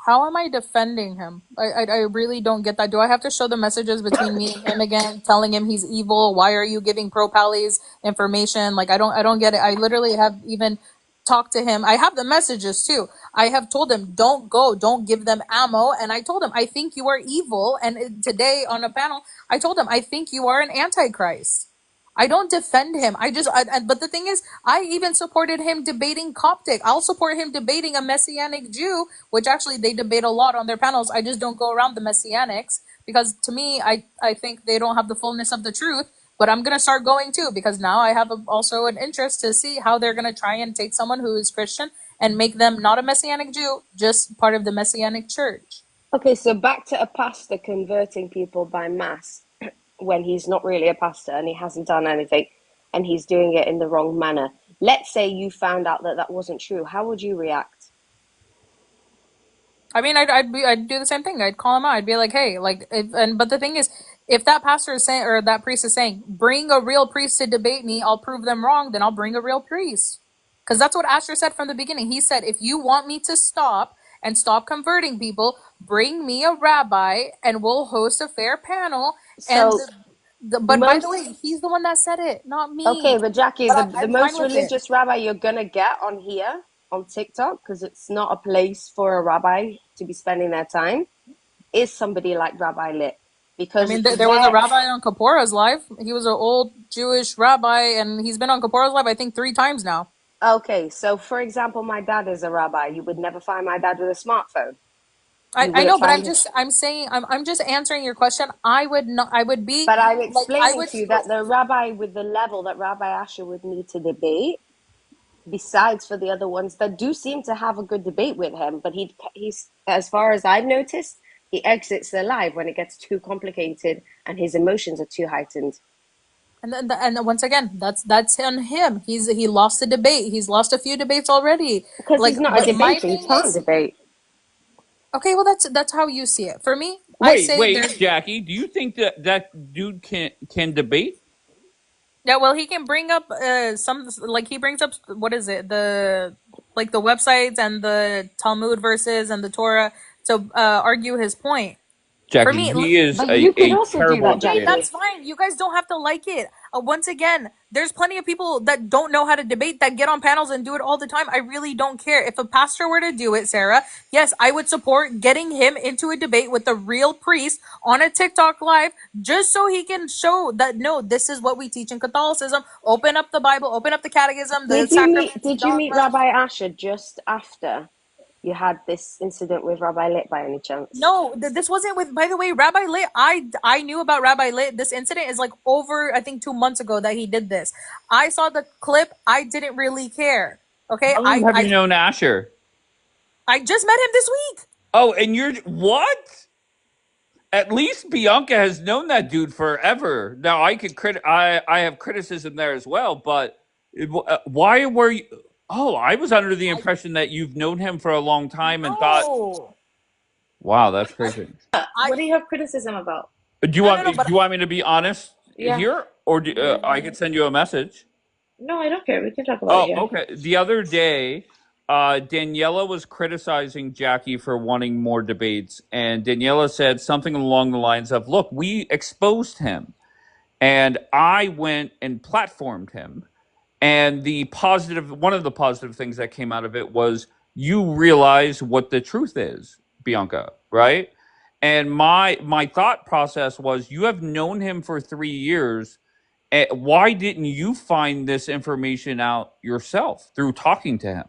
How am I defending him? I really don't get that. Do I have to show the messages between me and him again, telling him he's evil? Why are you giving pro pallies information? Like I don't get it. I literally have even talked to him. I have the messages too. I have told him, don't go, don't give them ammo. And I told him, I think you are evil. And today on a panel, I told him, I think you are an antichrist. I don't defend him. But the thing is, I even supported him debating Coptic. I'll support him debating a Messianic Jew, which actually they debate a lot on their panels. I just don't go around the Messianics because to me, I think they don't have the fullness of the truth. But I'm going to start going too because now I have also an interest to see how they're going to try and take someone who is Christian and make them not a Messianic Jew, just part of the Messianic church. Okay, so back to a pastor converting people by mass when he's not really a pastor and he hasn't done anything and he's doing it in the wrong manner. Let's say you found out that that wasn't true. How would you react? I mean, I'd do the same thing. I'd call him out. I'd be like, hey, but the thing is, if that pastor is saying, or that priest is saying, bring a real priest to debate me, I'll prove them wrong, then I'll bring a real priest. Because that's what Asher said from the beginning. He said, if you want me to stop and stop converting people, bring me a rabbi and we'll host a fair panel. And So but by the most way, he's the one that said it, not okay, me. but Jackie, But the I'm fine most with it. religious rabbi you're gonna get on here on TikTok, because it's not a place for a rabbi to be spending their time, is somebody like Rabbi Lit. I Because mean, there was a rabbi on Kapora's live. He was an old Jewish rabbi, and he's been on Kapora's live, I think, 3 times now. okay, so for example, my dad is a rabbi. You would never find my dad with a smartphone. You I wouldn't know, but find him. I'm just answering your question. I would not. I would be But I'm like I explaining would. to you that the rabbi with the level that Rabbi Asher would need to debate, besides for the other ones that do seem to have a good debate with him, but he's as far as I've noticed, he exits the live when it gets too complicated and his emotions are too heightened. And once again, that's on him. He lost a debate. He's lost a few debates already. Because Like, he's not a but my debater, he thing can't is, debate. okay, well, that's how you see it. For me, I say Wait, there's. Jackie. Do you think that dude can debate? Yeah, well, he can bring up some like he brings up what is it the websites and the Talmud verses and the Torah to argue his point. For Jackie, me, he is But you could a also do terrible that, okay, debater. Jackie. that's fine. You guys don't have to like it. Once again, there's plenty of people that don't know how to debate that get on panels and do it all the time. I really don't care. If a pastor were to do it, Sarah, yes, I would support getting him into a debate with a real priest on a TikTok live just so he can show that, no, this is what we teach in Catholicism. Open up the Bible, open up the catechism, the sacraments, Did you meet dogma. Rabbi Asher just after? you had this incident with Rabbi Lit by any chance? No, this wasn't with. By the way, Rabbi Lit. I knew about Rabbi Lit. This incident is like over, I think, 2 months ago that he did this. I saw the clip. I didn't really care. Okay, How long have you known Asher? I just met him this week. Oh, and you're what? At least Bianca has known that dude forever. Now I could I have criticism there as well, but why were you? Oh, I was under the impression that you've known him for a long time and thought. Wow, that's crazy. What do you have criticism about? Do you want me to be honest Yeah. here, or I could send you a message? No, I don't care. We can talk about it. Yeah. Okay. The other day, Daniela was criticizing Jackie for wanting more debates, and Daniela said something along the lines of, "Look, we exposed him, and I went and platformed him." And one of the positive things that came out of it was you realize what the truth is, Bianca, right? And my thought process was, you have known him for 3 years. Why didn't you find this information out yourself through talking to him?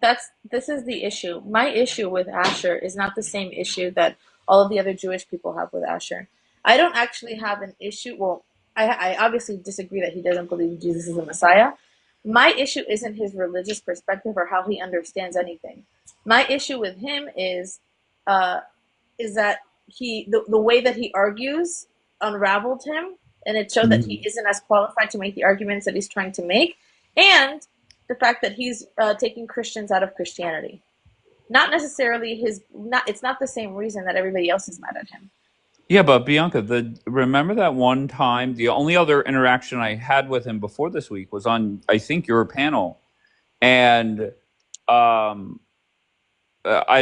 This is the issue. My issue with Asher is not the same issue that all of the other Jewish people have with Asher. I don't actually have an issue. Well, I obviously disagree that he doesn't believe Jesus is a Messiah. My issue isn't his religious perspective or how he understands anything. My issue with him is that the way that he argues unraveled him, and it showed that he isn't as qualified to make the arguments that he's trying to make, and the fact that he's taking Christians out of Christianity. Not necessarily it's not the same reason that everybody else is mad at him. Yeah, but Bianca, remember that one time, the only other interaction I had with him before this week was on, I think, your panel. And I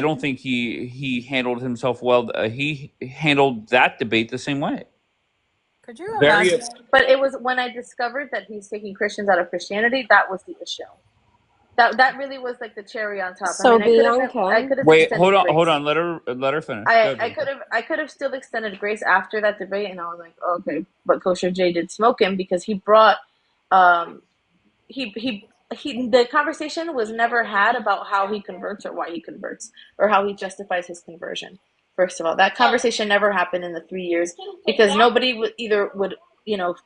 don't think he handled himself well. He handled that debate the same way. Could you imagine? But it was when I discovered that he's taking Christians out of Christianity, that was the issue. That really was like the cherry on top. So I could have wait, hold on, let her finish. I could have still extended grace after that debate, and I was like, oh, okay. But Kosher J did smoke him because he brought the conversation was never had about how he converts or why he converts or how he justifies his conversion. First of all, that conversation never happened in the 3 years because nobody would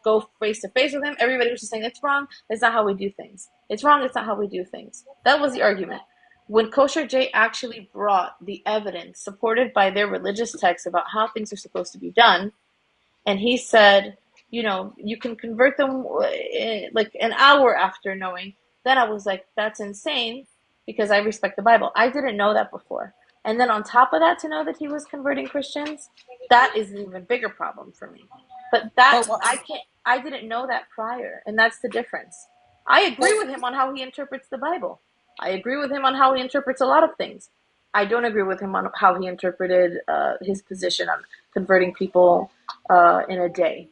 go face to face with him. Everybody was just saying, it's wrong. It's not how we do things. It's wrong. It's not how we do things. That was the argument. When Kosher J actually brought the evidence supported by their religious texts about how things are supposed to be done, and he said, you can convert them like an hour after knowing, then I was like, that's insane because I respect the Bible. I didn't know that before. And then on top of that, to know that he was converting Christians, that is an even bigger problem for me. But I didn't know that prior, and that's the difference. I agree with him on how he interprets the Bible. I agree with him on how he interprets a lot of things. I don't agree with him on how he interpreted his position on converting people in a day.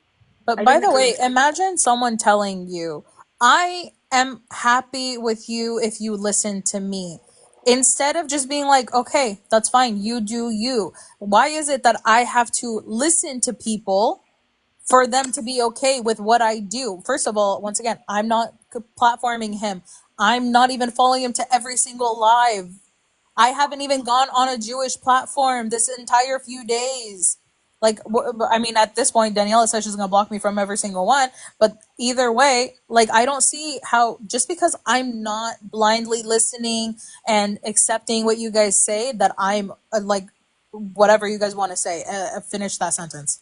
But by the way, imagine someone telling you, I am happy with you if you listen to me. Instead of just being like, okay, that's fine, you do you. Why is it that I have to listen to people for them to be okay with what I do? First of all, once again, I'm not platforming him. I'm not even following him to every single live. I haven't even gone on a Jewish platform this entire few days. Like, I mean, at this point, Daniela says she's going to block me from every single one. But either way, like, I don't see how, just because I'm not blindly listening and accepting what you guys say, that I'm like, whatever you guys want to say. Finish that sentence.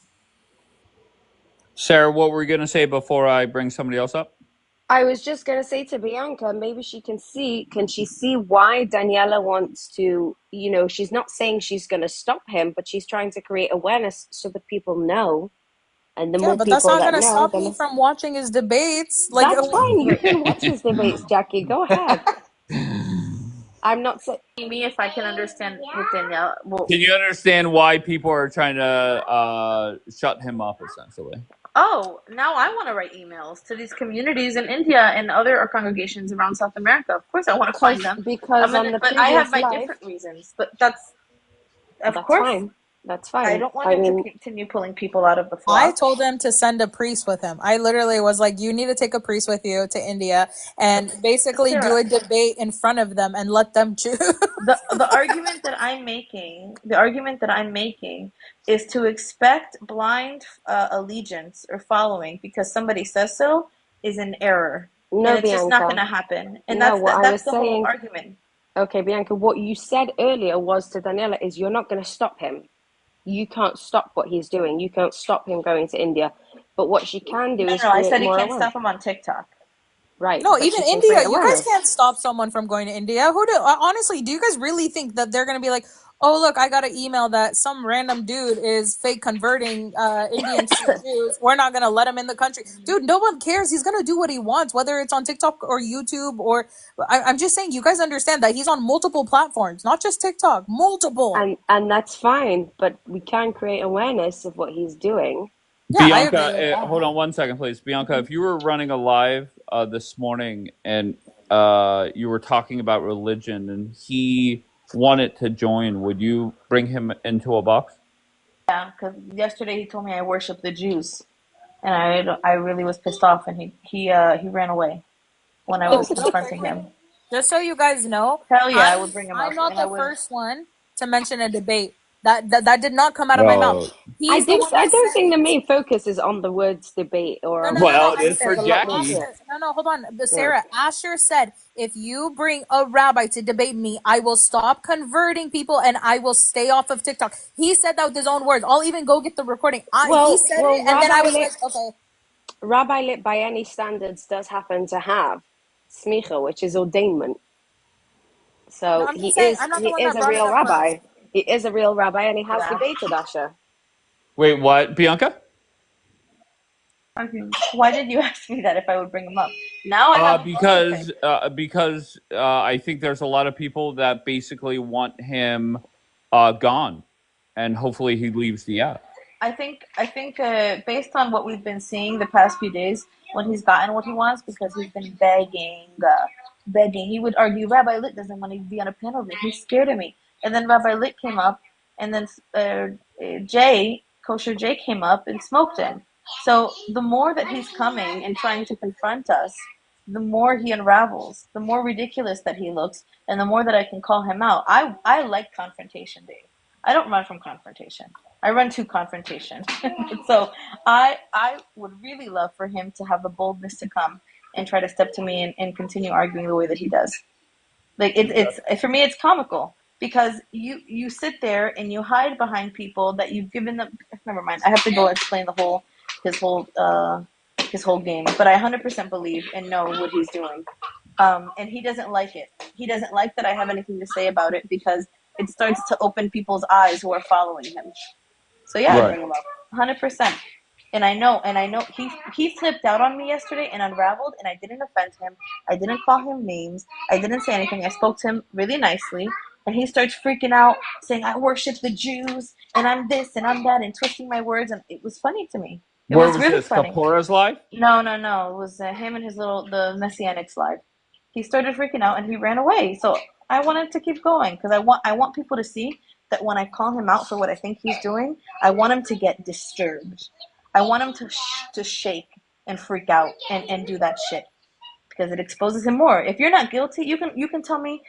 Sarah, what were you going to say before I bring somebody else up? I was just going to say to Bianca, maybe can she see why Daniela wants to, she's not saying she's going to stop him, but she's trying to create awareness so that people know. And the more but people that's not going to stop me from watching his debates. Like, that's fine. You can watch his debates, Jackie. Go ahead. I'm not saying me if I can understand with Daniela. Well, can you understand why people are trying to shut him up, essentially? Oh, now I want to write emails to these communities in India and other congregations around South America. Of course, I want to find them because but I have my different reasons. But that's course. Fine. That's I fine. don't want I him to mean, continue pulling people out of the I flock. told him to send a priest with him. I literally was like, you need to take a priest with you to India and basically do Sarah, a debate in front of them and let them choose. the argument that I'm making is to expect blind allegiance or following because somebody says so is an error, and no, it's just not going Bianca. to happen. And No, what I that's was the whole saying, argument. okay, Bianca, what you said earlier was to Daniela is you're not going to stop him. You can't stop what he's doing. You can't stop him going to India. But what she can do No, is no, I create said he more can't awareness. stop him on TikTok. Right, No, but even she can India, create you guys awareness. can't stop someone from going to India. Honestly, do you guys really think that they're going to be like, oh, look, I got an email that some random dude is fake converting Indians to Jews. We're not going to let him in the country. Dude, no one cares. He's going to do what he wants, whether it's on TikTok or YouTube or I'm just saying, you guys understand that he's on multiple platforms, not just TikTok, multiple. And that's fine, but we can create awareness of what he's doing. Yeah, I agree with Bianca, that. hold on 1 second, please. Bianca, if you were running a live this morning and you were talking about religion and he wanted to join, would you bring him into a box? Yeah, because yesterday he told me I worship the Jews, and I really was pissed off, and he ran away when I So was real quick, confronting him. just so you guys know, Hell yeah, I I'm would bring him I'm up, not and I the would. first one to mention a debate. That did not come out of my mouth. No. He's the one I that don't said think the it. main focus is on the words debate or No. awareness. Well, I it think is Asher, for there's a lot more to Jackie. it. Asher, no, hold on. But Yeah. Sarah, Asher said, if you bring a rabbi to debate me, I will stop converting people and I will stay off of TikTok. He said that with his own words. I'll even go get the recording. He said Well, it, and then I was like, okay. Rabbi Lit by any standards does happen to have smicha, which is ordainment. No, So I'm just saying, I'm not the he one is that a brought it real up first. rabbi. He is a real rabbi, and he For has that. debated Asher. Wait, what, Bianca? Why did you ask me that if I would bring him up? Now I have a bone to pick. Because I think there's a lot of people that basically want him gone, and hopefully he leaves the app. I think based on what we've been seeing the past few days, when he's gotten what he wants, because he's been begging. He would argue, Rabbi Lit doesn't want to be on a panel with me. He's scared of me. And then Rabbi Lit came up, and then Kosher Jay came up and smoked him. So the more that he's coming and trying to confront us, the more he unravels, the more ridiculous that he looks, and the more that I can call him out. I like confrontation, Dave. I don't run from confrontation. I run to confrontation. So I would really love for him to have the boldness to come and try to step to me and continue arguing the way that he does. Like it's for me, it's comical because you sit there and you hide behind people that you've given them. Never mind. I have to go explain his whole his whole game. But I 100% believe and know what he's doing. And he doesn't like it. He doesn't like that I have anything to say about it because it starts to open people's eyes who are following him. So yeah, I Right. bring him up 100%. And I know he flipped out on me yesterday and unraveled, and I didn't offend him. I didn't call him names. I didn't say anything. I spoke to him really nicely, and he starts freaking out, saying I worship the Jews and I'm this and I'm that, and twisting my words, and it was funny to me. It Where was was really this? funny. Kapora's live? No. It was him and the Messianic slide. He started freaking out and he ran away. So I wanted to keep going because I want people to see that when I call him out for what I think he's doing, I want him to get disturbed. I want him to shake and freak out and do that shit because it exposes him more. If you're not guilty, you can tell me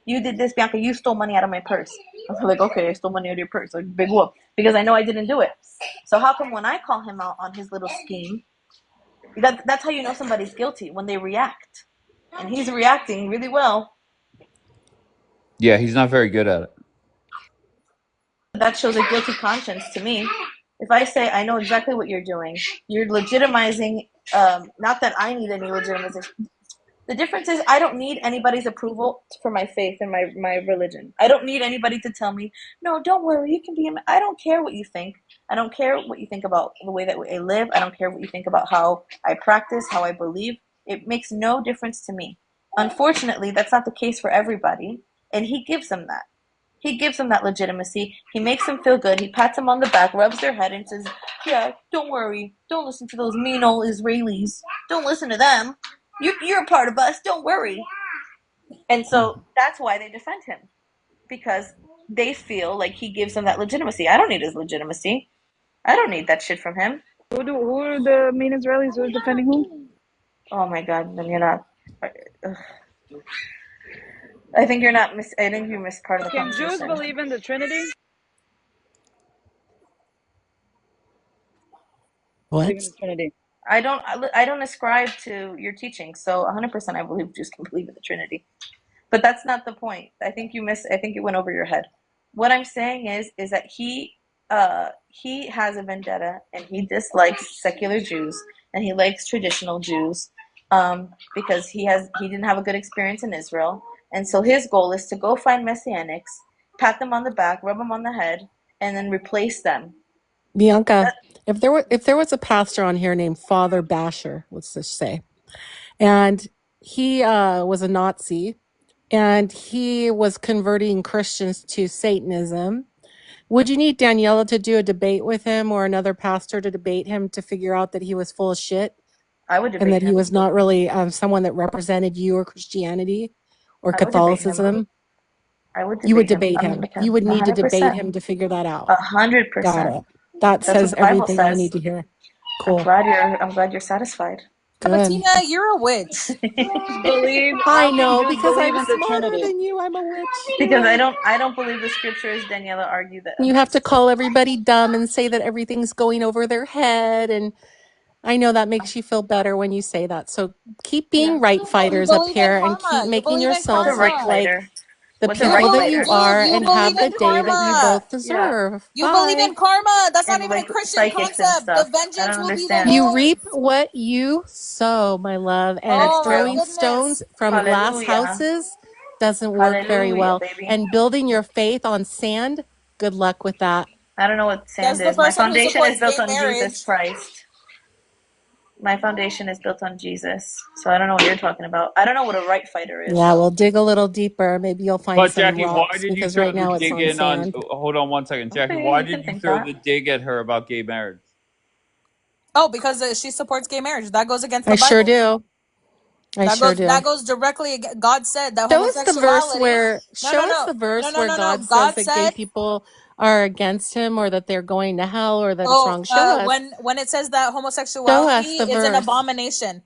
you did this, Bianca. You stole money out of my purse. I was like, okay, I stole money out of your purse. Like, big whoop. Because I know I didn't do it. So how come when I call him out on his little scheme, that's how you know somebody's guilty, when they react. And he's reacting really well. Yeah, he's not very good at it. That shows a guilty conscience to me. If I say, I know exactly what you're doing, you're legitimizing, not that I need any legitimization. The difference is I don't need anybody's approval for my faith and my religion. I don't need anybody to tell me, no, don't worry, you can be I don't care what you think. I don't care what you think about the way that I live. I don't care what you think about how I practice, how I believe. It makes no difference to me. Unfortunately, that's not the case for everybody, and he gives them that. He gives them that legitimacy. He makes them feel good. He pats them on the back, rubs their head, and says, yeah, don't worry. Don't listen to those mean old Israelis. Don't listen to them. You're a part of us. Don't worry. And so that's why they defend him. Because they feel like he gives them that legitimacy. I don't need his legitimacy. I don't need that shit from him. Who are the main Israelis who are defending who? Oh my God, then you're not. I think you're not. I think you missed part of the Can conversation. Jews believe in the Trinity? What? Believe in the Trinity. I don't ascribe to your teaching, so 100% I believe Jews can believe in the Trinity. But that's not the point. I think you went over your head. What I'm saying is that he has a vendetta and he dislikes secular Jews and he likes traditional Jews because he didn't have a good experience in Israel, and so his goal is to go find Messianics, pat them on the back, rub them on the head, and then replace them. Bianca, if there was a pastor on here named Father Basher, let's just say, and he was a Nazi and he was converting Christians to Satanism, would you need Daniela to do a debate with him or another pastor to debate him to figure out that he was full of shit I would debate and that him. he was not really someone that represented you or Christianity or Catholicism? I would debate him. You would debate him. You would need to debate him to figure that out. 100%. Got it. That says everything I need to hear. Cool. I'm glad you're satisfied. But Good. Tina, you're a witch. I know, because I'm smarter than you. I'm a witch. Because I don't believe the scriptures. Daniela argued that. You have to call everybody dumb and say that everything's going over their head, and I know that makes you feel better when you say that. So keep being right fighters up here and keep making yourselves look like the people that you are and have the day that you both deserve. You believe in karma. That's not even a Christian concept. The vengeance will be the Lord. You reap what you sow, my love, and throwing stones from glass houses doesn't work very well. Baby. And building your faith on sand, good luck with that. I don't know what sand is. My foundation is built on Jesus Christ. My foundation is built on Jesus. So I don't know what you're talking about. I don't know what a right fighter is. Yeah, we'll dig a little deeper. Maybe you'll find some Jackie, rocks, why did because you throw right now the it's dig on in sand. hold on one second, Jackie. Okay, why you did can you throw think the dig at her about gay marriage? Oh, because she supports gay marriage. That goes against the I Bible. sure do. That goes directly. God said that Show us the verse homosexuality. where God says that gay people are against him, or that they're going to hell, or that it's wrong. Show us. When it says that homosexuality is an abomination.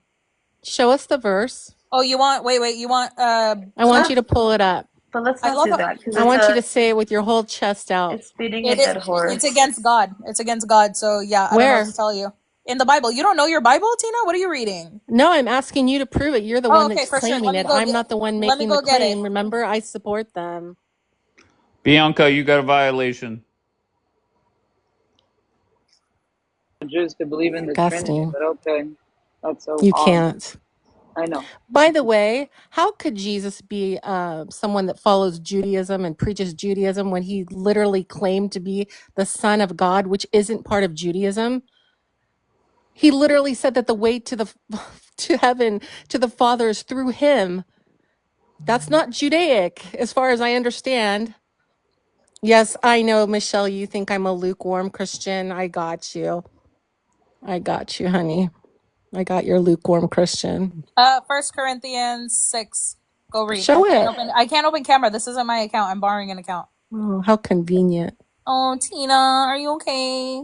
Show us the verse. Oh, you want? Wait. You want? I want you to pull it up. But let's not do that. I want you to say it with your whole chest out. It's beating a dead horse. It's against God. It's against God. So yeah, I don't know what to tell you. In the Bible. You don't know your Bible, Tina? What are you reading? No, I'm asking you to prove it. You're the one that's claiming it. I'm not the one making the claim. Remember, I support them. Bianca, you got a violation. Jews to believe in the Trinity, but okay. That's so You can't. I know. By the way, how could Jesus be someone that follows Judaism and preaches Judaism when he literally claimed to be the Son of God, which isn't part of Judaism? He literally said that the way to heaven, to the Father, is through him. That's not Judaic, as far as I understand. Yes, I know, Michelle, you think I'm a lukewarm Christian. I got you. I got you, honey. I got your lukewarm Christian. 1 Corinthians 6. Go read. Show it. I can't open camera. This isn't my account. I'm borrowing an account. Oh, how convenient. Oh, Tina, are you okay?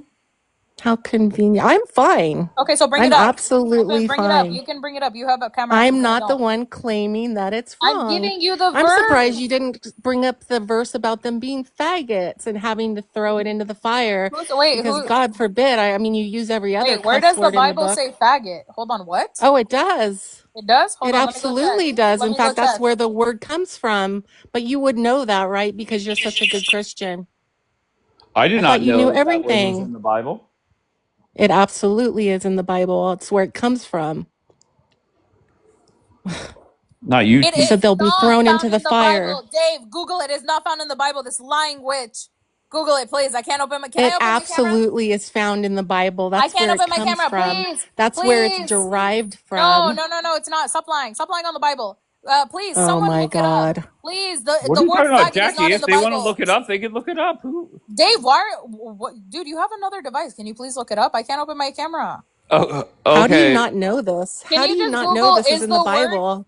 How convenient. I'm fine. Okay, so bring it up. I'm absolutely bring fine. It up. You can bring it up. You have a camera. I'm not the one claiming that it's wrong. I'm giving you the verse. I'm surprised you didn't bring up the verse about them being faggots and having to throw it into the fire. Because God forbid. I mean, you use every other where does the Bible say faggot? Hold on, what? Oh, it does. It does? It absolutely does. In fact, that's where the word comes from. But you would know that, right? Because you're such a good Christian. I did not know you knew that everything. word was in the Bible. It absolutely is in the Bible. It's where it comes from. Not you. He said they'll be thrown into the fire. Bible. Dave, Google it. It's not found in the Bible. This lying witch. Google it, please. I can't open my camera. It absolutely is found in the Bible. That's where it comes from. That's where it's derived from. No. It's not. Stop lying. Stop lying on the Bible. Please, oh someone my look God. it up. Please, what are you talking about, Jackie? If they want to look it up, they can look it up. Dave, dude, you have another device. Can you please look it up? I can't open my camera. Okay. How do you not know this? How do you not know this is in the Bible?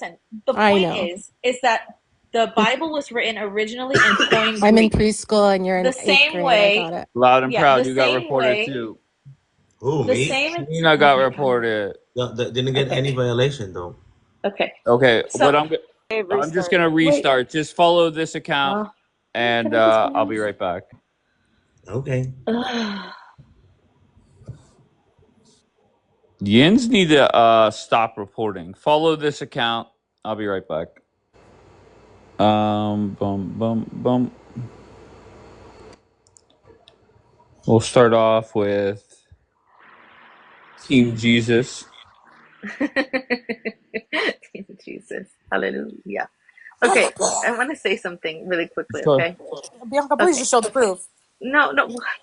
listen. The I point know. is that the Bible was written originally in Koine I'm in Greek. preschool and you're in The eighth same grade. I got way, it. Loud and yeah, the proud. You got same reported way, too. Who, the me? same. Nina Oh got my God. reported. Didn't get any violation though. Okay. Okay, So I'm just gonna wait. restart. Just follow this account, Well, and can I just I'll be finish? right back. Okay. Yins need to stop reporting. Follow this account. I'll be right back. Bum bum bum. We'll start off with Team Jesus. Jesus. Hallelujah. Okay, I want to say something really quickly, Sure. okay? Bianca, please Okay. just show the proof. No,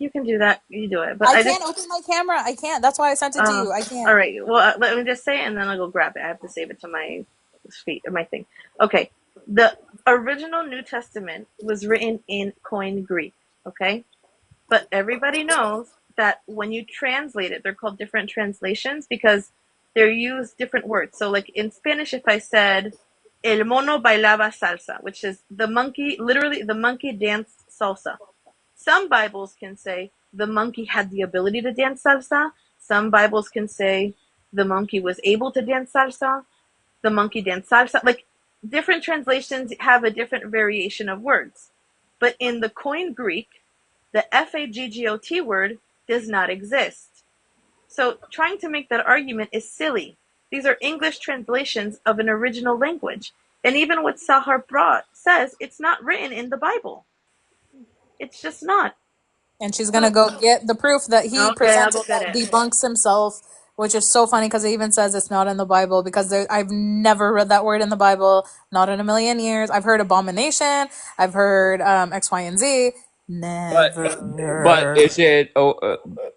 you can do that. You do it. But I I can't just, open my camera. I can't. That's why I sent it to you. I all can't. right. Well, let me just say it and then I'll go grab it. I have to save it to my feet, my thing. Okay. The original New Testament was written in Koine Greek, okay? But everybody knows that when you translate it, they're called different translations because they're used different words. So, like in Spanish, if I said, El mono bailaba salsa, which is the monkey, literally, the monkey danced salsa. Some Bibles can say the monkey had the ability to dance salsa. Some Bibles can say the monkey was able to dance salsa. The monkey danced salsa. Like different translations have a different variation of words. But in the Koine Greek, the FAGGOT word does not exist. So trying to make that argument is silly. These are English translations of an original language. And even what Sahar brought says, it's not written in the Bible. It's just not. And she's gonna So, go get the proof that he okay, I'll presented go get that it. debunks himself, which is so funny because it even says it's not in the Bible because I've never read that word in the Bible, not in a million years. I've heard abomination, I've heard X, Y, and Z. But Never. is it?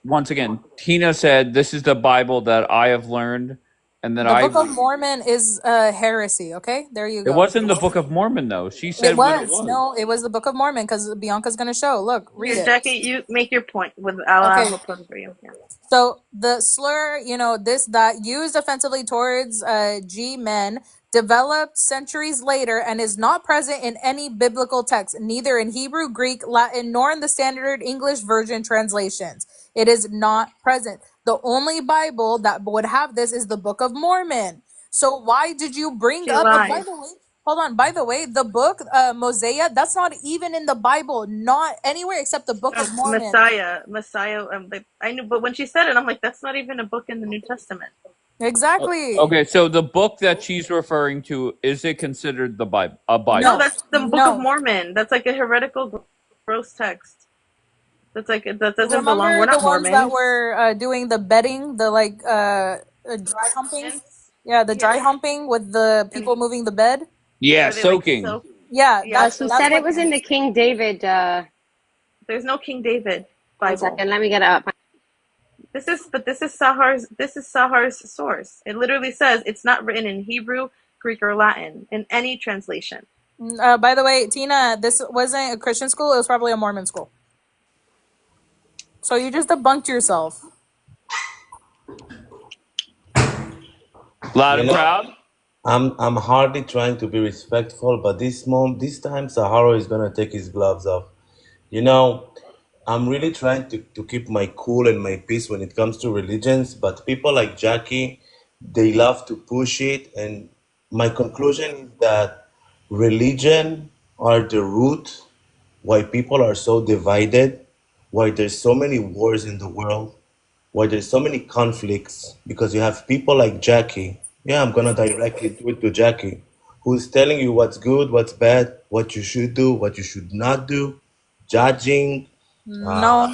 Once again, Tina said this is the Bible that I have learned, and that The I. Book of Mormon is heresy. Okay, there you It go. wasn't the Book of Mormon though. She It said what it was was. no, it was the Book of Mormon because Bianca's gonna show. Look, read Here, it. Jackie, you make your point. I'll Okay, have a point for you. Yeah. so the slur, this that used offensively towards G men developed centuries later and is not present in any biblical text, neither in Hebrew, Greek, Latin, nor in the standard English version translations. It is not present. The only Bible that would have this is the Book of Mormon. So why did you bring She up, by lies. the way, hold on, by the way, the book, Mosiah, that's not even in the Bible, not anywhere except the Book of Mormon. Messiah. I knew, but when she said it, I'm like, that's not even a book in the New Testament. Exactly. Okay, so the book that she's referring to, is it considered the Bible? A No, Bible? that's the Book of No. Mormon. That's like a heretical, gross text. That doesn't belong. We're Remember the not ones that Mormons. were doing the bedding, the dry humping? Yeah, the dry Yes, humping with the and people moving the bed. Yeah, where they like soaking. soak. Yeah, Yeah, She that's said soaking. it what. was in the King David. There's no King David One Bible. second, let me get it up. This is Sahar's source. It literally says it's not written in Hebrew, Greek, or Latin in any translation. By the way, Tina, this wasn't a Christian school. It was probably a Mormon school. So you just debunked yourself. Loud You and know, proud. I'm hardly trying to be respectful, but this time Sahara is gonna take his gloves off. You know, I'm really trying to keep my cool and my peace when it comes to religions, but people like Jackie, they love to push it, and my conclusion is that religion are the root why people are so divided, why there's so many wars in the world, why there's so many conflicts, because you have people like Jackie. Yeah, I'm gonna directly do it to Jackie, who's telling you what's good, what's bad, what you should do, what you should not do, judging, uh, No,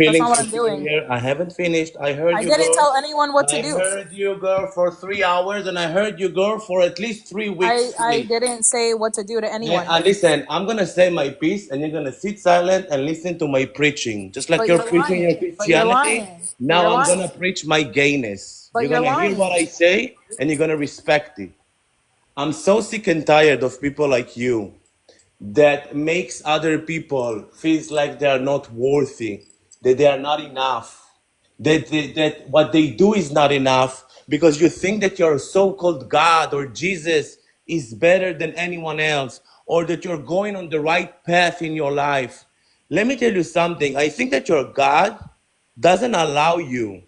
that's feeling not what I'm doing. superior. I haven't finished. I heard I you, didn't tell girl. anyone what to I do. heard you, girl, for 3 hours, and I heard you, girl, for at least 3 weeks I straight. didn't say what to do to Yeah, anyone. listen, I'm gonna say my piece, and you're gonna sit silent and listen to my preaching. Just like But you're you're preaching your lying. But you're Christianity, lying. But now you're I'm lying. gonna preach my gayness. But You're you're gonna hear lying. what I say, and you're gonna respect it. I'm so sick and tired of people like you that makes other people feels like they are not worthy, that they are not enough, that what they do is not enough because you think that your so-called God or Jesus is better than anyone else, or that you're going on the right path in your life. Let me tell you something. I think that your God doesn't allow you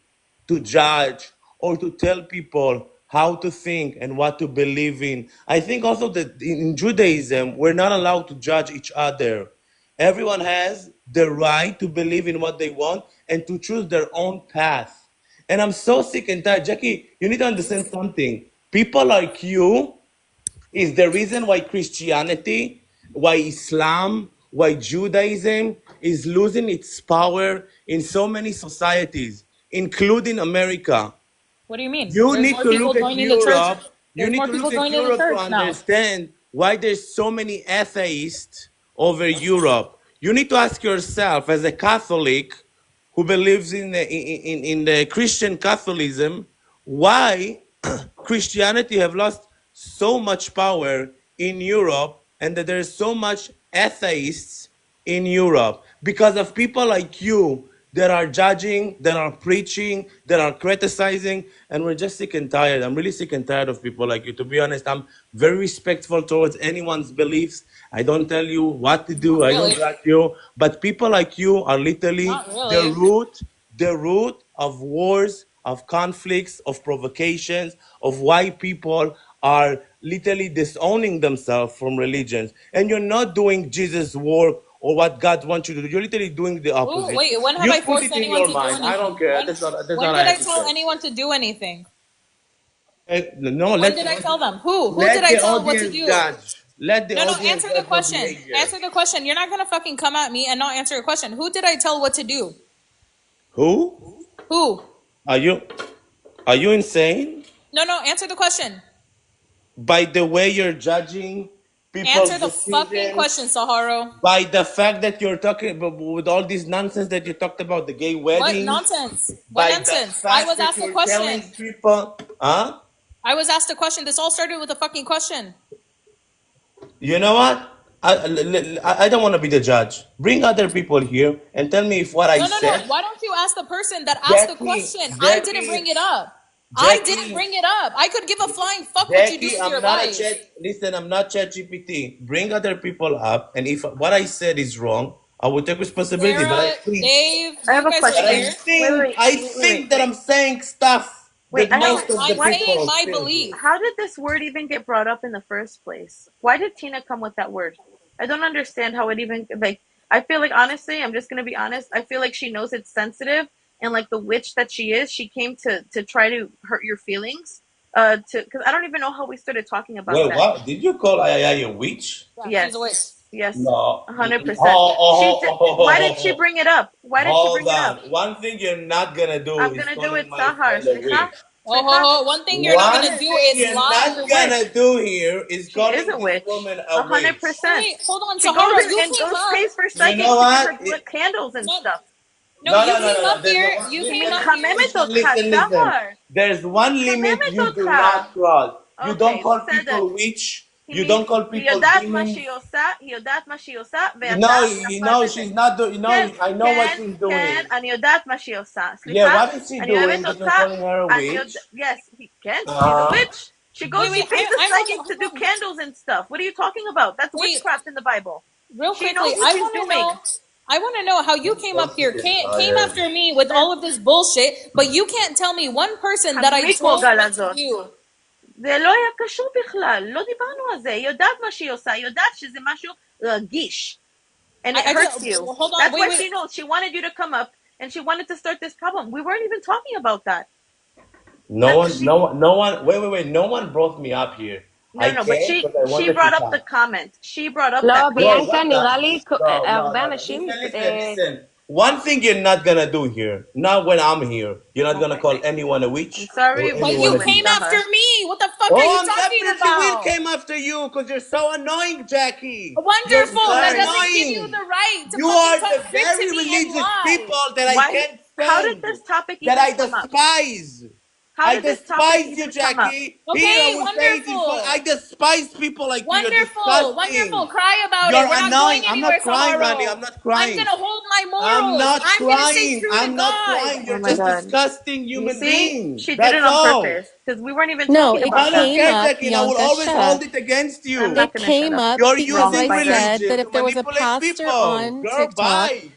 to judge or to tell people how to think and what to believe in. I think also that in Judaism, we're not allowed to judge each other. Everyone has the right to believe in what they want and to choose their own path. And I'm so sick and tired. Jackie, you need to understand something. People like you is the reason why Christianity, why Islam, why Judaism is losing its power in so many societies, including America. What do you mean? You There's need more to people look at joining the church. Europe. You There's need more to people look at joining the Europe to church now. understand why there's so many atheists over Europe. You need to ask yourself, as a Catholic who believes in the Christian Catholicism, why Christianity have lost so much power in Europe, and that there's so much atheists in Europe because of people like you that are judging, that are preaching, that are criticizing, and we're just sick and tired. I'm really sick and tired of people like you. To be honest, I'm very respectful towards anyone's beliefs. I don't tell you what to do. Not I really. don't judge you. But people like you are literally Not really. the root of wars, of conflicts, of provocations, of why people are literally disowning themselves from religions. And you're not doing Jesus' work or what God wants you to do. You're literally doing the Ooh, opposite. wait, when have You I put forced it in anyone your to do mind. I anything? don't care. When, That's not when I did I have to tell say. anyone to do anything? No, When let did the I tell audience, them? Who? Who did let I the tell what to audience do? judge. Let the No, no, audience answer the judge your question. behavior. Answer the question. You're not gonna fucking come at me and not answer a question. Who did I tell what to do? Who? Who? Are you insane? No, no, answer the question. By the way you're judging Answer people's the fucking question, decisions, Saharo. by the fact that you're talking about with all this nonsense that you talked about the gay What weddings, nonsense? What by the nonsense? I fact was that asked a you're telling question. people, huh? I was asked a question. This all started with a fucking question. You know what? I don't want to be the judge. Bring other people here and tell me if what I No, no, no. said, Why don't you ask the person that asked the Jackie, question? I didn't Jackie, bring it up. I didn't Jackie, bring it up. I could give a flying fuck what you do Jackie, with I'm your not a life. chat. Listen, I'm not Chat GPT. Bring other people up, and if what I said is wrong, I will take responsibility. But I Sarah, think, Dave, I have you a guys are but I question. here. think, I think that I'm saying stuff Wait, that I have No, most a of the I'm why saying people my feel here. belief. how did this word even get brought up in the first place? Why did Tina come with that word? I don't understand how it even like I feel like honestly, I'm just gonna be honest, I feel like she knows it's sensitive and like the witch that she is, she came to try to hurt your feelings. To because I don't even know how we started talking about Well, that. what did you call Ayaya a witch? Yeah, she's a witch. Yes. Yes. No. 100%. She did why did she bring it up? Why did she Hold bring it on. up? One thing you're not gonna do I'm is gonna do calling it, my Sahar. friend a Slicha? witch. Oh, ho, Slicha? ho. One thing you're not One gonna do thing is you're She's lie. a not gonna witch. do here is She is calling a this witch. woman a witch. 100%. Wait, hold on, She goes Sahara. in You and came goes up. pays for You know psychics to give her what? candles and No, stuff. no, you came No. up There's a here. one. You came up here. מתחממת אותך, Listen. סהר. There's one limit מתחממת you do אותך. not cross. You don't אוקיי, call בסדר. people witch. You היא don't call people יודעת מה demons. שהיא עושה, היא יודעת מה שהיא עושה, You ואתה know, נפלת בזה. she's not doing. כן, I know what כן, she's כן, doing. אני יודעת מה שהיא עושה. Yeah, סליחה, what is she אני doing אוהבת that אותך, you're calling her a אני witch? יודעת, yes, כן, she's a Uh-huh. witch. She goes, Wait, she pays a I psychic want to do to candles and stuff. What are you talking about? That's wait witchcraft in the Bible. real She quickly. knows what she's doing. I want to know how you came up here, came Tired. after me with all of this bullshit, but you can't tell me one person that I told המיקרוגל what to הזאת. do. זה לא היה קשור בכלל, לא דיברנו על זה, היא יודעת מה שהיא עושה, היא יודעת שזה משהו רגיש, and it I hurts just you. hold on. That's why Wait. she knows, she wanted you to come up, and she wanted to start this problem. We weren't even talking about that. No one. Wait. No one brought me up here. No, I no, but came because I she wanted to brought up the talk. comment. She brought up that לא, Bro, comment. ביאנקה, what the? נראה לי הרבה No. אנשים... Listen. One thing you're not gonna do here, not when I'm here, you're not gonna Okay. call anyone a I'm witch sorry, or But we you anyone a will, came demon. after Sahar. me. What the fuck are Oh, you I'm talking definitely will about? came after you because you're so annoying, Jackie. You're Wonderful. so That Sorry. doesn't give you annoying. the right to You fucking are talk the shit to very me and religious lie. people that I Why? can't How did stand, this topic that even I come up? despise. How I did this topic despise you, even come up? Jackie. Here, I Okay, will say it in front. I wonderful. despise people like you. You're Wonderful. disgusting. Cry about it. You're We're not going annoying. I'm anywhere, not crying, honey. Saharo. I'm not I'm crying. gonna hold my I'm morals. not I'm gonna stay crying. true to I'm not God. crying. Oh You're my just God. disgusting You human see? being. She did it That's on all. purpose because we weren't even No, talking it about I don't that. came care, up, Jackie, and I will Bianca, always shut hold up. it against I'm you. not It going to shut came up. up You're because Wrong using I fighter. said that religion if to there was a manipulate pastor people. on Girl, TikTok bye.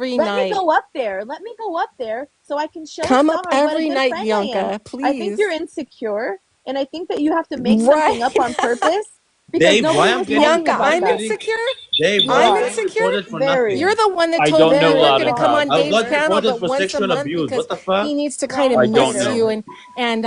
every Let me night. go up there. Let me go up there so I can show Come up Star what a every good night, friend I am. Bianca, I think you're please. insecure, and I think that you have to make Right. something up on purpose because Dave, why nobody I'm has told getting you Bianca, why about I'm I'm that. getting insecure. Dave, You why I'm I'm are getting insecure. reported for very, You're nothing? the one that I told don't me know, you very weren't going to come Lava. wrong, on I've Dave's got David. panel reported but for once a sexual month abuse. because What the fuck? he needs to kind of I Wrong, don't miss David. know. you and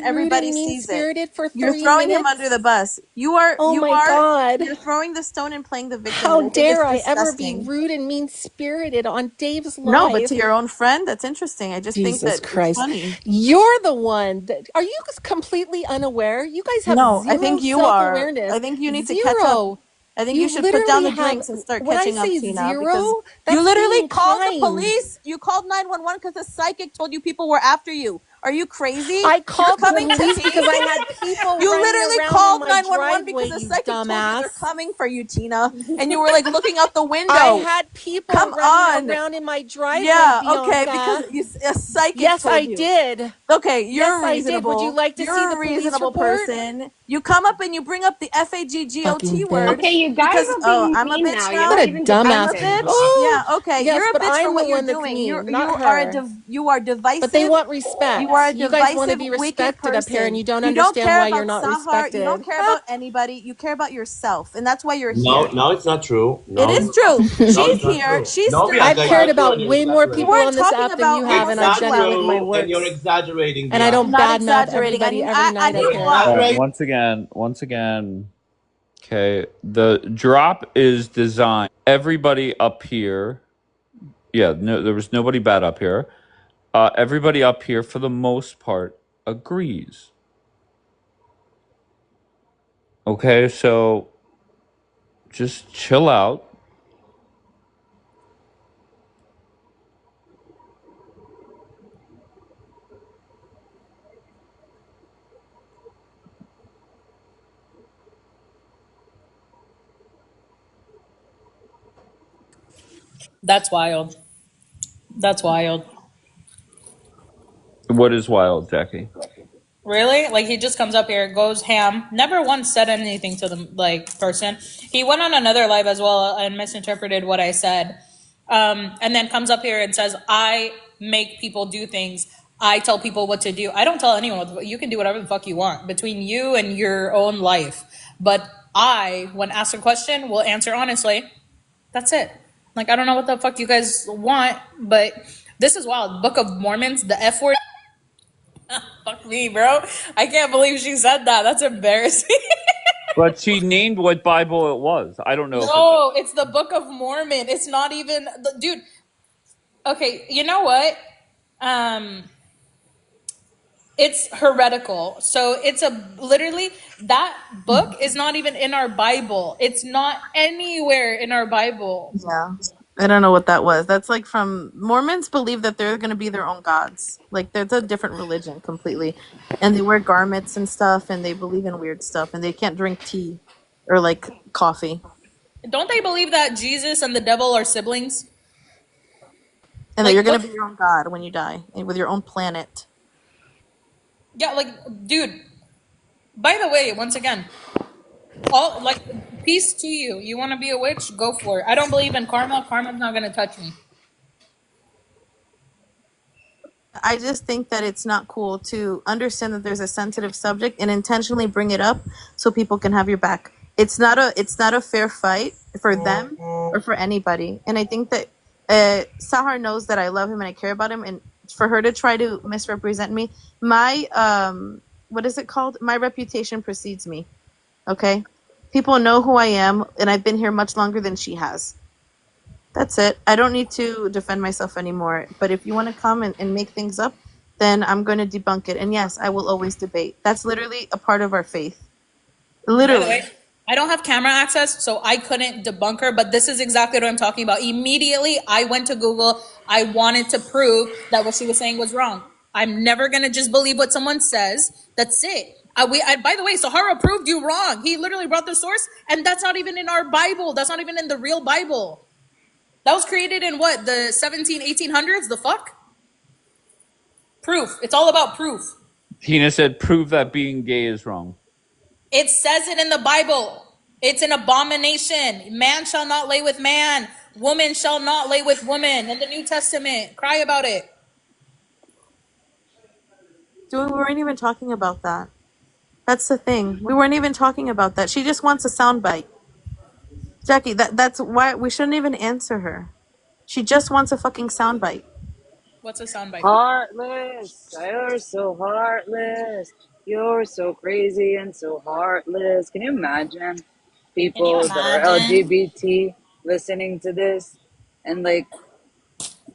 rude everybody and sees it. mean-spirited for You're 3 throwing him under the minutes? bus. Oh my God. You're throwing the stone and playing the victim, How and I think it's dare I ever be disgusting. rude and mean-spirited on Dave's No, but to live? your own friend, that's interesting. I just think Jesus that it's Christ. funny. You're the one that, are you completely unaware? You guys have No, I zero think you are. I self-awareness. think you need to catch up. Zero. I think You you should put down literally the have, drinks and start when I catching up, say Tina, because 0, you that's literally being called the kind. police. You called 911 because a psychic told you people were after you. Are you crazy? I You're called the coming to police me. because I had people You running literally around in called my 911 driveway, because a you psychic told you they're dumbass. coming for you, Tina. And you were like looking out the I window. had people Come running on. around in my driveway, Yeah, okay, because Bianca. a psychic Yes, told I you. did. Okay, Yes, you're I did. Would you reasonable. like to see You're the a police reasonable report? person. You come up and you bring up the Fucking FAGGOT word Okay, bitch. you guys because, are oh, being I'm a mean bitch now. You're What now? not a even I'm a dumbass. defending. bitch? Oh, Yeah, okay. yes, You're a but bitch for I'm the what you're one that's doing. mean, You not are her. you are But they divisive. want You are a respect. You guys want to divisive, be wicked respected up here, and person. you don't You don't understand care why you're about not Sahar. You don't respected. care about anybody. You care about yourself. And that's why you're No, here. no, it's not true. It No, is true. no, She's it's not here. true. She's No, stirring Bianca, I've the cared pot. about you're way more We people exaggerating. weren't on this talking app than you about have, It's and I've not done that with homosexuality. my true, and you're works. exaggerating, And I I'm don't Bianca. not badmouth exaggerating. everybody every I night up need You're here. water. exaggerating. Once again, okay, the drop is designed. Everybody up here, yeah, no, there was nobody bad up here. Everybody up here, for the most part, agrees. Okay, so just chill out. That's wild. That's wild. What is wild, Jackie? Really? Like he just comes up here, goes ham. Never once said anything to the person. He went on another live as well and misinterpreted what I said. And then comes up here and says, "I make people do things. I tell people what to do. I don't tell anyone what you can do whatever the fuck you want between you and your own life. But I, when asked a question, will answer honestly. That's it. Like I don't know what the fuck you guys want, but this is wild. Book of Mormons, the F word." Fuck me, bro. I can't believe she said that. That's embarrassing. But she named what Bible it was. I don't know if it's. No, it's the Book of Mormon. It's not even dude. Okay, you know what? Um it's heretical. So it's a literally that book is not even in our Bible. It's not anywhere in our Bible. Yeah. I don't know what that was. That's like from Mormons believe that they're going to be their own gods. Like that's a different religion completely. And they wear garments and stuff and they believe in weird stuff and they can't drink tea or like coffee. Don't they believe that Jesus and the devil are siblings? And that Like you're going look, to be your own god when you die and with your own planet. yeah, like dude. By the way, once again, all like peace to you. You want to be a witch? Go for it. I don't believe in karma. Karma's not gonna touch me. I just think that it's not cool to understand that there's a sensitive subject and intentionally bring it up so people can have your back. It's not a fair fight for them or for anybody. And I think that Sahar knows that I love him and I care about him, and for her to try to misrepresent me, my what is it called? My reputation precedes me. Okay? People know who I am and I've been here much longer than she has. That's it. I don't need to defend myself anymore. But if you want to come and make things up, then I'm going to debunk it. And yes, I will always debate. That's literally a part of our faith. By the Literally. way, I don't have camera access, so I couldn't debunk her, but this is exactly what I'm talking about. Immediately, I went to Google. I wanted to prove that what she was saying was wrong. I'm never going to just believe what someone says. That's it. By the way, Sahara proved you wrong. He literally brought the source, and that's not even in our Bible. That's not even in the real Bible. That was created in what, the 1800s? The fuck? Proof. It's all about proof. Tina said, "Prove that being gay is wrong." It says it in the Bible. It's an abomination. Man shall not lay with man. Woman shall not lay with woman. In the New Testament. Cry about it. Dude, we weren't even talking about that. That's the thing. We weren't even talking about that. She just wants a soundbite. Jackie, that's why we shouldn't even answer her. She just wants a fucking soundbite. What's a soundbite? Heartless. You're so heartless. You're so crazy and so heartless. Can you imagine Can you people that are imagine? LGBT listening to this and like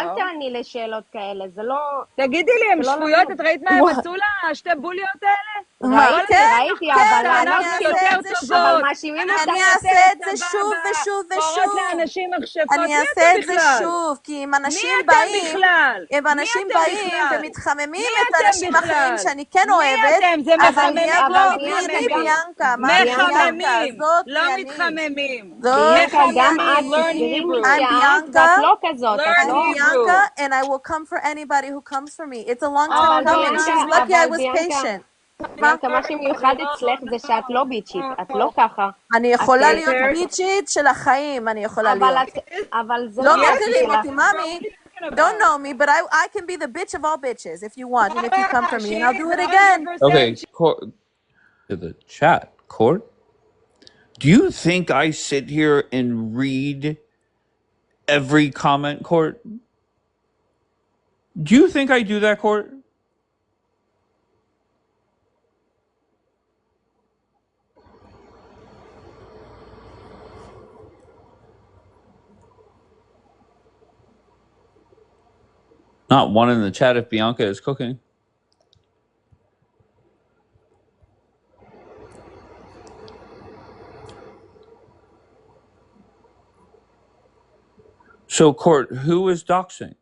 אל know. תעני לשאלות כאלה, זה לא, תגידי לי, הן זה לא שפויות? לעניין. את ראית מה הם What? עשו לה, השתי בוליות האלה? כל ראיתי, היום ראיתי, מחאות אבל כן, אני לענות שאנחנו כאילו, אעשה יותר את זה אבל טובות, שוב. מאשימים אנחנו אותך. אני יותר אעשה את זה שוב סבבה, ושוב קוראות ושוב. לאנשים מכשפות. אני מי אתם אעשה את זה בכלל? שוב, כי אם מי אנשים אתם באים, בכלל? אם מי אנשים אתם באים בכלל? ומתחממים מי את אתם האנשים האחרים בכלל? שאני כן מי אוהבת, אתם? זה אז אני מחממים, לא אבל אבוא, ביאנקה מי גם, מתחממים. ביאנקה? מה ביאנקה, ביאנקה? מחממים, זאת לא מי אני. מתחממים. זאת ביאנקה, מי גם מחממים, את אני. learn תסגרי Hebrew. I'm מי את, ואת Bianca. לא כזאת, את learn I'm לא... Bianca, Hebrew. and I will come for anybody who comes for me. It's a long time Oh, אבל don't coming. ביאנקה, She's ask me. lucky I אבל was ביאנקה, patient. ביאנקה, מה שמיוחד אצלך זה שאת לא ביצ'ית, את לא ככה. אני את יכולה להיות יותר... ביצ'ית של החיים, אני יכולה להיות. אבל זה לא לא Yes, הביצ'י מכירים שלך. אותי, mommy. Don't know me, but I can be the bitch of all bitches if you want, and if you come for me, and I'll do it again. Okay, court to the chat. Court. Do you think I sit here and read every comment, Court? Do you think I do that, Court? Not one in the chat if Bianca is cooking. So, Court, who is doxing?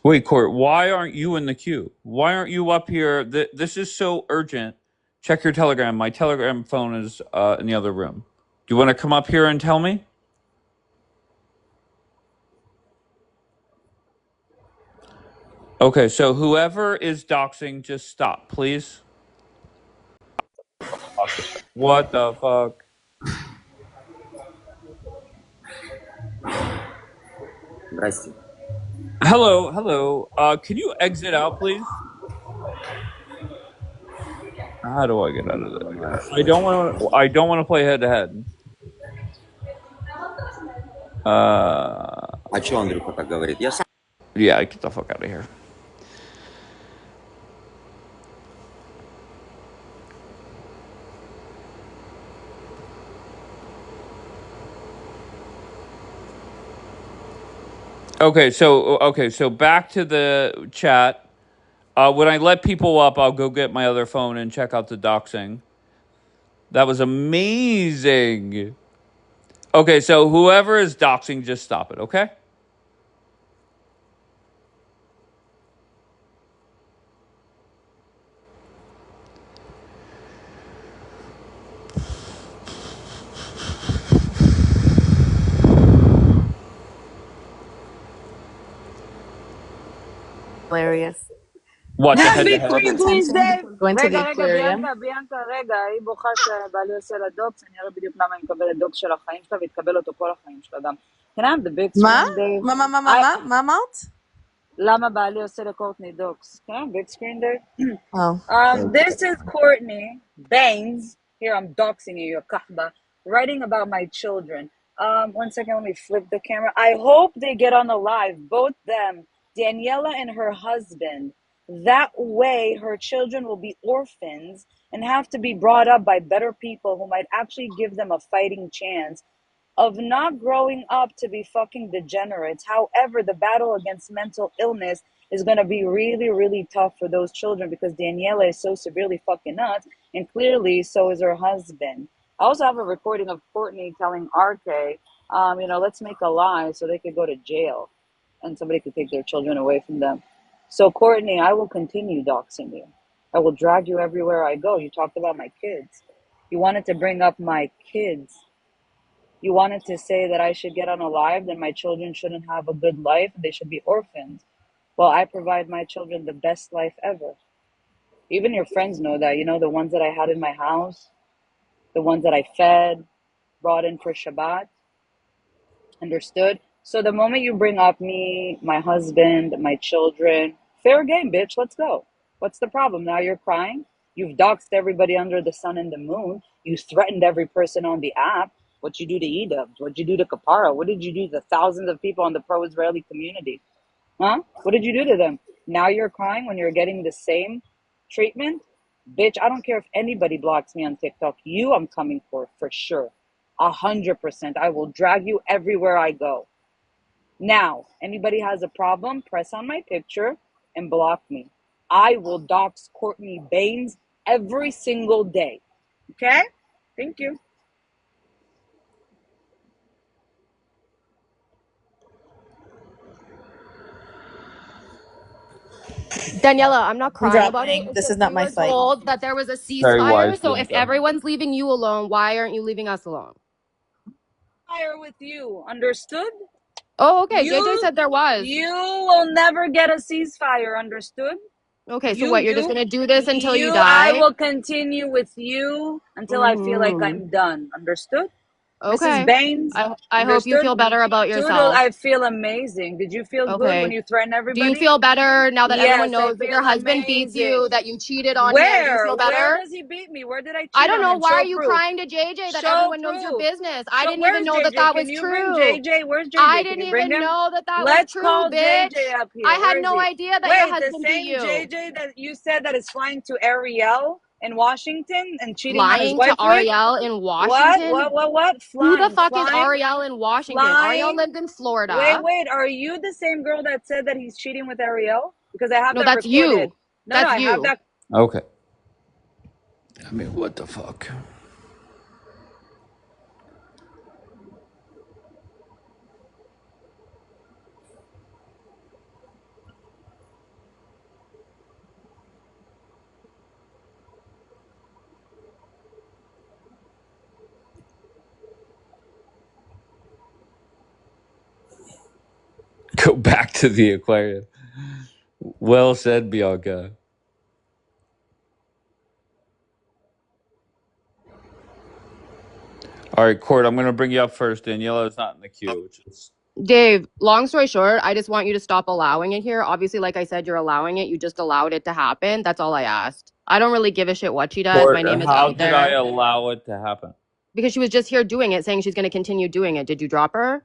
Wait, Court, why aren't you in the queue? Why aren't you up here? This is so urgent. Check your Telegram. My Telegram phone is in the other room. Do you want to come up here and tell me? Okay, so whoever is doxing, just stop, please. What the fuck? Hello. Can you exit out, please? How do I get out of this? I don't want to play head to head. А что Андрюха так говорит? Я сам... Yeah, get the fuck out of here. Okay, so back to the chat. When I let people up, I'll go get my other phone and check out the doxing. That was amazing. Okay, so whoever is doxing, just stop it, okay? Hilarious. What, the Yes, head to be head? queen, please, Dave. Going to the רגע, aquarium. ביאנקה, היא בוכה שבעלי עושה לה דוקס, אני אראה בדיוק למה היא מקבלת דוקס של החיים שלה, והיא תקבל אותו כל החיים שלה גם. Can I have the big מה? screen, Dave? מה אמרת? למה בעלי עושה לקורטני דוקס? Can I have big screen, Dave? Oh. This is Courtney Baines. Here, I'm doxing you, kahba, writing about my children. One second, let me flip the camera. I hope they get on the live, both them, Daniela and her husband. That way, her children will be orphans and have to be brought up by better people who might actually give them a fighting chance of not growing up to be fucking degenerates. However, the battle against mental illness is going to be really, really tough for those children because Daniela is so severely fucking nuts, and clearly so is her husband. I also have a recording of Courtney telling RK, let's make a lie so they could go to jail and somebody could take their children away from them. So, Courtney, I will continue doxing you. I will drag you everywhere I go. You talked about my kids. You wanted to bring up my kids. You wanted to say that I should get unalive, that my children shouldn't have a good life, they should be orphans. Well, I provide my children the best life ever. Even your friends know that, the ones that I had in my house, the ones that I fed, brought in for Shabbat. Understood? So the moment you bring up me, my husband, my children, fair game, bitch, let's go. What's the problem? Now you're crying? You've doxed everybody under the sun and the moon. You threatened every person on the app. What you do to Edubs? What you do to Kapara? What did you do to thousands of people in the pro-Israeli community? Huh? What did you do to them? Now you're crying when you're getting the same treatment? Bitch, I don't care if anybody blocks me on TikTok. You I'm coming for sure. 100%. I will drag you everywhere I go. Now, anybody has a problem, press on my picture and block me. I will dox Courtney Baines every single day. Okay? Thank you. Daniela, I'm not I'm crying about it. dropping. It's This is just not we my were fight. told that there was a Very ceasefire. wise, So if Bianca. everyone's leaving you alone, why aren't you leaving us alone? Fire with you, understood? Oh, okay. JJ You said there was. you will never get a ceasefire, understood? Okay, so what? You're just gonna do this until you I die? will continue with you until I feel like Mm. I'm done, understood? Mrs. Okay. Baines, I hope you understood? feel better about Toodle, yourself. I feel amazing. Did you feel good when Okay. you threatened Do you everybody? feel better now that everyone Yes, I knows that feel your husband beats you, amazing. that you cheated on him? Do you feel Where better? does he beat me? Where did I cheat I don't on know. him? Why Show are you proof. crying to JJ that Show everyone knows your proof. business? I didn't Where's even know that JJ? that Can was you bring true. JJ? Where's JJ? I Can didn't you bring even him? know that that was Let's true, call bitch. JJ up here. I Where had is no he? idea that your Wait, the husband beat same you. JJ that you said that is flying to Ariel in Washington and cheating on his Flying wife to with? Ariel in Washington? What? Who the Flying, fuck is Ariel in Washington? Ariel flying. lived in Florida. Wait. Are you the same girl that said that he's cheating with Ariel? Because I have No, that that's recorded. you. No, That's I have you. that. Okay. I mean, what the fuck? Go back to the aquarium. Well said, Bianca. All right, Court, I'm going to bring you up first. Daniela is not in the queue. Dave, long story short, I just want you to stop allowing it here. Obviously, like I said, you're allowing it. You just allowed it to happen. That's all I asked. I don't really give a shit what she does. My Court, name is how out did I there. allow it to happen? Because she was just here doing it, saying she's going to continue doing it. Did you drop her?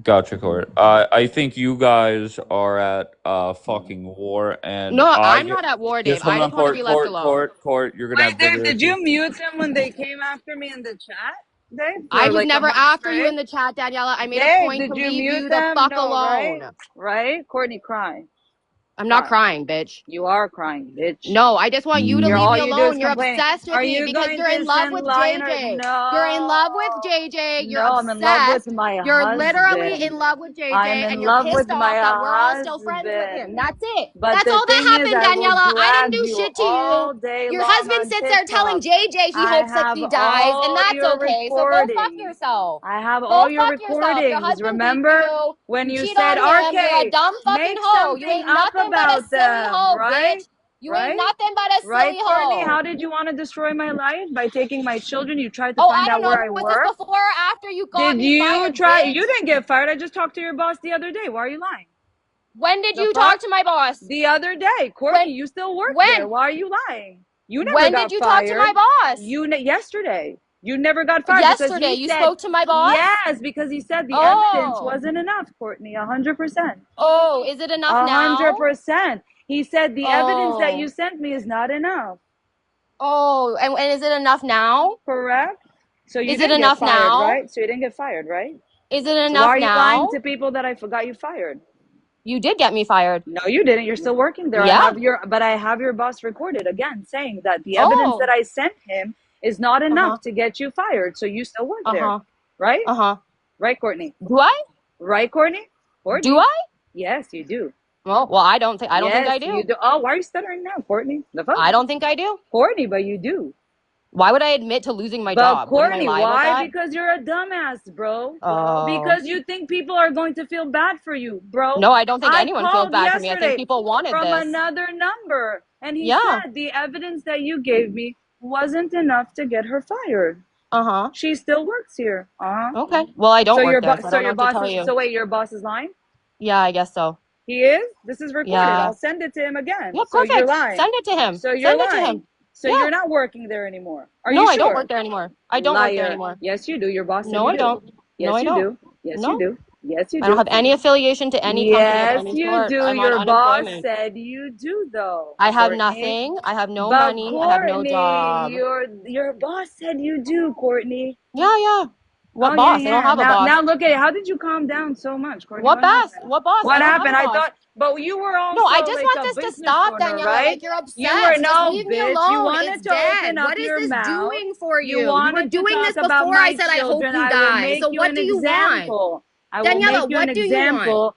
Gotcha, Court. I think you guys are at fucking war, and No, I'm not at war, Dave. Just hold I on, just want to be left alone. Court. You're gonna Wait, have Dave, bigger did issues. you mute him when they came after me in the chat, Dave? I For was like a never month after you straight? in the chat, Daniela. I made a Dave, point to did you leave mute you the them? fuck No, alone. right? Courtney, cry. I'm not crying, bitch. You are crying, bitch. No, I just want you to leave All me you do is alone. You're complain. obsessed with Are me you because going you're in to love send with lion or JJ. You're in love with no? JJ. You're No, I'm in love with obsessed. my You're literally husband. in love with JJ I'm and in you're love with pissed my off that we're all still friends with him. husband. That's it. But That's the all that thing is, happened, I will Daniela. I didn't drag do you shit to you. all day Your long husband on sits there telling TikTok. JJ he I hopes that have she dies, and all that's your okay. So go fuck recordings. yourself. I have Go all your fuck yourself. Your recordings. husband beats Remember you. when You you cheat said, on him. You're a RK, dumb fucking make hoe. You something ain't up nothing but a about silly them, hoe, right? bitch. You ain't nothing but a Right, silly Courtney? hoe. How did you want to destroy my life? By taking my children? You tried to Oh, find I don't out know. where I Was this work? before or after you got Did me you fired, try? bitch? You didn't get fired. I just talked to your boss the other day. Why are you lying? When did The you fuck? talk to my boss? The other day. Courtney, you still work there. Why are you lying? You never When did got you fired. talk to my boss? Yesterday. You never got fired because Yesterday, he you said spoke to my boss? yes, because he said the evidence Oh. wasn't enough, Courtney. 100%. Oh, is it enough now? 100%. He said the evidence that you Oh. sent me is not enough. Oh, and is it enough now? Correct. So you Is it didn't get enough fired, now? right? So you didn't get fired, right? Is it So why enough are you lying now? to people that I forgot you fired? You did get me fired. No, you didn't. You're still working there. Yeah. I have your boss recorded again saying that the evidence that Oh. I sent him is not enough Uh-huh. to get you fired. So you still work there, Uh-huh. right? Uh-huh. Right, Courtney? Do I? Right, Courtney? Courtney? Do I? Yes, you do. Well, I don't think I Yes, do. you do. Oh, why are you stuttering now, Courtney? The fuck? I don't think I do. Courtney, but you do. Why would I admit to losing my But job? Wouldn't I Courtney, lie about why? that? Because you're a dumbass, bro. Oh. Because you think people are going to feel bad for you, bro. No, I don't think I anyone feels called bad for me. I yesterday think people wanted from this. another number, and he Yeah. said the evidence that you gave me wasn't enough to get her fired. Uh-huh. She still works here. Uh-huh. Okay. Well, I don't So work your there, boss, so I don't know what to tell you. so wait, your boss is lying? Yeah, I guess so. He is? This is recorded. Yeah. I'll send it to him again. Yeah, So you're perfect. lying. Send it to him. So you're Send it to lying. him. So Yeah. you're not working there anymore. Are No, you sure? I don't work there anymore. I don't work there Liar. anymore. Yes, you do. Your boss said No, you I do. don't. Yes, No, I you don't. do. Yes, No. you do. Yes, you I don't do. have any affiliation to any company of Yes, any you sort. do. I'm on Your boss unemployment. said you do, though. I have Courtney. nothing. I have no But money. I have no Courtney, job. your boss said you do, Courtney. Yeah, yeah. What Oh, boss? yeah, I don't yeah. have a boss. Now look at it. How did you calm down so much, Courtney? What boss? happened? What boss? What I don't have happened? a I boss. thought, but you were also No, I just like want a this to business stop, owner, Daniela. right? Like, you're obsessed. You were Just no, leave me bitch. alone. You wanted It's to dead. open up What is your this mouth. doing for you? You You were wanted to doing this talk about before I my said I hope children. you I will die. make So you what an do you want? example. I will Daniela, make you what an do you want? example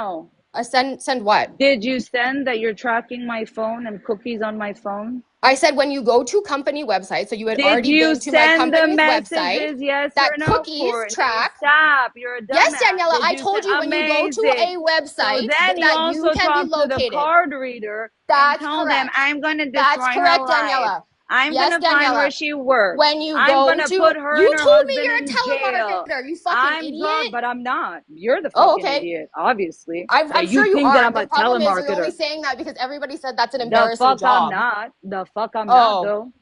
no? Send what? Did you send that you're tracking my phone and cookies on my phone? I said when you go to company website, so you had Did already you been to my send the company's website, messages, yes that or no, cookies Courtney? track. Stop. You're a Yes, dumbass. Daniela, Did I you send? told you when you go to Amazing. a So website then you that you also can be talk to the located. card reader and That's tell them, correct. I'm going to That's destroy her correct, life. Daniela. I'm Yes, gonna find where Daniela. she works. When you I'm go gonna to, put her you and her told me husband you're a in jail. telemarketer. You fucking idiot. But I'm not. You're the Oh, fucking okay. idiot, obviously. I'm That sure you you think that are. I'm The a problem is you're only telemarketer. saying that because everybody said that's an The embarrassing fuck I'm job. not. The fuck I'm not Oh, though.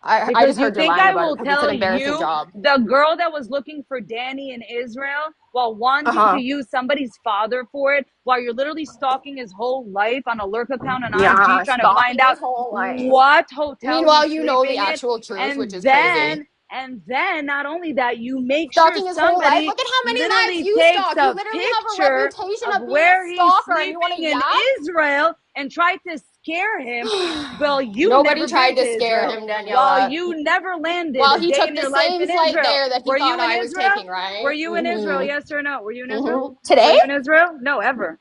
I Because just you heard you're think lying I about it will because it's an tell embarrassing you, job. the girl that was looking for Danny in Israel, while wanting to Uh-huh. use somebody's father for it, while you're literally stalking his whole life on a lurk account on IG, Yeah, trying to find stalking out his whole life. what hotel Meanwhile, he's you know the sleeping in, actual truth, which and is crazy. then not only that, you make sure Stalking his whole life. somebody Look at how many lives literally you takes stalk. You a literally have a picture reputation of of being a where he's stalker, and you want sleeping to in yap? Israel and try to scare him. Well, you Nobody never been tried to to scare Israel. him, Well, Daniela. you never landed While a he day took in the your life same in flight Israel. there that he Were thought you in I was Israel? taking, right? Were you in Israel? Yes or no? Were you in Israel? Were Today? you in Israel? No, ever.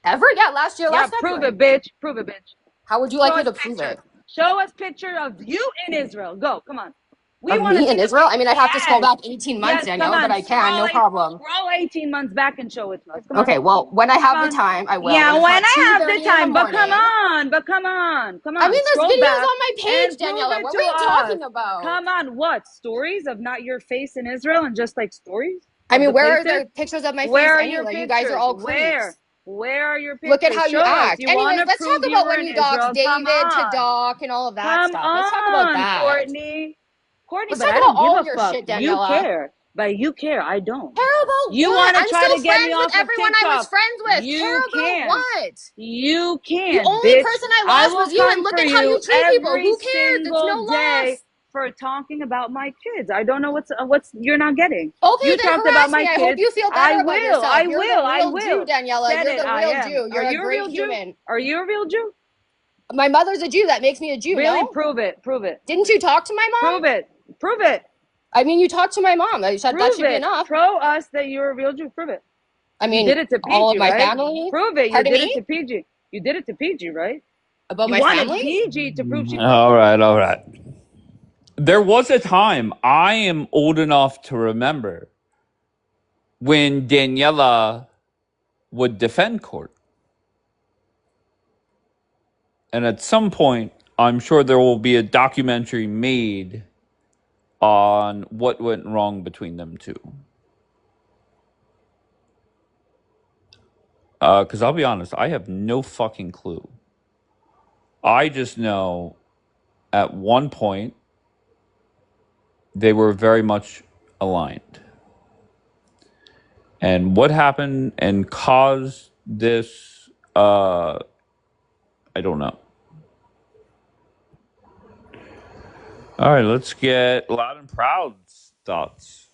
Ever? Yeah, last year, Yeah, last prove February. it, bitch. Prove it, bitch. How would you Show like me us to prove picture. it? Show us picture of you in Israel. Go, come on. We Of want to me see in the Israel? I mean, I'd have to scroll yes. back 18 months, Yes, come Daniela, but on. I can, no problem. Scroll 18 months back and show it to us. Come on. Okay, well, when I Come have the on. time, I will. Yeah, When it's when not I have the 2:30 in the time. But come morning. on. Come I on. mean, there's Scroll videos back on my page, and prove Daniela. it What to were you us. talking about? Come on. What? Stories of not your face in Israel and just like stories I of mean, the where are places? the pictures of my face Where are your anyway? You guys are pictures? all creeps. Where are your Look at pictures? how you Show us. act. You want Anyways, to let's talk prove you about were when in you doxed Israel? Come David to on. Doc and all of that Come stuff. Let's talk about on, that. Courtney. Courtney, Let's but talk I about don't give all a your fuck. shit, You Daniela. care. But you care. I don't. Care about You what? want to I'm try still to get me friends with off of everyone I was TikTok. friends with. Care You about can't. what? You The can't, only bitch. person I I lost will was you, and come look for at how you you treat people. every Who cares? It's single no day loss. for talking about my kids. I don't know what's you're not getting. Okay, You then talked about harass my me. I hope kids. you feel better about yourself. You're the I real Jew, will. Daniela. Said You're it, the I real am. Jew. Are You're a you a great real Jew? human. Are you a real Jew? My mother's a Jew. That makes me a Jew, Really? no? Prove it. Prove it. Didn't you talk to my mom? Prove it. Prove it. I mean, you talked to my mom. That should be enough. Show us that you're a real Jew. Prove it. I You mean, did it to all of PG, my right? family. Prove it. You Pardon did me? it to PG. You did it to PG, right? About You my wanted family? PG to prove she was All real. right, all right. There was a time, I am old enough to remember, when Daniela would defend court. And at some point, I'm sure there will be a documentary made on what went wrong between them two. Because I'll be honest, I have no fucking clue. I just know at one point they were very much aligned. And what happened and caused this, I don't know. All right, let's get Loud and Proud's thoughts.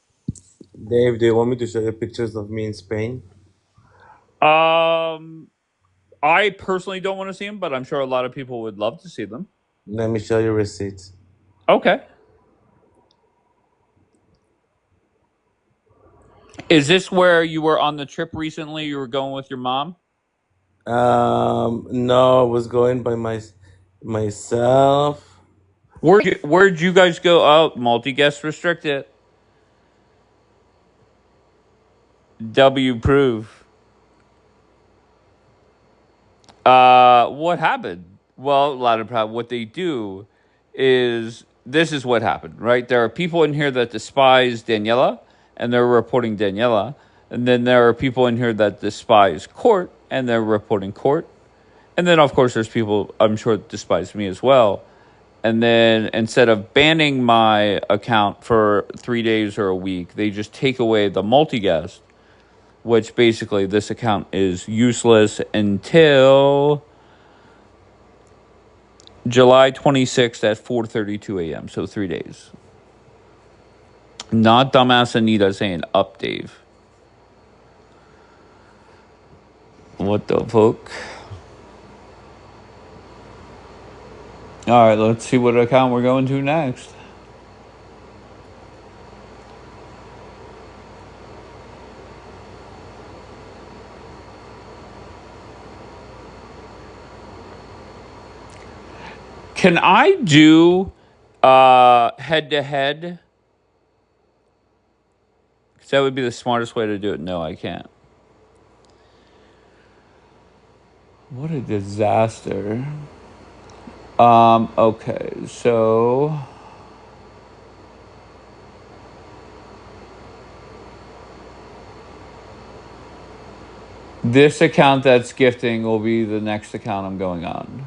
Dave, do you want me to show you pictures of me in Spain? I personally don't want to see them, but I'm sure a lot of people would love to see them. Let me show you receipts. Okay. Is this where you were on the trip recently? You were going with your mom? No, I was going by myself. Where'd you guys go? Oh, multi-guest restricted. W proof. What happened? Well, a lot of problem. What they do is this is what happened, right? There are people in here that despise Daniela, and they're reporting Daniela, and then there are people in here that despise Court, and they're reporting Court, and then of course there's people I'm sure that despise me as well. And then instead of banning my account for 3 days or a week, they just take away the multi-guest, which basically this account is useless until July 26th at 4:32 a.m. So 3 days. Not dumbass Anita saying up, Dave. What the fuck? All right, let's see what account we're going to next. Can I do head-to-head? Because that would be the smartest way to do it. No, I can't. What a disaster. Okay, so this account that's gifting will be the next account I'm going on.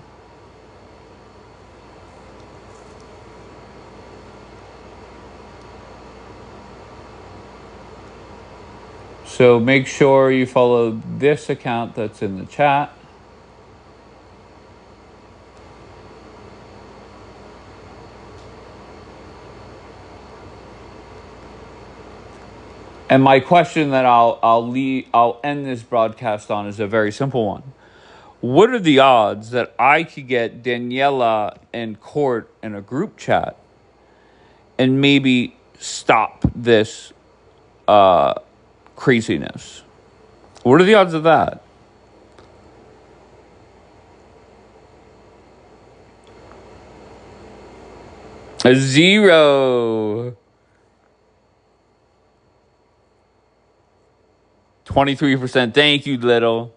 So make sure you follow this account that's in the chat. And my question that I'll end this broadcast on is a very simple one. What are the odds that I could get Daniela and Court in a group chat and maybe stop this craziness? What are the odds of that? A 0. 23%. Thank you, Little.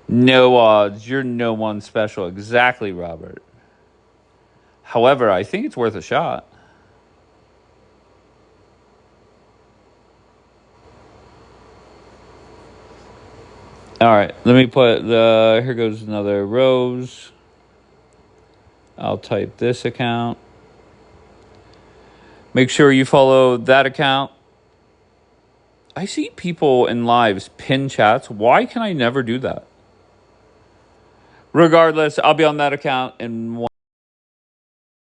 No odds. You're no one special. Exactly, Robert. However, I think it's worth a shot. All right, let me put here goes another Rose. I'll type this account. Make sure you follow that account. I see people in lives pin chats. Why can I never do that? Regardless, I'll be on that account in one.